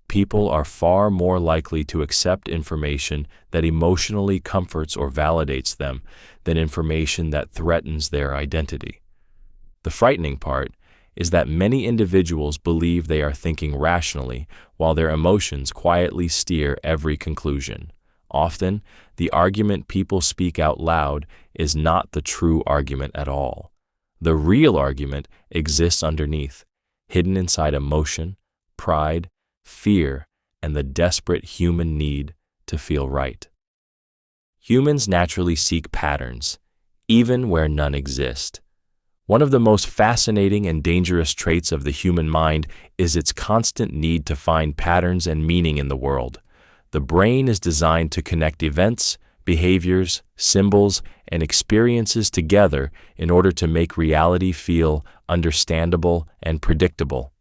A: People are far more likely to accept information that emotionally comforts or validates them than information that threatens their identity. The frightening part is that many individuals believe they are thinking rationally while their emotions quietly steer every conclusion. Often, the argument people speak out loud is not the true argument at all. The real argument exists underneath, hidden inside emotion, pride, fear, and the desperate human need to feel right. Humans naturally seek patterns, even where none exist. One of the most fascinating and dangerous traits of the human mind is its constant need to find patterns and meaning in the world. The brain is designed to connect events, behaviors, symbols, and experiences together in order to make reality feel understandable and predictable.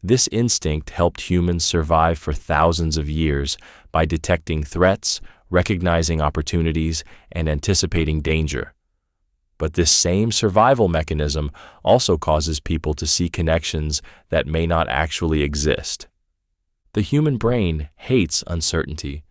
A: This instinct helped humans survive for thousands of years by detecting threats, recognizing opportunities, and anticipating danger. But this same survival mechanism also causes people to see connections that may not actually exist. The human brain hates uncertainty.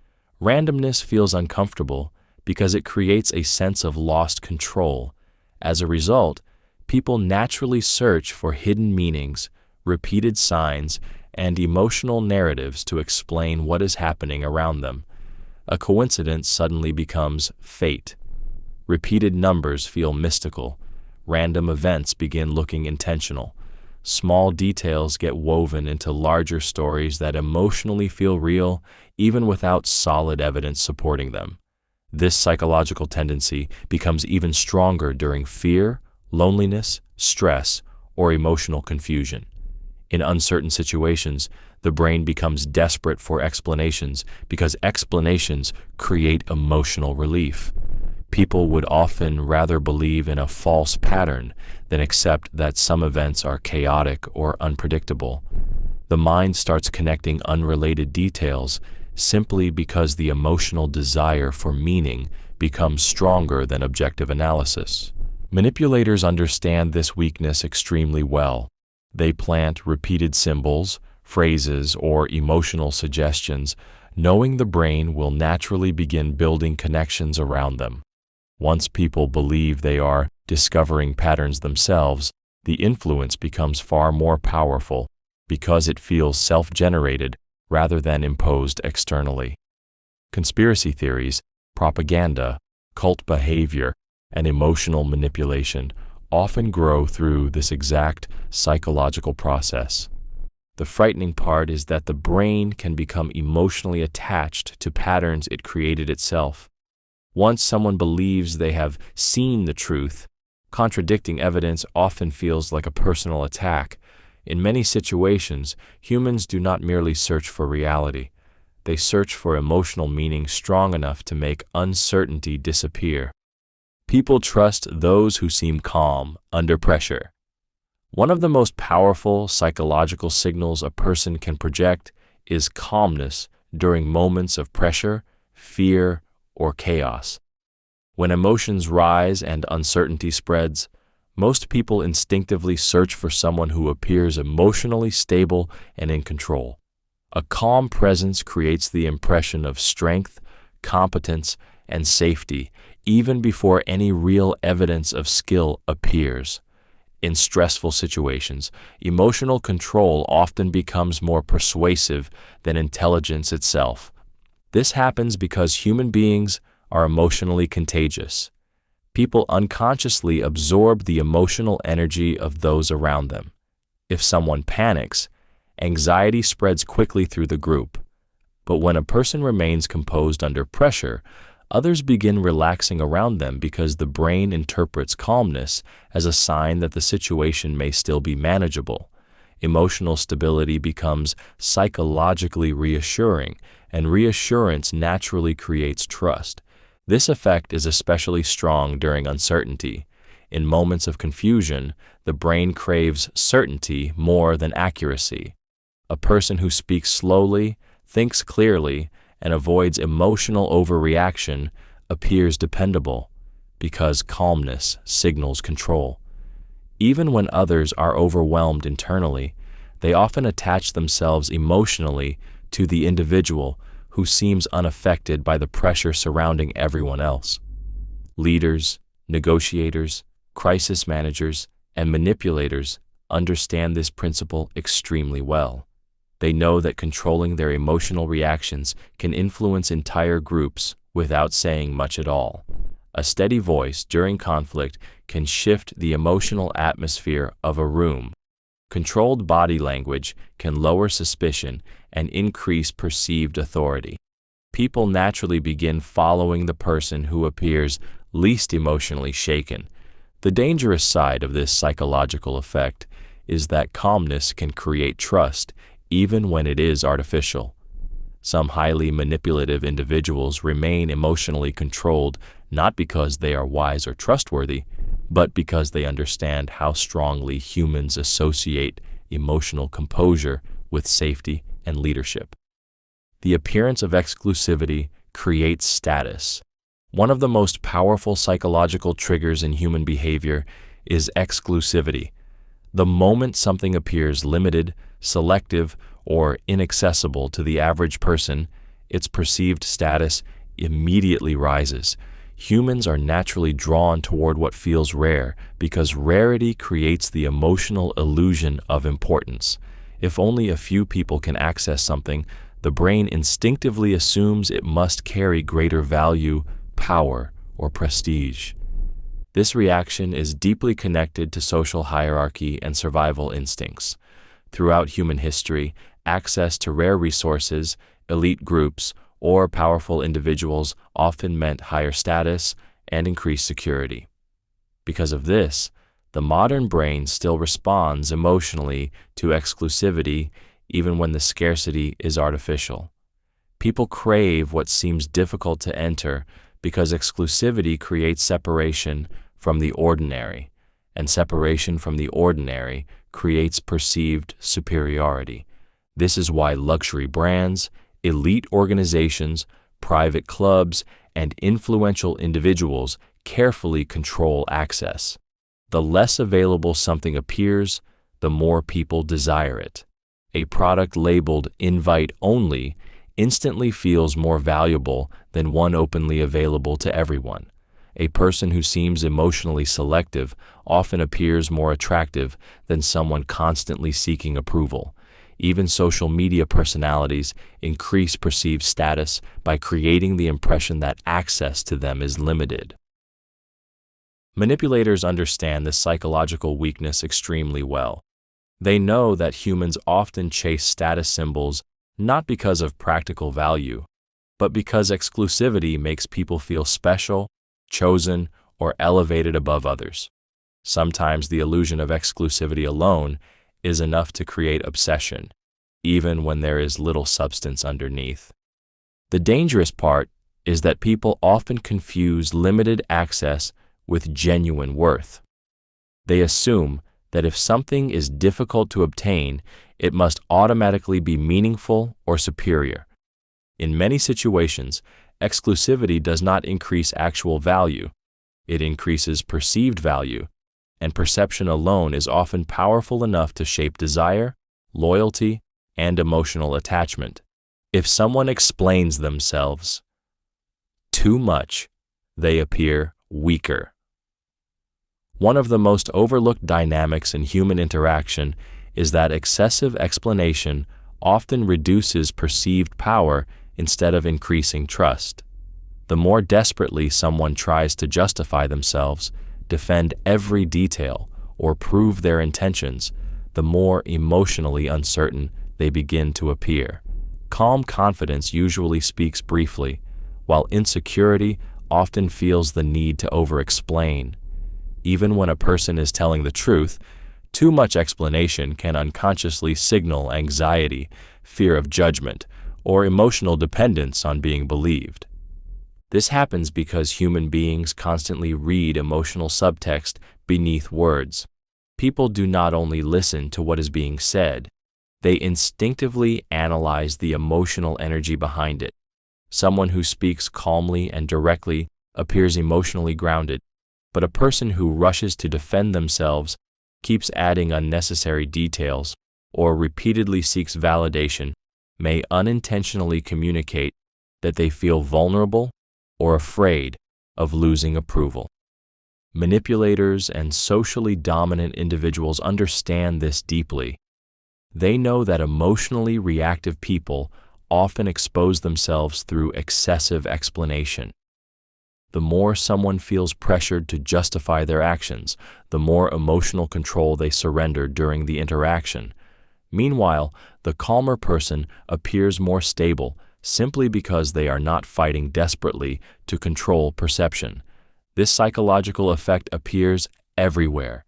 A: Randomness feels uncomfortable because it creates a sense of lost control. As a result, people naturally search for hidden meanings, repeated signs, and emotional narratives to explain what is happening around them. A coincidence suddenly becomes fate. Repeated numbers feel mystical. Random events begin looking intentional. Small details get woven into larger stories that emotionally feel real, even without solid evidence supporting them. This psychological tendency becomes even stronger during fear, loneliness, stress, or emotional confusion. In uncertain situations, the brain becomes desperate for explanations because explanations create emotional relief. People would often rather believe in a false pattern than accept that some events are chaotic or unpredictable. The mind starts connecting unrelated details simply because the emotional desire for meaning becomes stronger than objective analysis. Manipulators understand this weakness extremely well. They plant repeated symbols, phrases, or emotional suggestions, knowing the brain will naturally begin building connections around them. Once people believe they are discovering patterns themselves, the influence becomes far more powerful because it feels self-generated rather than imposed externally. Conspiracy theories, propaganda, cult behavior, and emotional manipulation often grow through this exact psychological process. The frightening part is that the brain can become emotionally attached to patterns it created itself. Once someone believes they have seen the truth, contradicting evidence often feels like a personal attack. In many situations, humans do not merely search for reality. They search for emotional meaning strong enough to make uncertainty disappear. People trust those who seem calm under pressure. One of the most powerful psychological signals a person can project is calmness during moments of pressure, fear, or chaos. When emotions rise and uncertainty spreads, most people instinctively search for someone who appears emotionally stable and in control. A calm presence creates the impression of strength, competence, and safety, even before any real evidence of skill appears. In stressful situations, emotional control often becomes more persuasive than intelligence itself. This happens because human beings are emotionally contagious. People unconsciously absorb the emotional energy of those around them. If someone panics, anxiety spreads quickly through the group. But when a person remains composed under pressure, others begin relaxing around them because the brain interprets calmness as a sign that the situation may still be manageable. Emotional stability becomes psychologically reassuring, and reassurance naturally creates trust. This effect is especially strong during uncertainty. In moments of confusion, the brain craves certainty more than accuracy. A person who speaks slowly, thinks clearly, and avoids emotional overreaction appears dependable because calmness signals control. Even when others are overwhelmed internally, they often attach themselves emotionally to the individual who seems unaffected by the pressure surrounding everyone else. Leaders, negotiators, crisis managers, and manipulators understand this principle extremely well. They know that controlling their emotional reactions can influence entire groups without saying much at all. A steady voice during conflict can shift the emotional atmosphere of a room. Controlled body language can lower suspicion and increase perceived authority. People naturally begin following the person who appears least emotionally shaken. The dangerous side of this psychological effect is that calmness can create trust even when it is artificial. Some highly manipulative individuals remain emotionally controlled not because they are wise or trustworthy, but because they understand how strongly humans associate emotional composure with safety and leadership. The appearance of exclusivity creates status. One of the most powerful psychological triggers in human behavior is exclusivity. The moment something appears limited, selective, or inaccessible to the average person, its perceived status immediately rises. Humans are naturally drawn toward what feels rare because rarity creates the emotional illusion of importance. If only a few people can access something, the brain instinctively assumes it must carry greater value, power, or prestige. This reaction is deeply connected to social hierarchy and survival instincts. Throughout human history, access to rare resources, elite groups, or powerful individuals often meant higher status and increased security. Because of this, the modern brain still responds emotionally to exclusivity even when the scarcity is artificial. People crave what seems difficult to enter because exclusivity creates separation from the ordinary, and separation from the ordinary creates perceived superiority. This is why luxury brands, elite organizations, private clubs, and influential individuals carefully control access. The less available something appears, the more people desire it. A product labeled invite only instantly feels more valuable than one openly available to everyone. A person who seems emotionally selective often appears more attractive than someone constantly seeking approval. Even social media personalities increase perceived status by creating the impression that access to them is limited. Manipulators understand this psychological weakness extremely well. They know that humans often chase status symbols not because of practical value, but because exclusivity makes people feel special, chosen, or elevated above others. Sometimes the illusion of exclusivity alone is enough to create obsession, even when there is little substance underneath. The dangerous part is that people often confuse limited access with genuine worth. They assume that if something is difficult to obtain, it must automatically be meaningful or superior. In many situations, exclusivity does not increase actual value. It increases perceived value, and perception alone is often powerful enough to shape desire, loyalty, and emotional attachment. If someone explains themselves too much, they appear weaker. One of the most overlooked dynamics in human interaction is that excessive explanation often reduces perceived power instead of increasing trust. The more desperately someone tries to justify themselves, defend every detail, or prove their intentions, the more emotionally uncertain they begin to appear. Calm confidence usually speaks briefly, while insecurity often feels the need to over-explain. Even when a person is telling the truth, too much explanation can unconsciously signal anxiety, fear of judgment, or emotional dependence on being believed. This happens because human beings constantly read emotional subtext beneath words. People do not only listen to what is being said, they instinctively analyze the emotional energy behind it. Someone who speaks calmly and directly appears emotionally grounded, but a person who rushes to defend themselves, keeps adding unnecessary details, or repeatedly seeks validation may unintentionally communicate that they feel vulnerable or afraid of losing approval. Manipulators and socially dominant individuals understand this deeply. They know that emotionally reactive people often expose themselves through excessive explanation. The more someone feels pressured to justify their actions, the more emotional control they surrender during the interaction. Meanwhile, the calmer person appears more stable, simply because they are not fighting desperately to control perception. This psychological effect appears everywhere.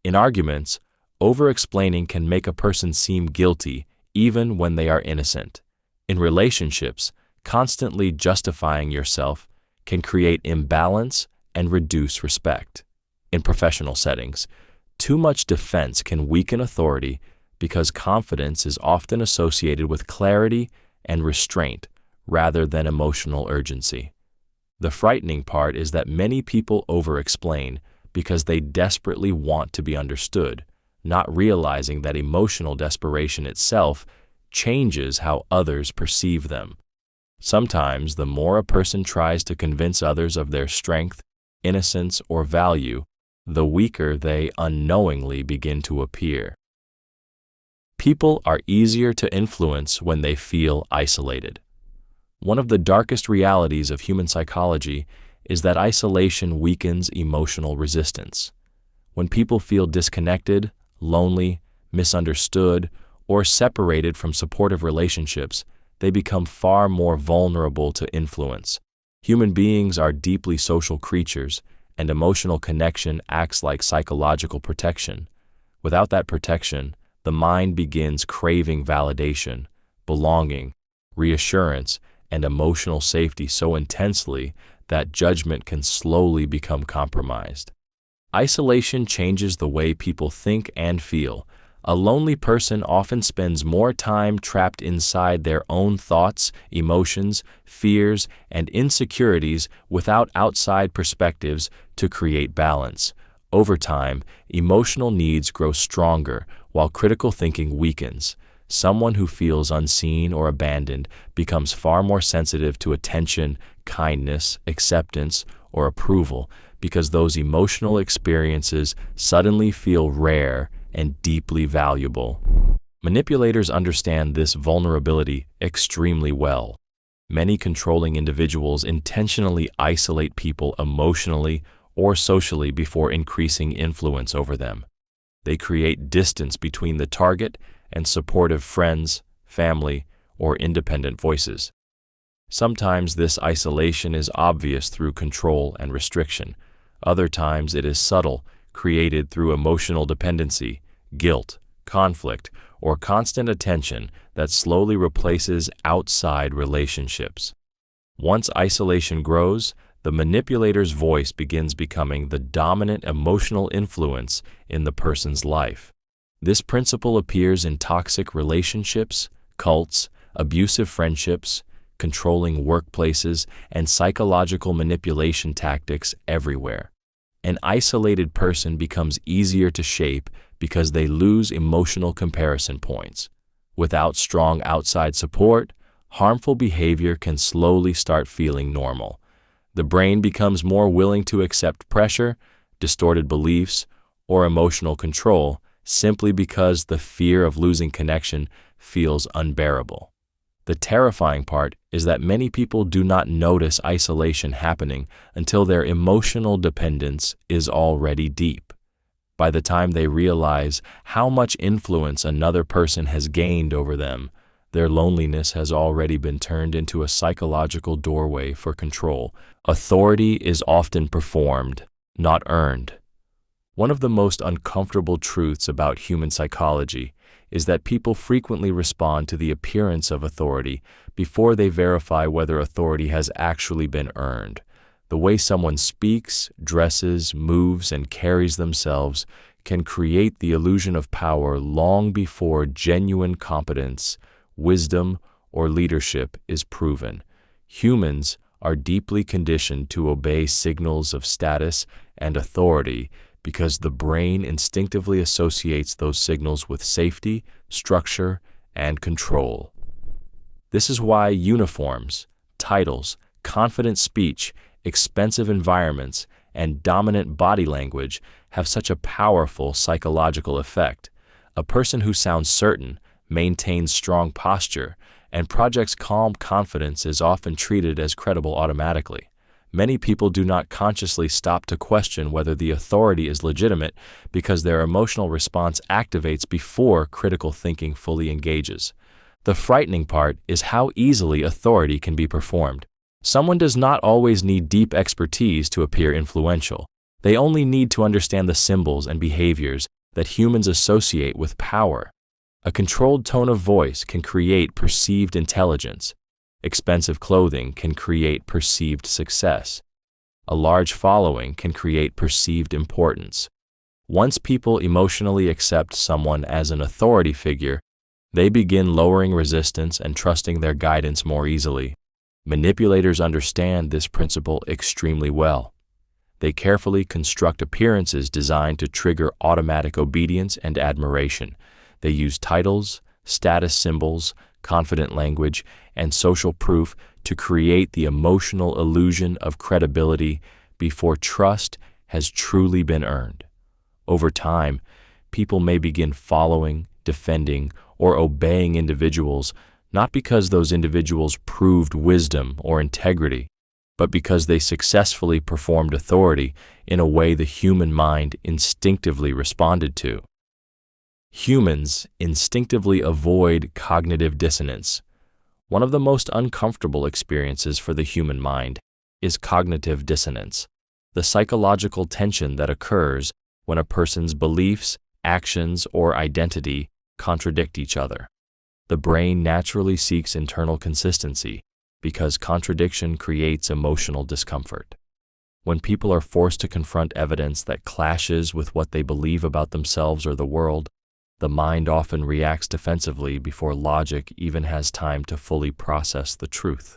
A: In arguments, over-explaining can make a person seem guilty even when they are innocent. In relationships, constantly justifying yourself can create imbalance and reduce respect. In professional settings, too much defense can weaken authority because confidence is often associated with clarity and restraint rather than emotional urgency. The frightening part is that many people over-explain because they desperately want to be understood, not realizing that emotional desperation itself changes how others perceive them. Sometimes, the more a person tries to convince others of their strength, innocence, or value, the weaker they unknowingly begin to appear. People are easier to influence when they feel isolated. One of the darkest realities of human psychology is that isolation weakens emotional resistance. When people feel disconnected, lonely, misunderstood, or separated from supportive relationships, they become far more vulnerable to influence. Human beings are deeply social creatures, and emotional connection acts like psychological protection. Without that protection, the mind begins craving validation, belonging, reassurance, and emotional safety so intensely that judgment can slowly become compromised. Isolation changes the way people think and feel. A lonely person often spends more time trapped inside their own thoughts, emotions, fears, and insecurities without outside perspectives to create balance. Over time, emotional needs grow stronger while critical thinking weakens. Someone who feels unseen or abandoned becomes far more sensitive to attention, kindness, acceptance, or approval because those emotional experiences suddenly feel rare and deeply valuable. Manipulators understand this vulnerability extremely well. Many controlling individuals intentionally isolate people emotionally or socially before increasing influence over them. They create distance between the target and supportive friends, family, or independent voices. Sometimes this isolation is obvious through control and restriction. Other times it is subtle, created through emotional dependency, guilt, conflict, or constant attention that slowly replaces outside relationships. Once isolation grows, the manipulator's voice begins becoming the dominant emotional influence in the person's life. This principle appears in toxic relationships, cults, abusive friendships, controlling workplaces, and psychological manipulation tactics everywhere. An isolated person becomes easier to shape because they lose emotional comparison points. Without strong outside support, harmful behavior can slowly start feeling normal. The brain becomes more willing to accept pressure, distorted beliefs, or emotional control simply because the fear of losing connection feels unbearable. The terrifying part is that many people do not notice isolation happening until their emotional dependence is already deep. By the time they realize how much influence another person has gained over them, their loneliness has already been turned into a psychological doorway for control. Authority is often performed, not earned. One of the most uncomfortable truths about human psychology is that people frequently respond to the appearance of authority before they verify whether authority has actually been earned. The way someone speaks, dresses, moves, and carries themselves can create the illusion of power long before genuine competence, wisdom, or leadership is proven. Humans are deeply conditioned to obey signals of status and authority because the brain instinctively associates those signals with safety, structure, and control. This is why uniforms, titles, confident speech, expensive environments, and dominant body language have such a powerful psychological effect. A person who sounds certain, maintains strong posture, and projects calm confidence is often treated as credible automatically. Many people do not consciously stop to question whether the authority is legitimate because their emotional response activates before critical thinking fully engages. The frightening part is how easily authority can be performed. Someone does not always need deep expertise to appear influential. They only need to understand the symbols and behaviors that humans associate with power. A controlled tone of voice can create perceived intelligence. Expensive clothing can create perceived success. A large following can create perceived importance. Once people emotionally accept someone as an authority figure, they begin lowering resistance and trusting their guidance more easily. Manipulators understand this principle extremely well. They carefully construct appearances designed to trigger automatic obedience and admiration. They use titles, status symbols, confident language, and social proof to create the emotional illusion of credibility before trust has truly been earned. Over time, people may begin following, defending, or obeying individuals not because those individuals proved wisdom or integrity, but because they successfully performed authority in a way the human mind instinctively responded to. Humans instinctively avoid cognitive dissonance. One of the most uncomfortable experiences for the human mind is cognitive dissonance, the psychological tension that occurs when a person's beliefs, actions, or identity contradict each other. The brain naturally seeks internal consistency because contradiction creates emotional discomfort. When people are forced to confront evidence that clashes with what they believe about themselves or the world, the mind often reacts defensively before logic even has time to fully process the truth.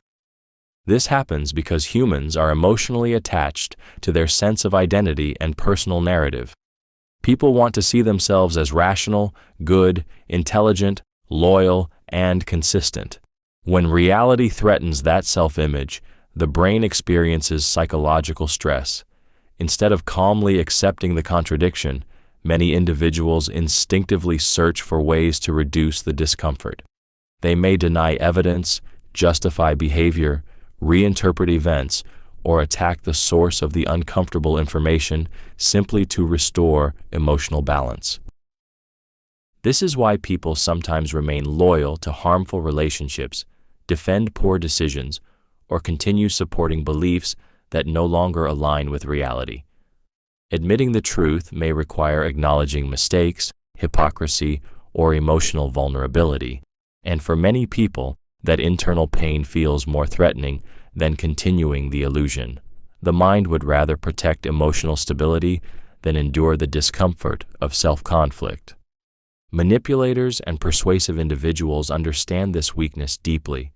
A: This happens because humans are emotionally attached to their sense of identity and personal narrative. People want to see themselves as rational, good, intelligent, loyal, and consistent. When reality threatens that self-image, the brain experiences psychological stress. Instead of calmly accepting the contradiction, many individuals instinctively search for ways to reduce the discomfort. They may deny evidence, justify behavior, reinterpret events, or attack the source of the uncomfortable information simply to restore emotional balance. This is why people sometimes remain loyal to harmful relationships, defend poor decisions, or continue supporting beliefs that no longer align with reality. Admitting the truth may require acknowledging mistakes, hypocrisy, or emotional vulnerability, and for many people, that internal pain feels more threatening than continuing the illusion. The mind would rather protect emotional stability than endure the discomfort of self-conflict. Manipulators and persuasive individuals understand this weakness deeply.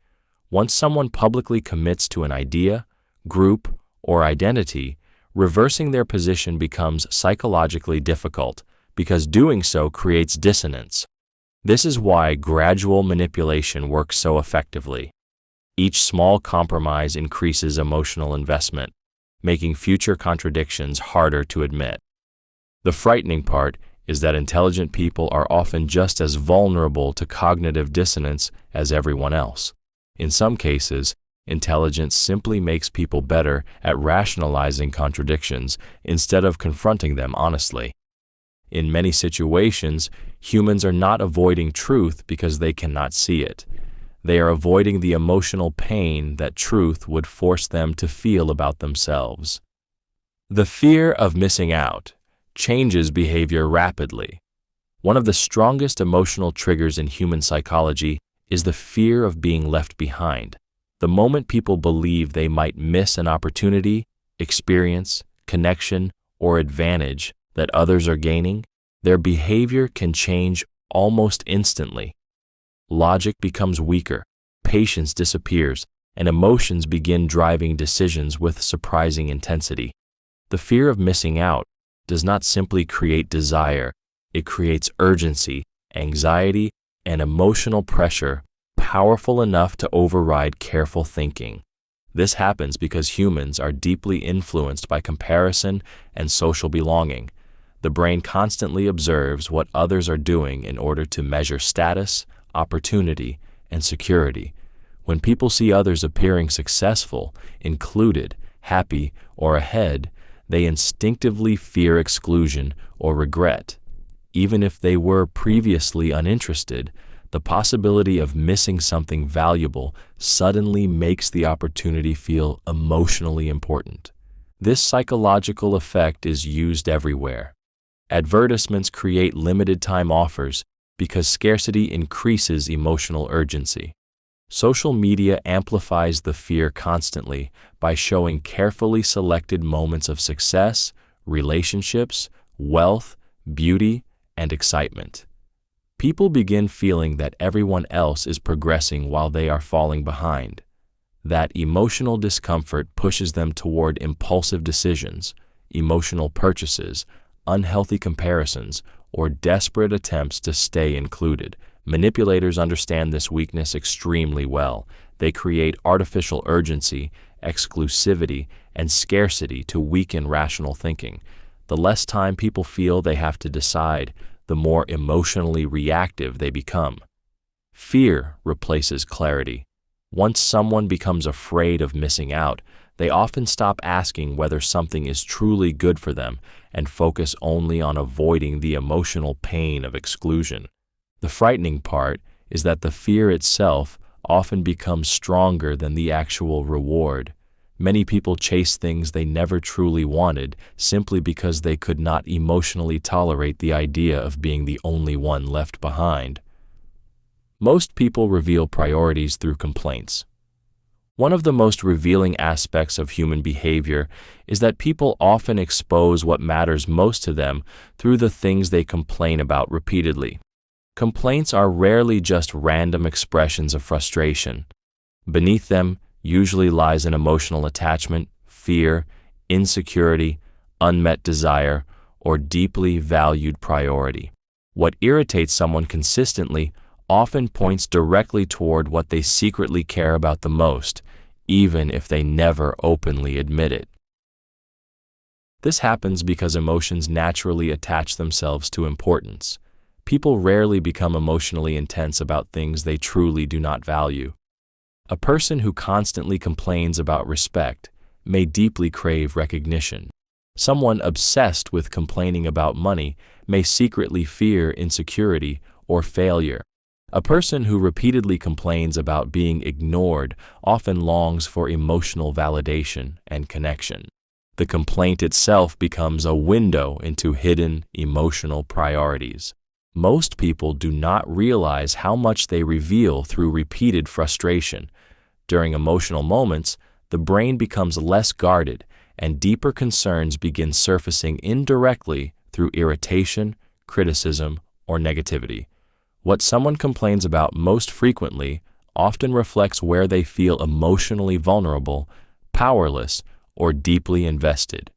A: Once someone publicly commits to an idea, group, or identity, reversing their position becomes psychologically difficult because doing so creates dissonance. This is why gradual manipulation works so effectively. Each small compromise increases emotional investment, making future contradictions harder to admit. The frightening part is that intelligent people are often just as vulnerable to cognitive dissonance as everyone else. In some cases, intelligence simply makes people better at rationalizing contradictions instead of confronting them honestly. In many situations, humans are not avoiding truth because they cannot see it. They are avoiding the emotional pain that truth would force them to feel about themselves. The fear of missing out changes behavior rapidly. One of the strongest emotional triggers in human psychology is the fear of being left behind. The moment people believe they might miss an opportunity, experience, connection, or advantage that others are gaining, their behavior can change almost instantly. Logic becomes weaker, patience disappears, and emotions begin driving decisions with surprising intensity. The fear of missing out does not simply create desire, it creates urgency, anxiety, and emotional pressure powerful enough to override careful thinking. This happens because humans are deeply influenced by comparison and social belonging. The brain constantly observes what others are doing in order to measure status, opportunity, and security. When people see others appearing successful, included, happy, or ahead, they instinctively fear exclusion or regret. Even if they were previously uninterested, The possibility of missing something valuable suddenly makes the opportunity feel emotionally important. This psychological effect is used everywhere. Advertisements create limited-time offers because scarcity increases emotional urgency. Social media amplifies the fear constantly by showing carefully selected moments of success, relationships, wealth, beauty, and excitement. People begin feeling that everyone else is progressing while they are falling behind. That emotional discomfort pushes them toward impulsive decisions, emotional purchases, unhealthy comparisons, or desperate attempts to stay included. Manipulators understand this weakness extremely well. They create artificial urgency, exclusivity, and scarcity to weaken rational thinking. The less time people feel they have to decide, the more emotionally reactive they become. Fear replaces clarity. Once someone becomes afraid of missing out, they often stop asking whether something is truly good for them and focus only on avoiding the emotional pain of exclusion. The frightening part is that the fear itself often becomes stronger than the actual reward. Many people chase things they never truly wanted simply because they could not emotionally tolerate the idea of being the only one left behind. Most people reveal priorities through complaints. One of the most revealing aspects of human behavior is that people often expose what matters most to them through the things they complain about repeatedly. Complaints are rarely just random expressions of frustration. Beneath them usually lies an emotional attachment, fear, insecurity, unmet desire, or deeply valued priority. What irritates someone consistently often points directly toward what they secretly care about the most, even if they never openly admit it. This happens because emotions naturally attach themselves to importance. People rarely become emotionally intense about things they truly do not value. A person who constantly complains about respect may deeply crave recognition. Someone obsessed with complaining about money may secretly fear insecurity or failure. A person who repeatedly complains about being ignored often longs for emotional validation and connection. The complaint itself becomes a window into hidden emotional priorities. Most people do not realize how much they reveal through repeated frustration. During emotional moments, the brain becomes less guarded and deeper concerns begin surfacing indirectly through irritation, criticism, or negativity. What someone complains about most frequently often reflects where they feel emotionally vulnerable, powerless, or deeply invested.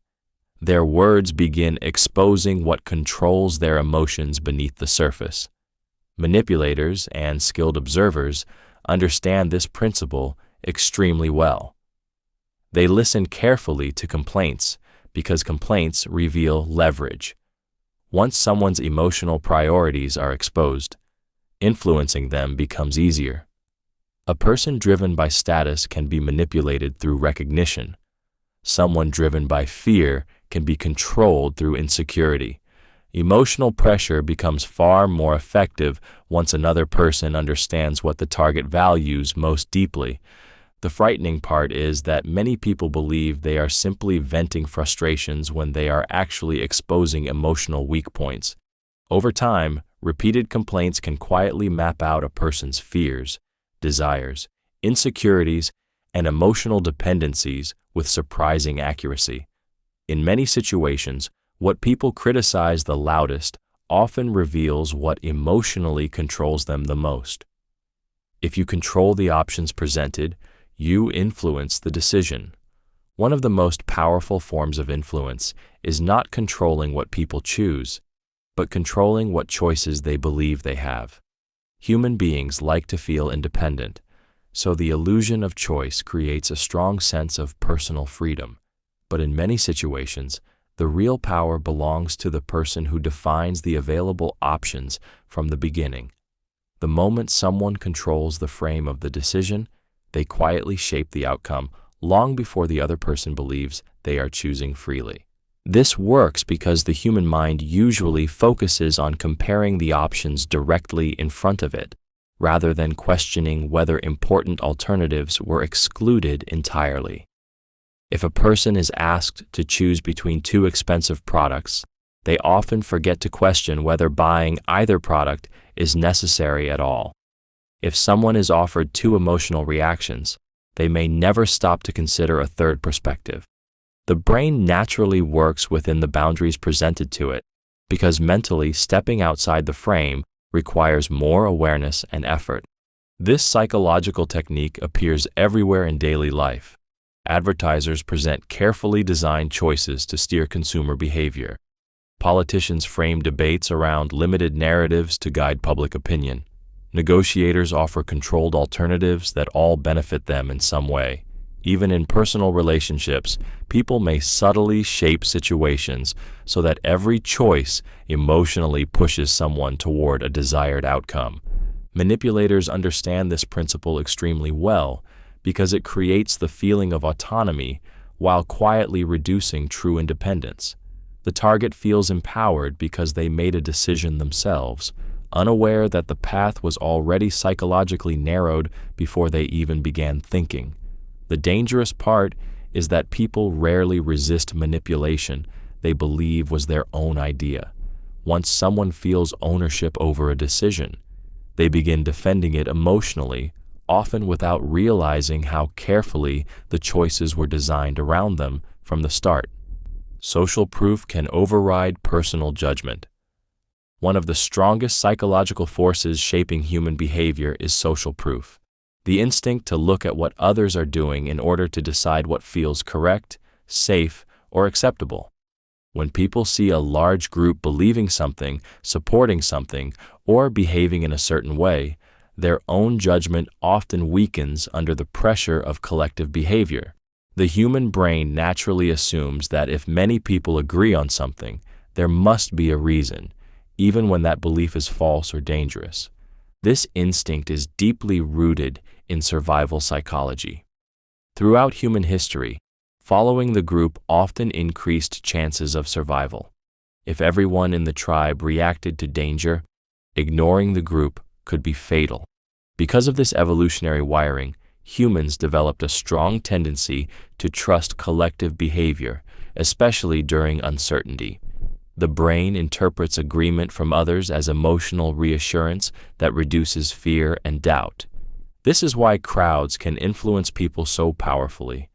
A: Their words begin exposing what controls their emotions beneath the surface. Manipulators and skilled observers understand this principle extremely well. They listen carefully to complaints because complaints reveal leverage. Once someone's emotional priorities are exposed, influencing them becomes easier. A person driven by status can be manipulated through recognition. Someone driven by fear can be controlled through insecurity. Emotional pressure becomes far more effective once another person understands what the target values most deeply. The frightening part is that many people believe they are simply venting frustrations when they are actually exposing emotional weak points. Over time, repeated complaints can quietly map out a person's fears, desires, insecurities, and emotional dependencies with surprising accuracy. In many situations, what people criticize the loudest often reveals what emotionally controls them the most. If you control the options presented, you influence the decision. One of the most powerful forms of influence is not controlling what people choose, but controlling what choices they believe they have. Human beings like to feel independent, so the illusion of choice creates a strong sense of personal freedom. But in many situations, the real power belongs to the person who defines the available options from the beginning. The moment someone controls the frame of the decision, they quietly shape the outcome long before the other person believes they are choosing freely. This works because the human mind usually focuses on comparing the options directly in front of it. rather than questioning whether important alternatives were excluded entirely. If a person is asked to choose between two expensive products, they often forget to question whether buying either product is necessary at all. If someone is offered two emotional reactions, they may never stop to consider a third perspective. The brain naturally works within the boundaries presented to it, because mentally stepping outside the frame requires more awareness and effort. This psychological technique appears everywhere in daily life. Advertisers present carefully designed choices to steer consumer behavior. Politicians frame debates around limited narratives to guide public opinion. Negotiators offer controlled alternatives that all benefit them in some way. Even in personal relationships, people may subtly shape situations so that every choice emotionally pushes someone toward a desired outcome. Manipulators understand this principle extremely well because it creates the feeling of autonomy while quietly reducing true independence. The target feels empowered because they made a decision themselves, unaware that the path was already psychologically narrowed before they even began thinking. The dangerous part is that people rarely resist manipulation they believe was their own idea. Once someone feels ownership over a decision, they begin defending it emotionally, often without realizing how carefully the choices were designed around them from the start. Social proof can override personal judgment. One of the strongest psychological forces shaping human behavior is social proof. The instinct to look at what others are doing in order to decide what feels correct, safe, or acceptable. When people see a large group believing something, supporting something, or behaving in a certain way, their own judgment often weakens under the pressure of collective behavior. The human brain naturally assumes that if many people agree on something, there must be a reason, even when that belief is false or dangerous. This instinct is deeply rooted in survival psychology. Throughout human history, following the group often increased chances of survival. If everyone in the tribe reacted to danger, ignoring the group could be fatal. Because of this evolutionary wiring, humans developed a strong tendency to trust collective behavior, especially during uncertainty. The brain interprets agreement from others as emotional reassurance that reduces fear and doubt. This is why crowds can influence people so powerfully.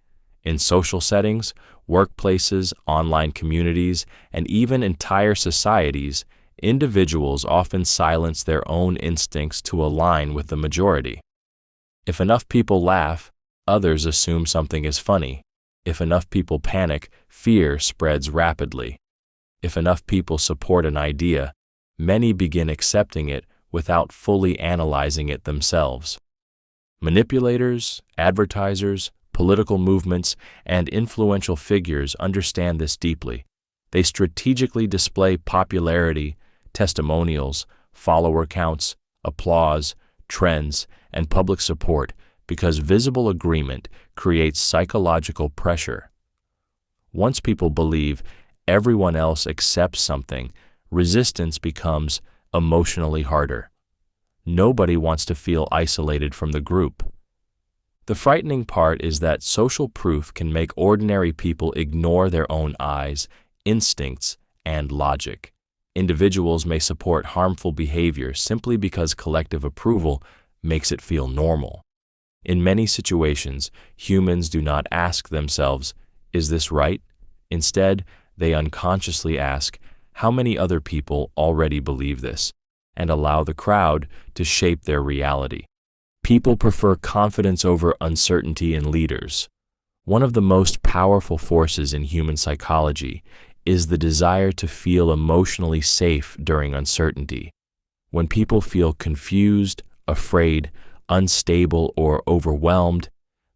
A: In social settings, workplaces, online communities, and even entire societies, individuals often silence their own instincts to align with the majority. If enough people laugh, others assume something is funny. If enough people panic, fear spreads rapidly. If enough people support an idea, many begin accepting it without fully analyzing it themselves. Manipulators, advertisers, political movements, and influential figures understand this deeply. They strategically display popularity, testimonials, follower counts, applause, trends, and public support because visible agreement creates psychological pressure. Once people believe everyone else accepts something, resistance becomes emotionally harder. Nobody wants to feel isolated from the group. The frightening part is that social proof can make ordinary people ignore their own eyes, instincts, and logic. Individuals may support harmful behavior simply because collective approval makes it feel normal. In many situations, humans do not ask themselves, "Is this right?" Instead, they unconsciously ask, "How many other people already believe this?" and allow the crowd to shape their reality. People prefer confidence over uncertainty in leaders. One of the most powerful forces in human psychology is the desire to feel emotionally safe during uncertainty. When people feel confused, afraid, unstable, or overwhelmed,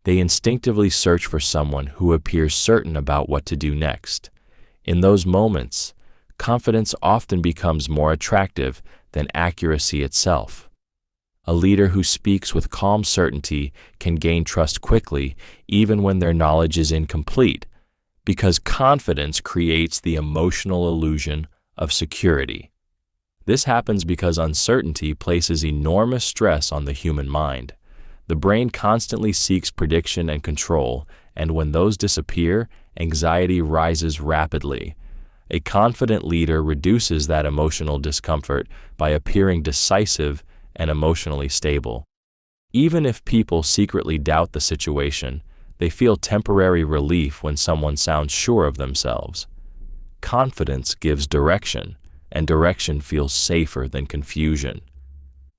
A: they instinctively search for someone who appears certain about what to do next. In those moments, confidence often becomes more attractive than accuracy itself. A leader who speaks with calm certainty can gain trust quickly, even when their knowledge is incomplete, because confidence creates the emotional illusion of security. This happens because uncertainty places enormous stress on the human mind. The brain constantly seeks prediction and control, and when those disappear, anxiety rises rapidly. A confident leader reduces that emotional discomfort by appearing decisive and emotionally stable. Even if people secretly doubt the situation, they feel temporary relief when someone sounds sure of themselves. Confidence gives direction, and direction feels safer than confusion.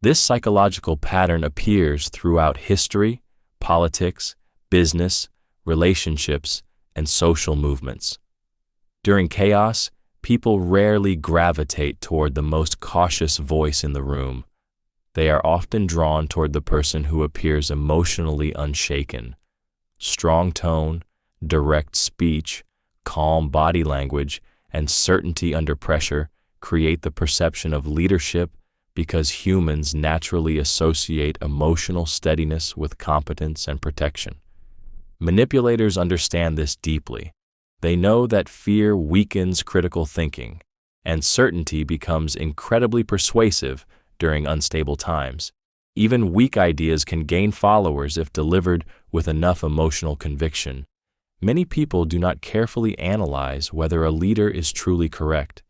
A: This psychological pattern appears throughout history, politics, business, relationships, and social movements. During chaos, people rarely gravitate toward the most cautious voice in the room. They are often drawn toward the person who appears emotionally unshaken. Strong tone, direct speech, calm body language, and certainty under pressure create the perception of leadership because humans naturally associate emotional steadiness with competence and protection. Manipulators understand this deeply. They know that fear weakens critical thinking, and certainty becomes incredibly persuasive during unstable times. Even weak ideas can gain followers if delivered with enough emotional conviction. Many people do not carefully analyze whether a leader is truly correct.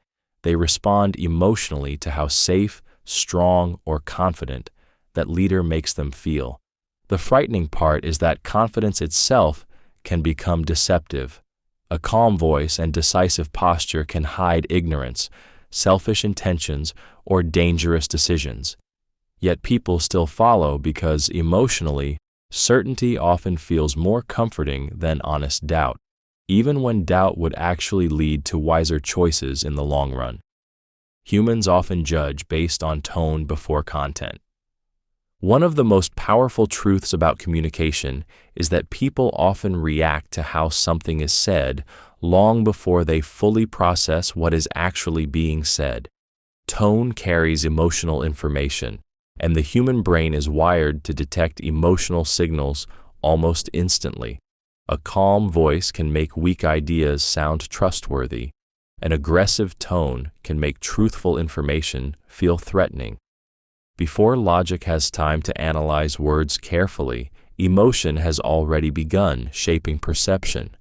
A: They respond emotionally to how safe, strong, or confident that leader makes them feel. The frightening part is that confidence itself can become deceptive. A calm voice and decisive posture can hide ignorance, selfish intentions, or dangerous decisions. Yet people still follow because emotionally, certainty often feels more comforting than honest doubt, even when doubt would actually lead to wiser choices in the long run. Humans often judge based on tone before content. One of the most powerful truths about communication is that people often react to how something is said long before they fully process what is actually being said. Tone carries emotional information, and the human brain is wired to detect emotional signals almost instantly. A calm voice can make weak ideas sound trustworthy. An aggressive tone can make truthful information feel threatening. Before logic has time to analyze words carefully, emotion has already begun shaping perception.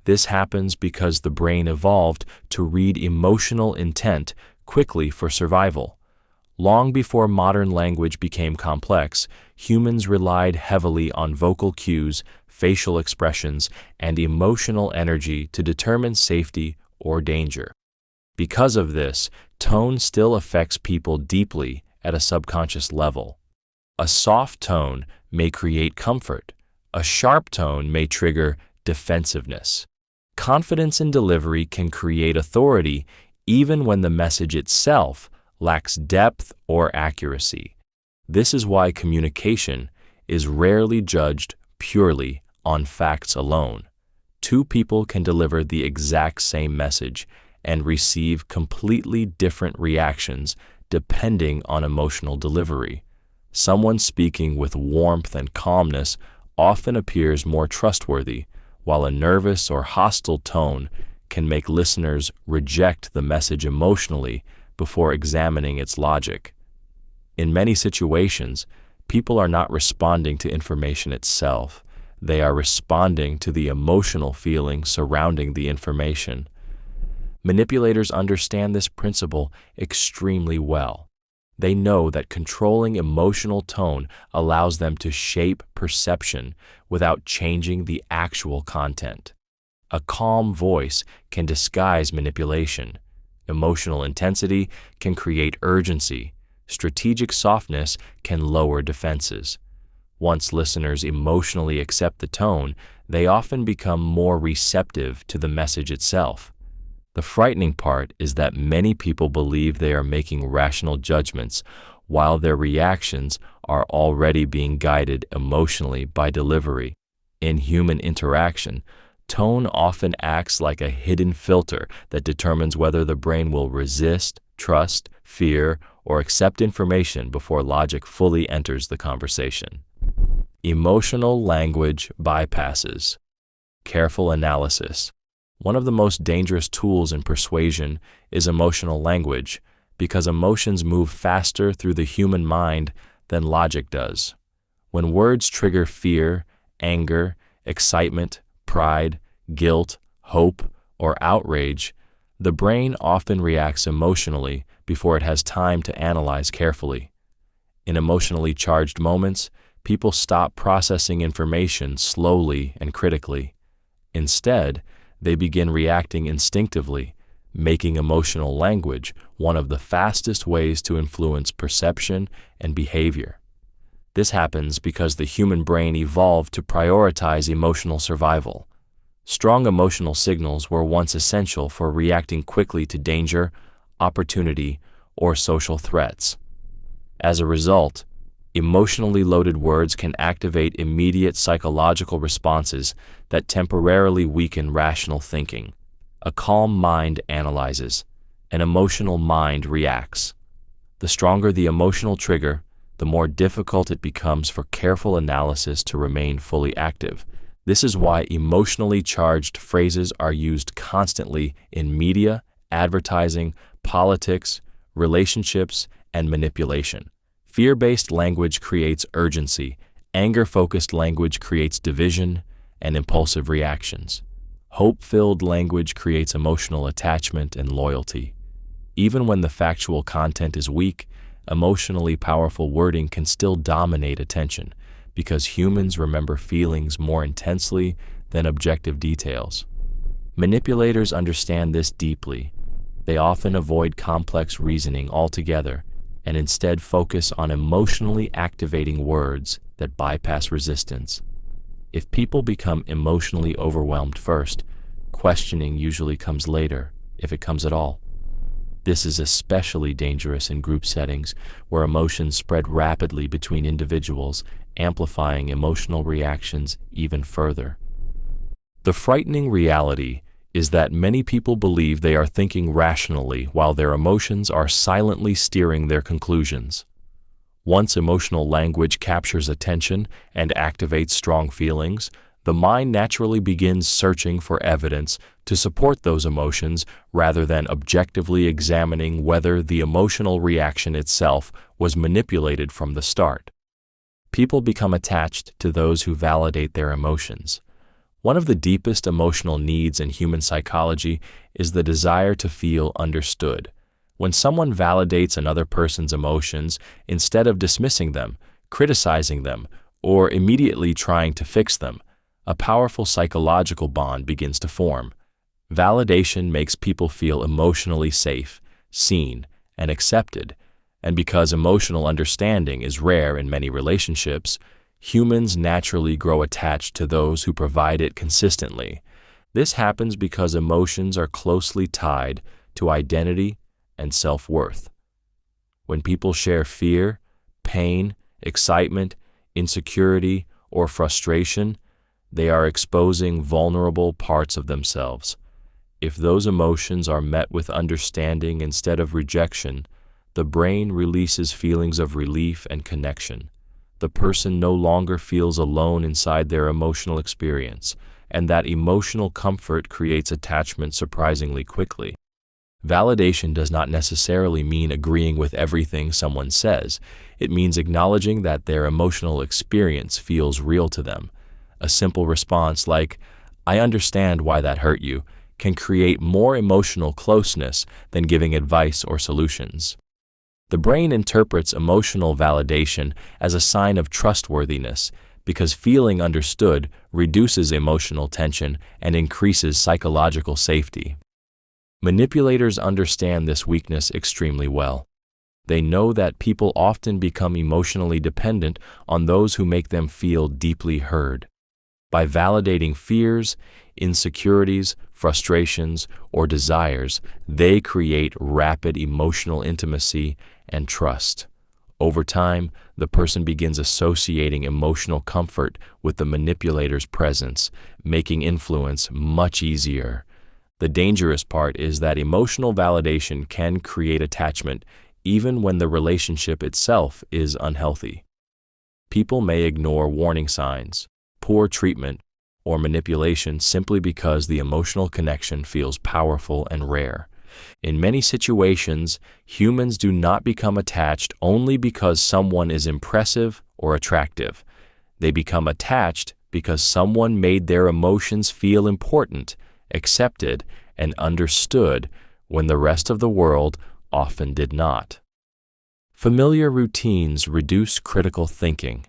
A: This happens because the brain evolved to read emotional intent quickly for survival. Long before modern language became complex, humans relied heavily on vocal cues, facial expressions, and emotional energy to determine safety or danger. Because of this, tone still affects people deeply at a subconscious level. A soft tone may create comfort. A sharp tone may trigger defensiveness. Confidence in delivery can create authority even when the message itself lacks depth or accuracy. This is why communication is rarely judged purely on facts alone. Two people can deliver the exact same message and receive completely different reactions depending on emotional delivery. Someone speaking with warmth and calmness often appears more trustworthy, while a nervous or hostile tone can make listeners reject the message emotionally before examining its logic. In many situations, people are not responding to information itself. They are responding to the emotional feeling surrounding the information. Manipulators understand this principle extremely well. They know that controlling emotional tone allows them to shape perception without changing the actual content. A calm voice can disguise manipulation. Emotional intensity can create urgency. Strategic softness can lower defenses. Once listeners emotionally accept the tone, they often become more receptive to the message itself. The frightening part is that many people believe they are making rational judgments while their reactions are already being guided emotionally by delivery. In human interaction, tone often acts like a hidden filter that determines whether the brain will resist, trust, fear, or accept information before logic fully enters the conversation. Emotional language bypasses. Careful analysis. One of the most dangerous tools in persuasion is emotional language, because emotions move faster through the human mind than logic does. When words trigger fear, anger, excitement, pride, guilt, hope, or outrage, the brain often reacts emotionally before it has time to analyze carefully. In emotionally charged moments, people stop processing information slowly and critically. Instead, they begin reacting instinctively, making emotional language one of the fastest ways to influence perception and behavior. This happens because the human brain evolved to prioritize emotional survival. Strong emotional signals were once essential for reacting quickly to danger, opportunity, or social threats. As a result, emotionally loaded words can activate immediate psychological responses that temporarily weaken rational thinking. A calm mind analyzes, an emotional mind reacts. The stronger the emotional trigger, the more difficult it becomes for careful analysis to remain fully active. This is why emotionally charged phrases are used constantly in media, advertising, politics, relationships, and manipulation. Fear-based language creates urgency, anger-focused language creates division and impulsive reactions. Hope-filled language creates emotional attachment and loyalty. Even when the factual content is weak, emotionally powerful wording can still dominate attention because humans remember feelings more intensely than objective details. Manipulators understand this deeply. They often avoid complex reasoning altogether and instead focus on emotionally activating words that bypass resistance. If people become emotionally overwhelmed first, questioning usually comes later, if it comes at all. This is especially dangerous in group settings where emotions spread rapidly between individuals, amplifying emotional reactions even further. The frightening reality is that many people believe they are thinking rationally while their emotions are silently steering their conclusions. Once emotional language captures attention and activates strong feelings, the mind naturally begins searching for evidence to support those emotions rather than objectively examining whether the emotional reaction itself was manipulated from the start. People become attached to those who validate their emotions. One of the deepest emotional needs in human psychology is the desire to feel understood. When someone validates another person's emotions, instead of dismissing them, criticizing them, or immediately trying to fix them, a powerful psychological bond begins to form. Validation makes people feel emotionally safe, seen, and accepted, and because emotional understanding is rare in many relationships, humans naturally grow attached to those who provide it consistently. This happens because emotions are closely tied to identity and self-worth. When people share fear, pain, excitement, insecurity, or frustration, they are exposing vulnerable parts of themselves. If those emotions are met with understanding instead of rejection, the brain releases feelings of relief and connection. The person no longer feels alone inside their emotional experience, and that emotional comfort creates attachment surprisingly quickly. Validation does not necessarily mean agreeing with everything someone says. It means acknowledging that their emotional experience feels real to them. A simple response like, "I understand why that hurt you," can create more emotional closeness than giving advice or solutions. The brain interprets emotional validation as a sign of trustworthiness because feeling understood reduces emotional tension and increases psychological safety. Manipulators understand this weakness extremely well. They know that people often become emotionally dependent on those who make them feel deeply heard. By validating fears, insecurities, frustrations, or desires, they create rapid emotional intimacy and trust. Over time, the person begins associating emotional comfort with the manipulator's presence, making influence much easier. The dangerous part is that emotional validation can create attachment even when the relationship itself is unhealthy. People may ignore warning signs, poor treatment, or manipulation simply because the emotional connection feels powerful and rare. In many situations, humans do not become attached only because someone is impressive or attractive. They become attached because someone made their emotions feel important, accepted, and understood when the rest of the world often did not. Familiar routines reduce critical thinking.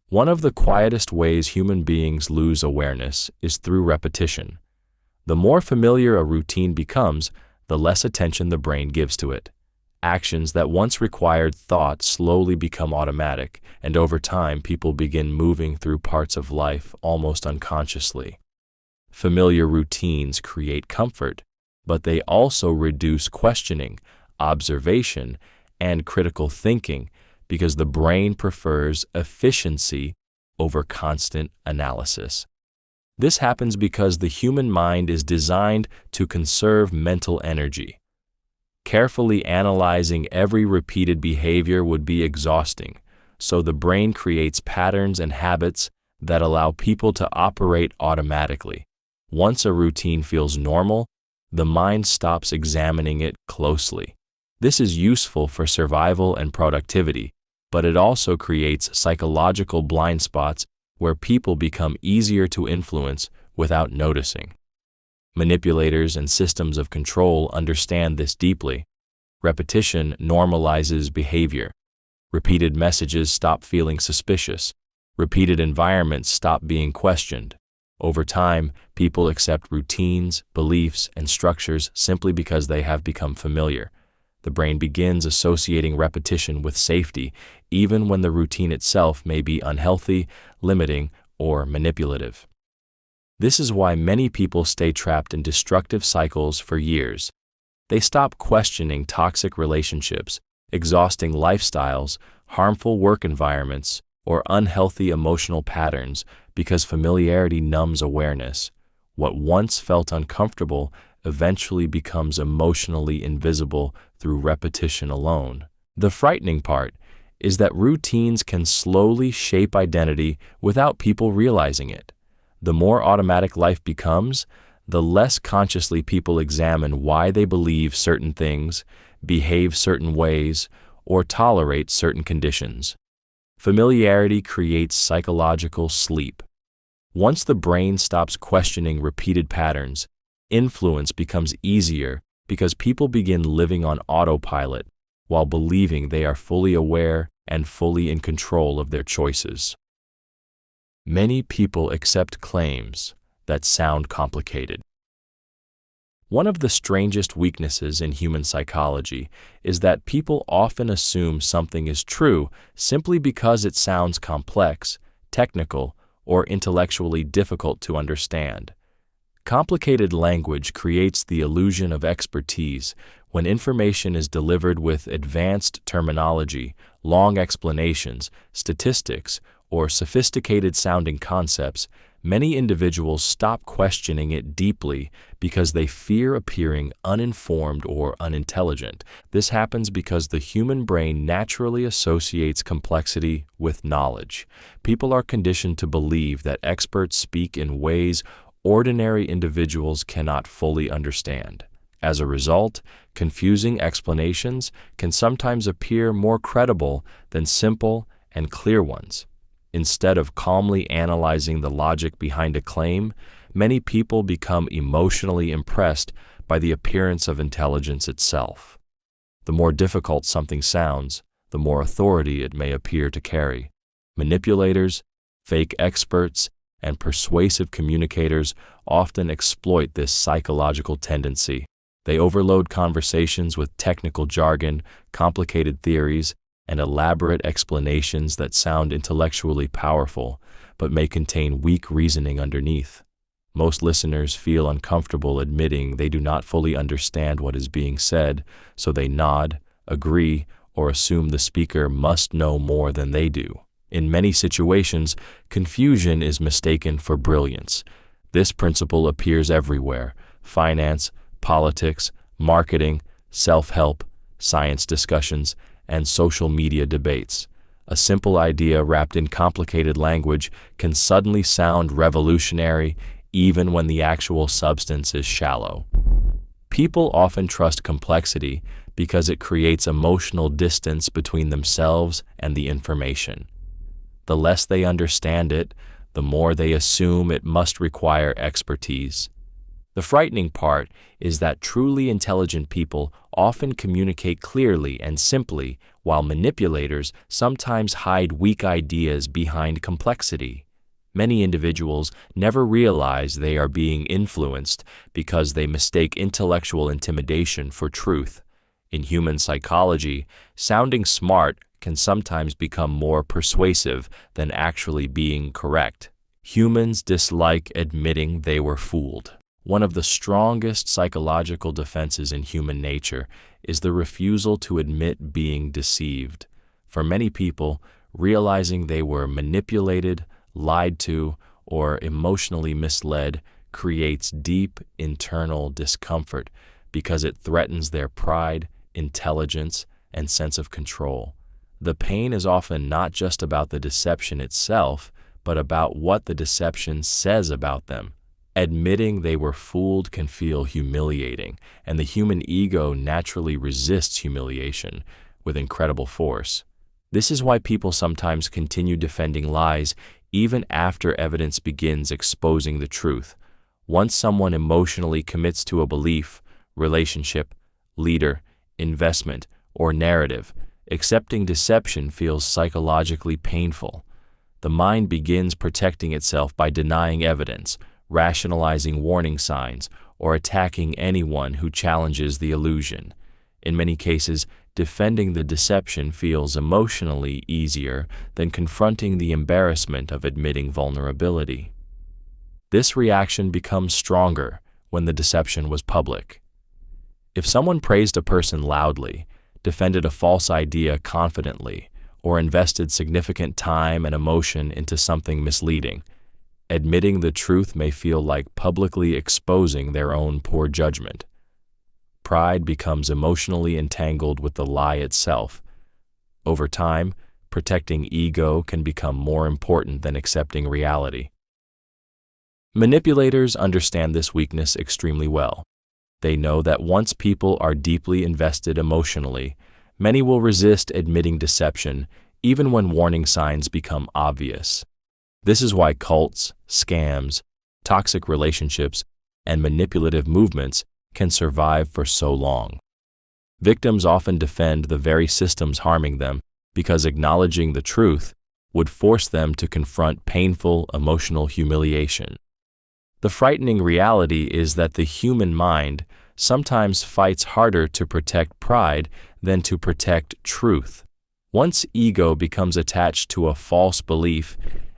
A: One of the quietest ways human beings lose awareness is through repetition. The more familiar a routine becomes, the less attention the brain gives to it. Actions that once required thought slowly become automatic, and over time people begin moving through parts of life almost unconsciously. Familiar routines create comfort, but they also reduce questioning, observation, and critical thinking because the brain prefers efficiency over constant analysis. This happens because the human mind is designed to conserve mental energy. Carefully analyzing every repeated behavior would be exhausting, so the brain creates patterns and habits that allow people to operate automatically. Once a routine feels normal, the mind stops examining it closely. This is useful for survival and productivity, but it also creates psychological blind spots where people become easier to influence without noticing. Manipulators and systems of control understand this deeply. Repetition normalizes behavior. Repeated messages stop feeling suspicious. Repeated environments stop being questioned. Over time, people accept routines, beliefs, and structures simply because they have become familiar. The brain begins associating repetition with safety, even when the routine itself may be unhealthy, limiting, or manipulative. This is why many people stay trapped in destructive cycles for years. They stop questioning toxic relationships, exhausting lifestyles, harmful work environments, or unhealthy emotional patterns because familiarity numbs awareness. What once felt uncomfortable eventually becomes emotionally invisible through repetition alone. The frightening part is that routines can slowly shape identity without people realizing it. The more automatic life becomes, the less consciously people examine why they believe certain things, behave certain ways, or tolerate certain conditions. Familiarity creates psychological sleep. Once the brain stops questioning repeated patterns, influence becomes easier because people begin living on autopilot while believing they are fully aware and fully in control of their choices. Many people accept claims that sound complicated. One of the strangest weaknesses in human psychology is that people often assume something is true simply because it sounds complex, technical, or intellectually difficult to understand. Complicated language creates the illusion of expertise. When information is delivered with advanced terminology, long explanations, statistics, or sophisticated-sounding concepts, many individuals stop questioning it deeply because they fear appearing uninformed or unintelligent. This happens because the human brain naturally associates complexity with knowledge. People are conditioned to believe that experts speak in ways ordinary individuals cannot fully understand. As a result, confusing explanations can sometimes appear more credible than simple and clear ones. Instead of calmly analyzing the logic behind a claim, many people become emotionally impressed by the appearance of intelligence itself. The more difficult something sounds, the more authority it may appear to carry. Manipulators, fake experts, and persuasive communicators often exploit this psychological tendency. They overload conversations with technical jargon, complicated theories, and elaborate explanations that sound intellectually powerful, but may contain weak reasoning underneath. Most listeners feel uncomfortable admitting they do not fully understand what is being said, so they nod, agree, or assume the speaker must know more than they do. In many situations, confusion is mistaken for brilliance. This principle appears everywhere: finance, politics, marketing, self-help, science discussions, and social media debates. A simple idea wrapped in complicated language can suddenly sound revolutionary even when the actual substance is shallow. People often trust complexity because it creates emotional distance between themselves and the information. The less they understand it, the more they assume it must require expertise. The frightening part is that truly intelligent people often communicate clearly and simply, while manipulators sometimes hide weak ideas behind complexity. Many individuals never realize they are being influenced because they mistake intellectual intimidation for truth. In human psychology, sounding smart can sometimes become more persuasive than actually being correct. Humans dislike admitting they were fooled. One of the strongest psychological defenses in human nature is the refusal to admit being deceived. For many people, realizing they were manipulated, lied to, or emotionally misled creates deep internal discomfort because it threatens their pride, intelligence, and sense of control. The pain is often not just about the deception itself, but about what the deception says about them. Admitting they were fooled can feel humiliating, and the human ego naturally resists humiliation with incredible force. This is why people sometimes continue defending lies even after evidence begins exposing the truth. Once someone emotionally commits to a belief, relationship, leader, investment, or narrative, accepting deception feels psychologically painful. The mind begins protecting itself by denying evidence, rationalizing warning signs, or attacking anyone who challenges the illusion. In many cases, defending the deception feels emotionally easier than confronting the embarrassment of admitting vulnerability. This reaction becomes stronger when the deception was public. If someone praised a person loudly, defended a false idea confidently, or invested significant time and emotion into something misleading, admitting the truth may feel like publicly exposing their own poor judgment. Pride becomes emotionally entangled with the lie itself. Over time, protecting ego can become more important than accepting reality. Manipulators understand this weakness extremely well. They know that once people are deeply invested emotionally, many will resist admitting deception even when warning signs become obvious. This is why cults, scams, toxic relationships, and manipulative movements can survive for so long. Victims often defend the very systems harming them because acknowledging the truth would force them to confront painful emotional humiliation. The frightening reality is that the human mind sometimes fights harder to protect pride than to protect truth. Once ego becomes attached to a false belief,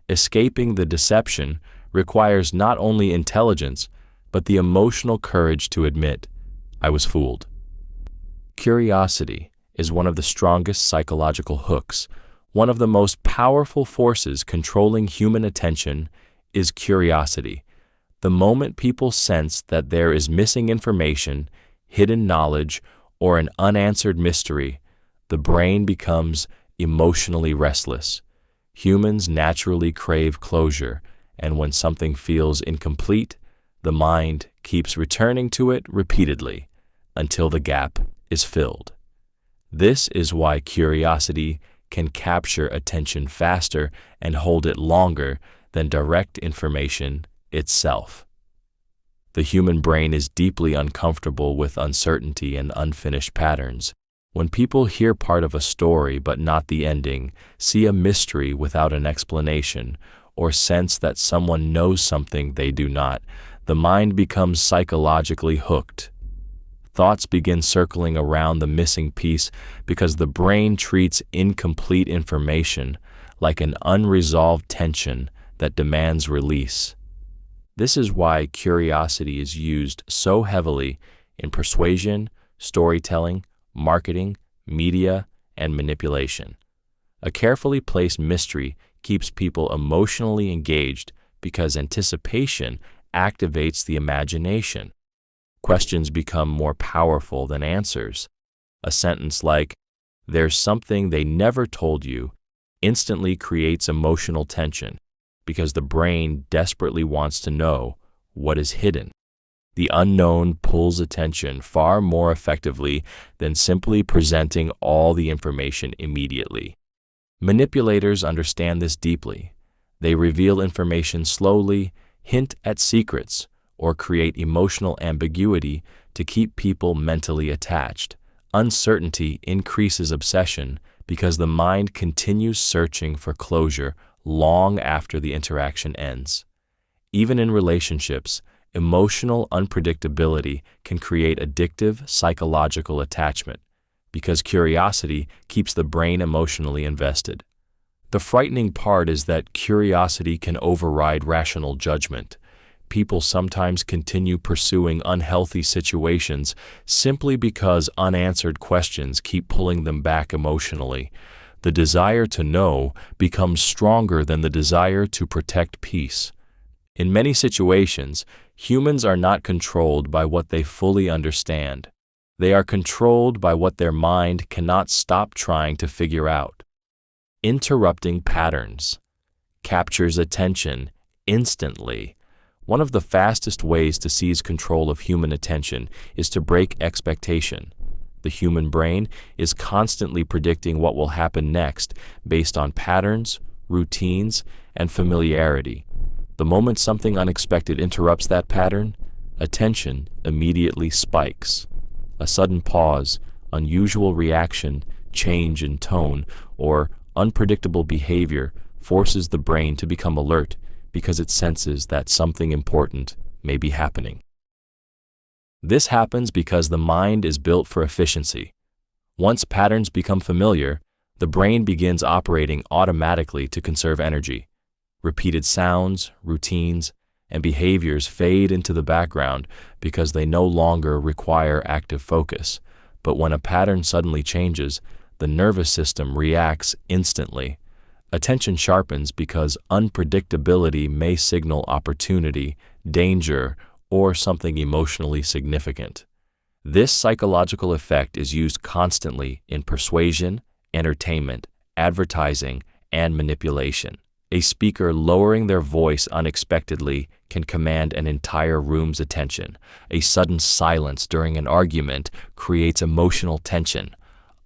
A: escaping the deception requires not only intelligence, but the emotional courage to admit, "I was fooled." Curiosity is one of the strongest psychological hooks. One of the most powerful forces controlling human attention is curiosity. The moment people sense that there is missing information, hidden knowledge, or an unanswered mystery, the brain becomes emotionally restless. Humans naturally crave closure, and when something feels incomplete, the mind keeps returning to it repeatedly until the gap is filled. This is why curiosity can capture attention faster and hold it longer than direct information itself. The human brain is deeply uncomfortable with uncertainty and unfinished patterns. When people hear part of a story but not the ending, see a mystery without an explanation, or sense that someone knows something they do not, the mind becomes psychologically hooked. Thoughts begin circling around the missing piece because the brain treats incomplete information like an unresolved tension that demands release. This is why curiosity is used so heavily in persuasion, storytelling, marketing, media, and manipulation. A carefully placed mystery keeps people emotionally engaged because anticipation activates the imagination. Questions become more powerful than answers. A sentence like, "There's something they never told you," instantly creates emotional tension because the brain desperately wants to know what is hidden. The unknown pulls attention far more effectively than simply presenting all the information immediately. Manipulators understand this deeply. They reveal information slowly, hint at secrets, or create emotional ambiguity to keep people mentally attached. Uncertainty increases obsession because the mind continues searching for closure long after the interaction ends. Even in relationships, emotional unpredictability can create addictive psychological attachment because curiosity keeps the brain emotionally invested. The frightening part is that curiosity can override rational judgment. People sometimes continue pursuing unhealthy situations simply because unanswered questions keep pulling them back emotionally. The desire to know becomes stronger than the desire to protect peace. In many situations, humans are not controlled by what they fully understand. They are controlled by what their mind cannot stop trying to figure out. Interrupting patterns captures attention instantly. One of the fastest ways to seize control of human attention is to break expectation. The human brain is constantly predicting what will happen next based on patterns, routines, and familiarity. The moment something unexpected interrupts that pattern, attention immediately spikes. A sudden pause, unusual reaction, change in tone, or unpredictable behavior forces the brain to become alert because it senses that something important may be happening. This happens because the mind is built for efficiency. Once patterns become familiar, the brain begins operating automatically to conserve energy. Repeated sounds, routines, and behaviors fade into the background because they no longer require active focus. But when a pattern suddenly changes, the nervous system reacts instantly. Attention sharpens because unpredictability may signal opportunity, danger, or something emotionally significant. This psychological effect is used constantly in persuasion, entertainment, advertising, and manipulation. A speaker lowering their voice unexpectedly can command an entire room's attention. A sudden silence during an argument creates emotional tension.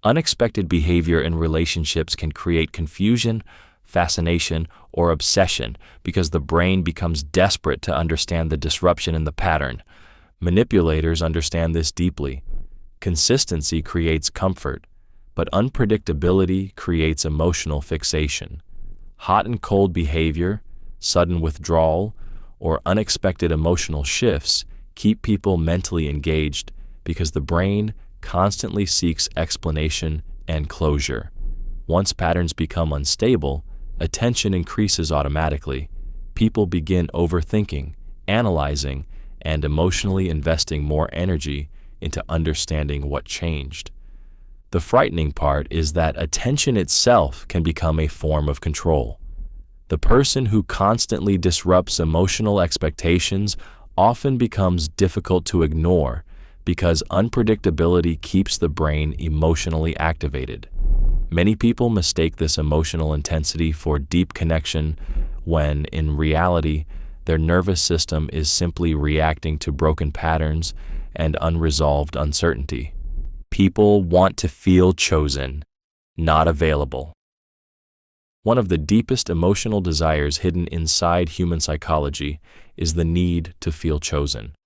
A: Unexpected behavior in relationships can create confusion, fascination, or obsession because the brain becomes desperate to understand the disruption in the pattern. Manipulators understand this deeply. Consistency creates comfort, but unpredictability creates emotional fixation. Hot and cold behavior, sudden withdrawal, or unexpected emotional shifts keep people mentally engaged because the brain constantly seeks explanation and closure. Once patterns become unstable, attention increases automatically. People begin overthinking, analyzing, and emotionally investing more energy into understanding what changed. The frightening part is that attention itself can become a form of control. The person who constantly disrupts emotional expectations often becomes difficult to ignore because unpredictability keeps the brain emotionally activated. Many people mistake this emotional intensity for deep connection when, in reality, their nervous system is simply reacting to broken patterns and unresolved uncertainty. People want to feel chosen, not available. One of the deepest emotional desires hidden inside human psychology is the need to feel chosen.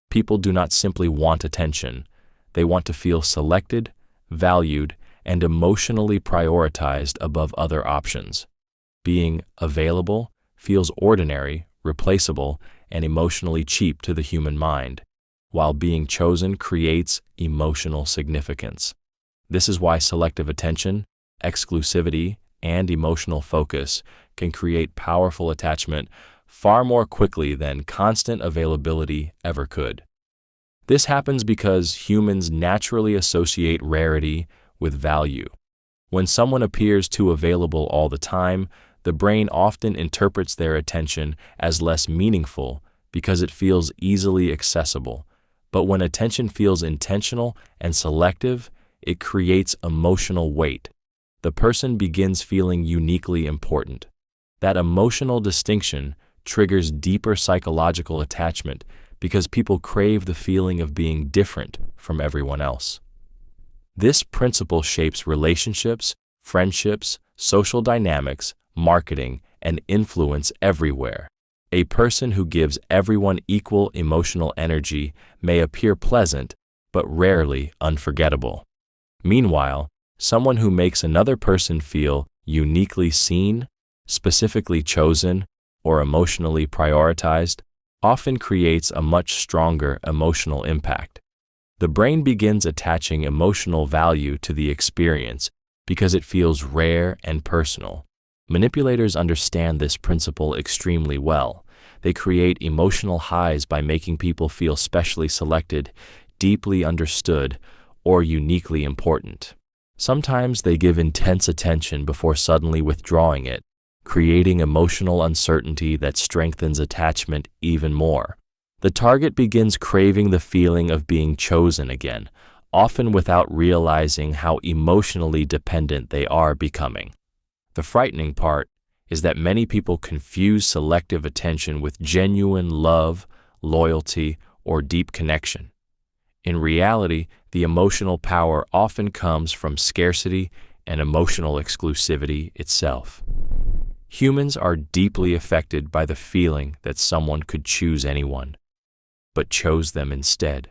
A: People do not simply want attention. They want to feel selected, valued, and emotionally prioritized above other options. Being available feels ordinary, replaceable, and emotionally cheap to the human mind, while being chosen creates emotional significance. This is why selective attention, exclusivity, and emotional focus can create powerful attachment far more quickly than constant availability ever could. This happens because humans naturally associate rarity with value. When someone appears too available all the time, the brain often interprets their attention as less meaningful because it feels easily accessible. But when attention feels intentional and selective, it creates emotional weight. The person begins feeling uniquely important. That emotional distinction triggers deeper psychological attachment because people crave the feeling of being different from everyone else. This principle shapes relationships, friendships, social dynamics, marketing, and influence everywhere. A person who gives everyone equal emotional energy may appear pleasant, but rarely unforgettable. Meanwhile, someone who makes another person feel uniquely seen, specifically chosen, or emotionally prioritized often creates a much stronger emotional impact. The brain begins attaching emotional value to the experience because it feels rare and personal. Manipulators understand this principle extremely well. They create emotional highs by making people feel specially selected, deeply understood, or uniquely important. Sometimes they give intense attention before suddenly withdrawing it, creating emotional uncertainty that strengthens attachment even more. The target begins craving the feeling of being chosen again, often without realizing how emotionally dependent they are becoming. The frightening part is that many people confuse selective attention with genuine love, loyalty, or deep connection. In reality, the emotional power often comes from scarcity and emotional exclusivity itself. Humans are deeply affected by the feeling that someone could choose anyone, but chose them instead.